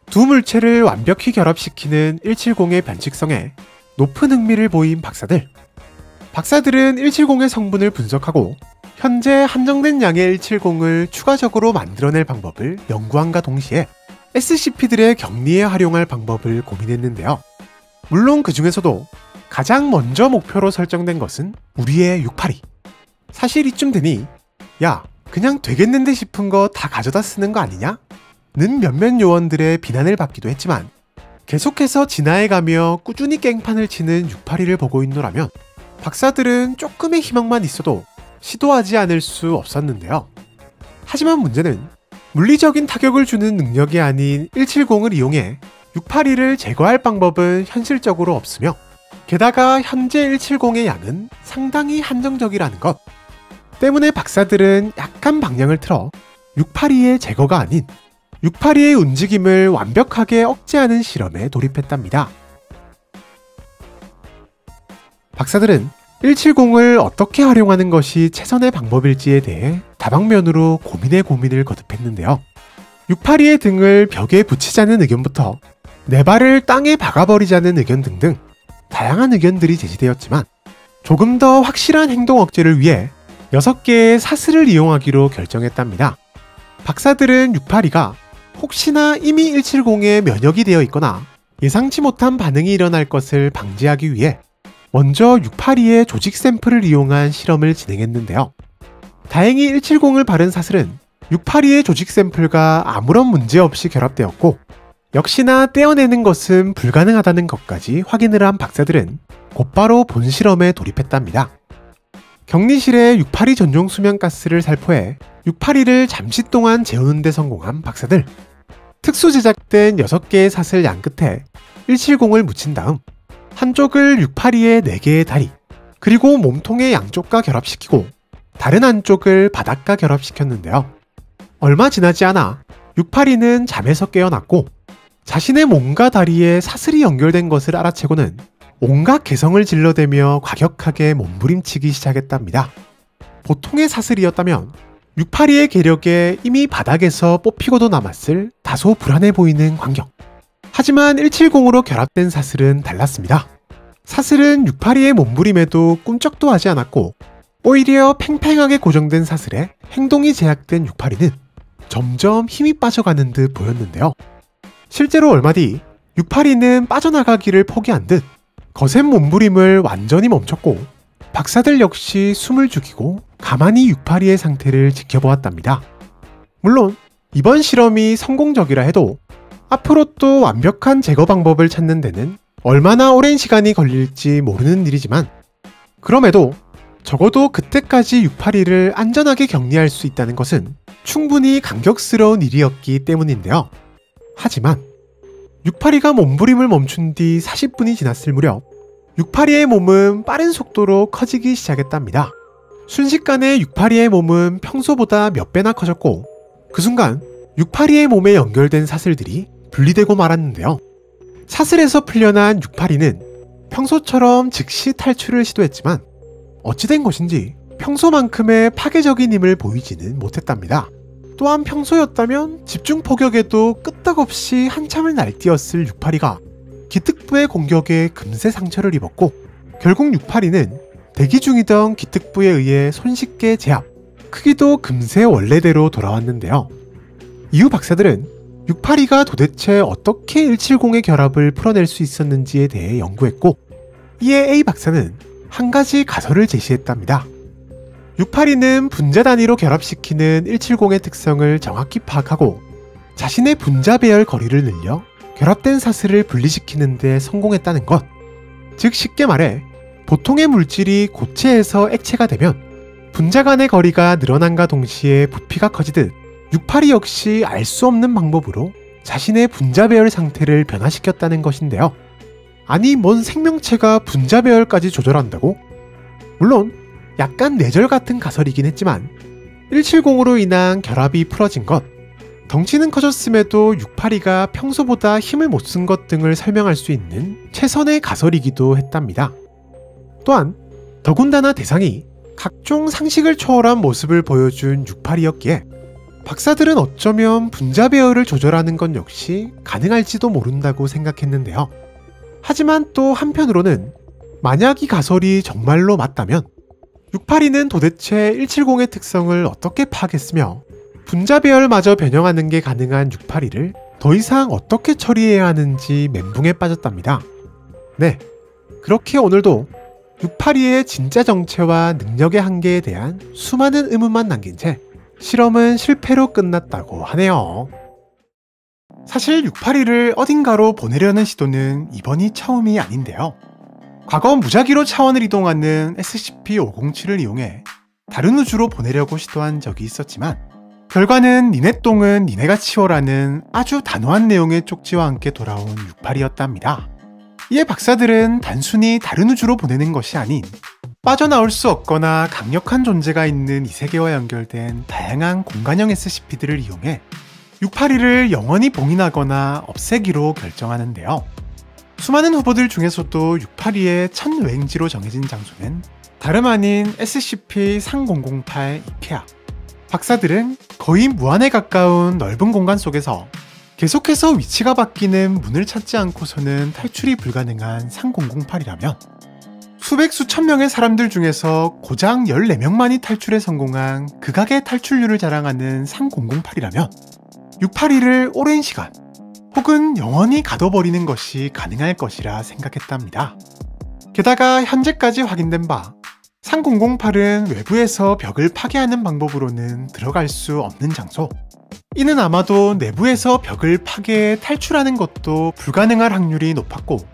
두 물체를 완벽히 결합시키는 170의 변칙성에 높은 흥미를 보인 박사들은 170의 성분을 분석하고 현재 한정된 양의 170을 추가적으로 만들어낼 방법을 연구함과 동시에 SCP들의 격리에 활용할 방법을 고민했는데요. 물론 그 중에서도 가장 먼저 목표로 설정된 것은 우리의 682. 사실 이쯤 되니 야, 그냥 되겠는데 싶은 거 다 가져다 쓰는 거 아니냐? 는 몇몇 요원들의 비난을 받기도 했지만 계속해서 진화해가며 꾸준히 깽판을 치는 682를 보고 있노라면 박사들은 조금의 희망만 있어도 시도하지 않을 수 없었는데요. 하지만 문제는 물리적인 타격을 주는 능력이 아닌 170을 이용해 682를 제거할 방법은 현실적으로 없으며 게다가 현재 170의 양은 상당히 한정적이라는 것 때문에 박사들은 약간 방향을 틀어 682의 제거가 아닌 682의 움직임을 완벽하게 억제하는 실험에 돌입했답니다. 박사들은 170을 어떻게 활용하는 것이 최선의 방법일지에 대해 다방면으로 고민을 거듭했는데요. 682의 등을 벽에 붙이자는 의견부터 네 발을 땅에 박아버리자는 의견 등등 다양한 의견들이 제시되었지만 조금 더 확실한 행동 억제를 위해 6개의 사슬을 이용하기로 결정했답니다. 박사들은 682가 혹시나 이미 170에 면역이 되어 있거나 예상치 못한 반응이 일어날 것을 방지하기 위해 먼저 682의 조직 샘플을 이용한 실험을 진행했는데요. 다행히 170을 바른 사슬은 682의 조직 샘플과 아무런 문제 없이 결합되었고 역시나 떼어내는 것은 불가능하다는 것까지 확인을 한 박사들은 곧바로 본 실험에 돌입했답니다. 격리실에 682 전용 수면가스를 살포해 682를 잠시 동안 재우는 데 성공한 박사들. 특수 제작된 6개의 사슬 양 끝에 170을 묻힌 다음 한쪽을 682의 4개의 다리 그리고 몸통의 양쪽과 결합시키고 다른 한쪽을 바닥과 결합시켰는데요. 얼마 지나지 않아 682는 잠에서 깨어났고 자신의 몸과 다리에 사슬이 연결된 것을 알아채고는 온갖 개성을 질러대며 과격하게 몸부림치기 시작했답니다. 보통의 사슬이었다면 682의 계력에 이미 바닥에서 뽑히고도 남았을 다소 불안해 보이는 광경. 하지만 170으로 결합된 사슬은 달랐습니다. 사슬은 682의 몸부림에도 꿈쩍도 하지 않았고 오히려 팽팽하게 고정된 사슬에 행동이 제약된 682는 점점 힘이 빠져가는 듯 보였는데요. 실제로 얼마 뒤 682는 빠져나가기를 포기한 듯 거센 몸부림을 완전히 멈췄고 박사들 역시 숨을 죽이고 가만히 682의 상태를 지켜보았답니다. 물론 이번 실험이 성공적이라 해도 앞으로 또 완벽한 제거 방법을 찾는 데는 얼마나 오랜 시간이 걸릴지 모르는 일이지만 그럼에도 적어도 그때까지 682를 안전하게 격리할 수 있다는 것은 충분히 감격스러운 일이었기 때문인데요. 하지만 682가 몸부림을 멈춘 뒤 40분이 지났을 무렵 682의 몸은 빠른 속도로 커지기 시작했답니다. 순식간에 682의 몸은 평소보다 몇 배나 커졌고 그 순간 682의 몸에 연결된 사슬들이 분리되고 말았는데요. 사슬에서 풀려난 682는 평소처럼 즉시 탈출을 시도했지만 어찌된 것인지 평소만큼의 파괴적인 힘을 보이지는 못했답니다. 또한 평소였다면 집중 포격에도 끄떡없이 한참을 날뛰었을 682가 기특부의 공격에 금세 상처를 입었고 결국 682는 대기 중이던 기특부에 의해 손쉽게 제압, 크기도 금세 원래대로 돌아왔는데요. 이후 박사들은 682가 도대체 어떻게 170의 결합을 풀어낼 수 있었는지에 대해 연구했고 이에 A 박사는 한 가지 가설을 제시했답니다. 682는 분자 단위로 결합시키는 170의 특성을 정확히 파악하고 자신의 분자 배열 거리를 늘려 결합된 사슬을 분리시키는 데 성공했다는 것. 즉 쉽게 말해 보통의 물질이 고체에서 액체가 되면 분자 간의 거리가 늘어난과 동시에 부피가 커지듯 682 역시 알 수 없는 방법으로 자신의 분자 배열 상태를 변화시켰다는 것인데요. 아니 뭔 생명체가 분자 배열까지 조절한다고? 물론 약간 뇌절 같은 가설이긴 했지만 170으로 인한 결합이 풀어진 것, 덩치는 커졌음에도 682가 평소보다 힘을 못 쓴 것 등을 설명할 수 있는 최선의 가설이기도 했답니다. 또한 더군다나 대상이 각종 상식을 초월한 모습을 보여준 682였기에 박사들은 어쩌면 분자 배열을 조절하는 건 역시 가능할지도 모른다고 생각했는데요. 하지만 또 한편으로는 만약 이 가설이 정말로 맞다면 682는 도대체 170의 특성을 어떻게 파악했으며 분자 배열마저 변형하는 게 가능한 682를 더 이상 어떻게 처리해야 하는지 멘붕에 빠졌답니다. 네, 그렇게 오늘도 682의 진짜 정체와 능력의 한계에 대한 수많은 의문만 남긴 채 실험은 실패로 끝났다고 하네요. 사실 682를 어딘가로 보내려는 시도는 이번이 처음이 아닌데요. 과거 무작위로 차원을 이동하는 SCP-507을 이용해 다른 우주로 보내려고 시도한 적이 있었지만 결과는 니네 똥은 니네가 치워라는 아주 단호한 내용의 쪽지와 함께 돌아온 682였답니다. 이에 박사들은 단순히 다른 우주로 보내는 것이 아닌 빠져나올 수 없거나 강력한 존재가 있는 이 세계와 연결된 다양한 공간형 SCP들을 이용해 682를 영원히 봉인하거나 없애기로 결정하는데요. 수많은 후보들 중에서도 682의 첫 여행지로 정해진 장소는 다름 아닌 SCP-3008 이케아. 박사들은 거의 무한에 가까운 넓은 공간 속에서 계속해서 위치가 바뀌는 문을 찾지 않고서는 탈출이 불가능한 3008이라면 수백 수천 명의 사람들 중에서 고작 14명만이 탈출에 성공한 극악의 탈출률을 자랑하는 3008이라면 682를 오랜 시간 혹은 영원히 가둬버리는 것이 가능할 것이라 생각했답니다. 게다가 현재까지 확인된 바 3008은 외부에서 벽을 파괴하는 방법으로는 들어갈 수 없는 장소, 이는 아마도 내부에서 벽을 파괴해 탈출하는 것도 불가능할 확률이 높았고,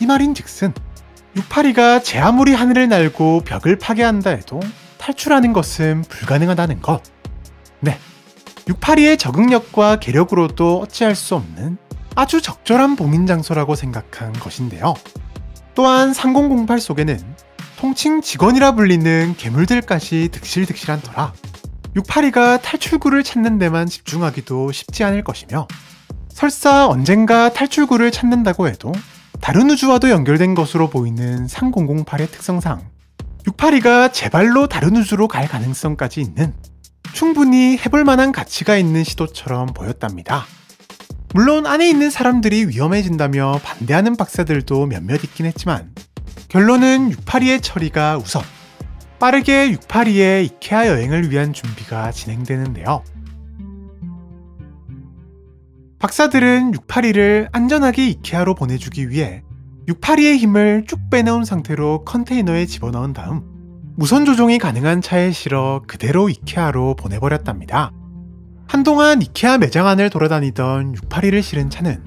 이 말인즉슨 682가 제 아무리 하늘을 날고 벽을 파괴한다 해도 탈출하는 것은 불가능하다는 것. 네, 682의 적응력과 계력으로도 어찌할 수 없는 아주 적절한 봉인 장소라고 생각한 것인데요. 또한 3008 속에는 통칭 직원이라 불리는 괴물들까지 득실득실한 터라 682가 탈출구를 찾는 데만 집중하기도 쉽지 않을 것이며, 설사 언젠가 탈출구를 찾는다고 해도 다른 우주와도 연결된 것으로 보이는 3008의 특성상 682가 제 발로 다른 우주로 갈 가능성까지 있는 충분히 해볼 만한 가치가 있는 시도처럼 보였답니다. 물론 안에 있는 사람들이 위험해진다며 반대하는 박사들도 몇몇 있긴 했지만 결론은 682의 처리가 우선 빠르게 682의 이케아 여행을 위한 준비가 진행되는데요. 박사들은 682를 안전하게 이케아로 보내주기 위해 682의 힘을 쭉 빼놓은 상태로 컨테이너에 집어넣은 다음 무선 조종이 가능한 차에 실어 그대로 이케아로 보내버렸답니다. 한동안 이케아 매장 안을 돌아다니던 682를 실은 차는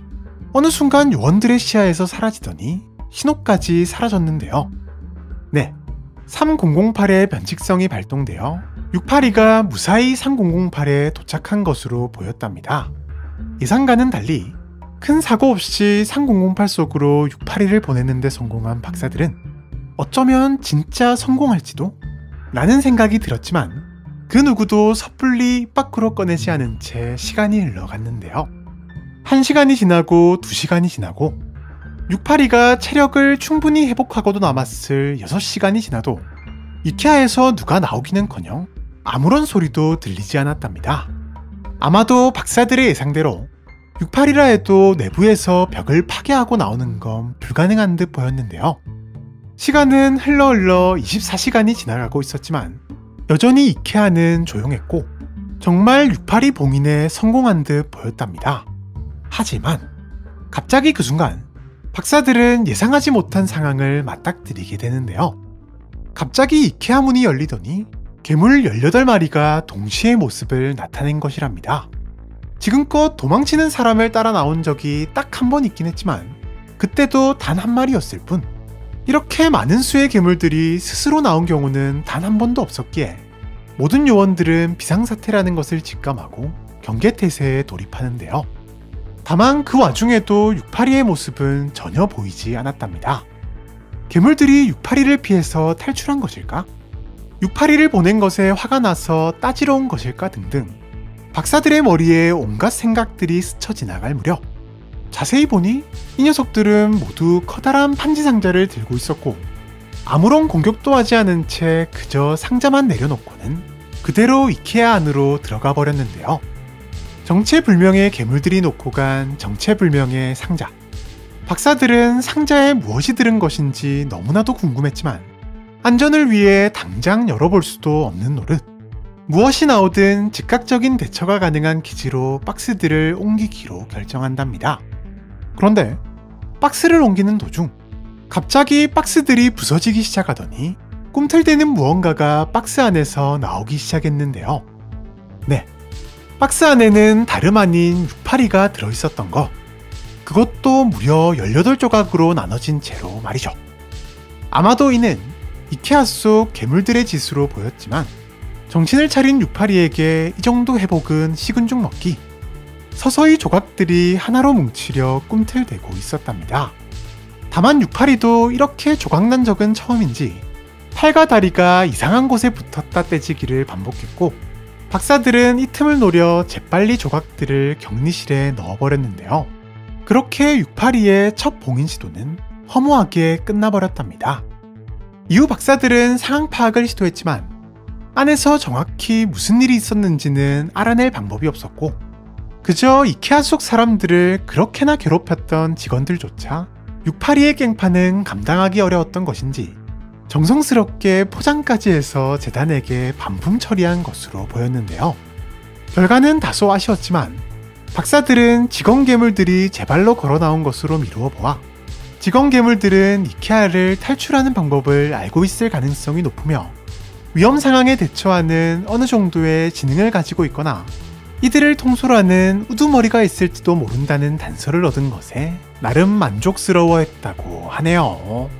어느 순간 요원들의 시야에서 사라지더니 신호까지 사라졌는데요. 네, 3008의 변칙성이 발동되어 682가 무사히 3008에 도착한 것으로 보였답니다. 예상과는 달리 큰 사고 없이 3008 속으로 682를 보내는 데 성공한 박사들은 어쩌면 진짜 성공할지도? 라는 생각이 들었지만 그 누구도 섣불리 입 밖으로 꺼내지 않은 채 시간이 흘러갔는데요. 1시간이 지나고 2시간이 지나고 682가 체력을 충분히 회복하고도 남았을 6시간이 지나도 이케아에서 누가 나오기는커녕 아무런 소리도 들리지 않았답니다. 아마도 박사들의 예상대로 682라 해도 내부에서 벽을 파괴하고 나오는 건 불가능한 듯 보였는데요. 시간은 흘러 24시간이 지나가고 있었지만 여전히 이케아는 조용했고 정말 682 봉인에 성공한 듯 보였답니다. 하지만 갑자기 그 순간 박사들은 예상하지 못한 상황을 맞닥뜨리게 되는데요. 갑자기 이케아 문이 열리더니 괴물 18마리가 동시에 모습을 나타낸 것이랍니다. 지금껏 도망치는 사람을 따라 나온 적이 딱 한 번 있긴 했지만 그때도 단 한 마리였을 뿐. 이렇게 많은 수의 괴물들이 스스로 나온 경우는 단 한 번도 없었기에 모든 요원들은 비상사태라는 것을 직감하고 경계태세에 돌입하는데요. 다만 그 와중에도 682의 모습은 전혀 보이지 않았답니다. 괴물들이 682를 피해서 탈출한 것일까? 682를 보낸 것에 화가 나서 따지러 온 것일까 등등 박사들의 머리에 온갖 생각들이 스쳐 지나갈 무렵 자세히 보니 이 녀석들은 모두 커다란 판지 상자를 들고 있었고 아무런 공격도 하지 않은 채 그저 상자만 내려놓고는 그대로 이케아 안으로 들어가 버렸는데요. 정체불명의 괴물들이 놓고 간 정체불명의 상자. 박사들은 상자에 무엇이 들은 것인지 너무나도 궁금했지만 안전을 위해 당장 열어볼 수도 없는 노릇. 무엇이 나오든 즉각적인 대처가 가능한 기지로 박스들을 옮기기로 결정한답니다. 그런데 박스를 옮기는 도중 갑자기 박스들이 부서지기 시작하더니 꿈틀대는 무언가가 박스 안에서 나오기 시작했는데요. 네, 박스 안에는 다름 아닌 682가 들어있었던 거. 그것도 무려 18조각으로 나눠진 채로 말이죠. 아마도 이는 이케아 속 괴물들의 짓으로 보였지만 정신을 차린 682에게 이 정도 회복은 식은 죽 먹기. 서서히 조각들이 하나로 뭉치려 꿈틀대고 있었답니다. 다만 682도 이렇게 조각난 적은 처음인지 팔과 다리가 이상한 곳에 붙었다 떼지기를 반복했고 박사들은 이 틈을 노려 재빨리 조각들을 격리실에 넣어버렸는데요. 그렇게 682의 첫 봉인 시도는 허무하게 끝나버렸답니다. 이후 박사들은 상황 파악을 시도했지만 안에서 정확히 무슨 일이 있었는지는 알아낼 방법이 없었고 그저 이케아 속 사람들을 그렇게나 괴롭혔던 직원들조차 682의 깽판은 감당하기 어려웠던 것인지 정성스럽게 포장까지 해서 재단에게 반품 처리한 것으로 보였는데요. 결과는 다소 아쉬웠지만 박사들은 직원 괴물들이 제 발로 걸어 나온 것으로 미루어 보아 직원 괴물들은 이케아를 탈출하는 방법을 알고 있을 가능성이 높으며 위험 상황에 대처하는 어느 정도의 지능을 가지고 있거나 이들을 통솔하는 우두머리가 있을지도 모른다는 단서를 얻은 것에 나름 만족스러워했다고 하네요.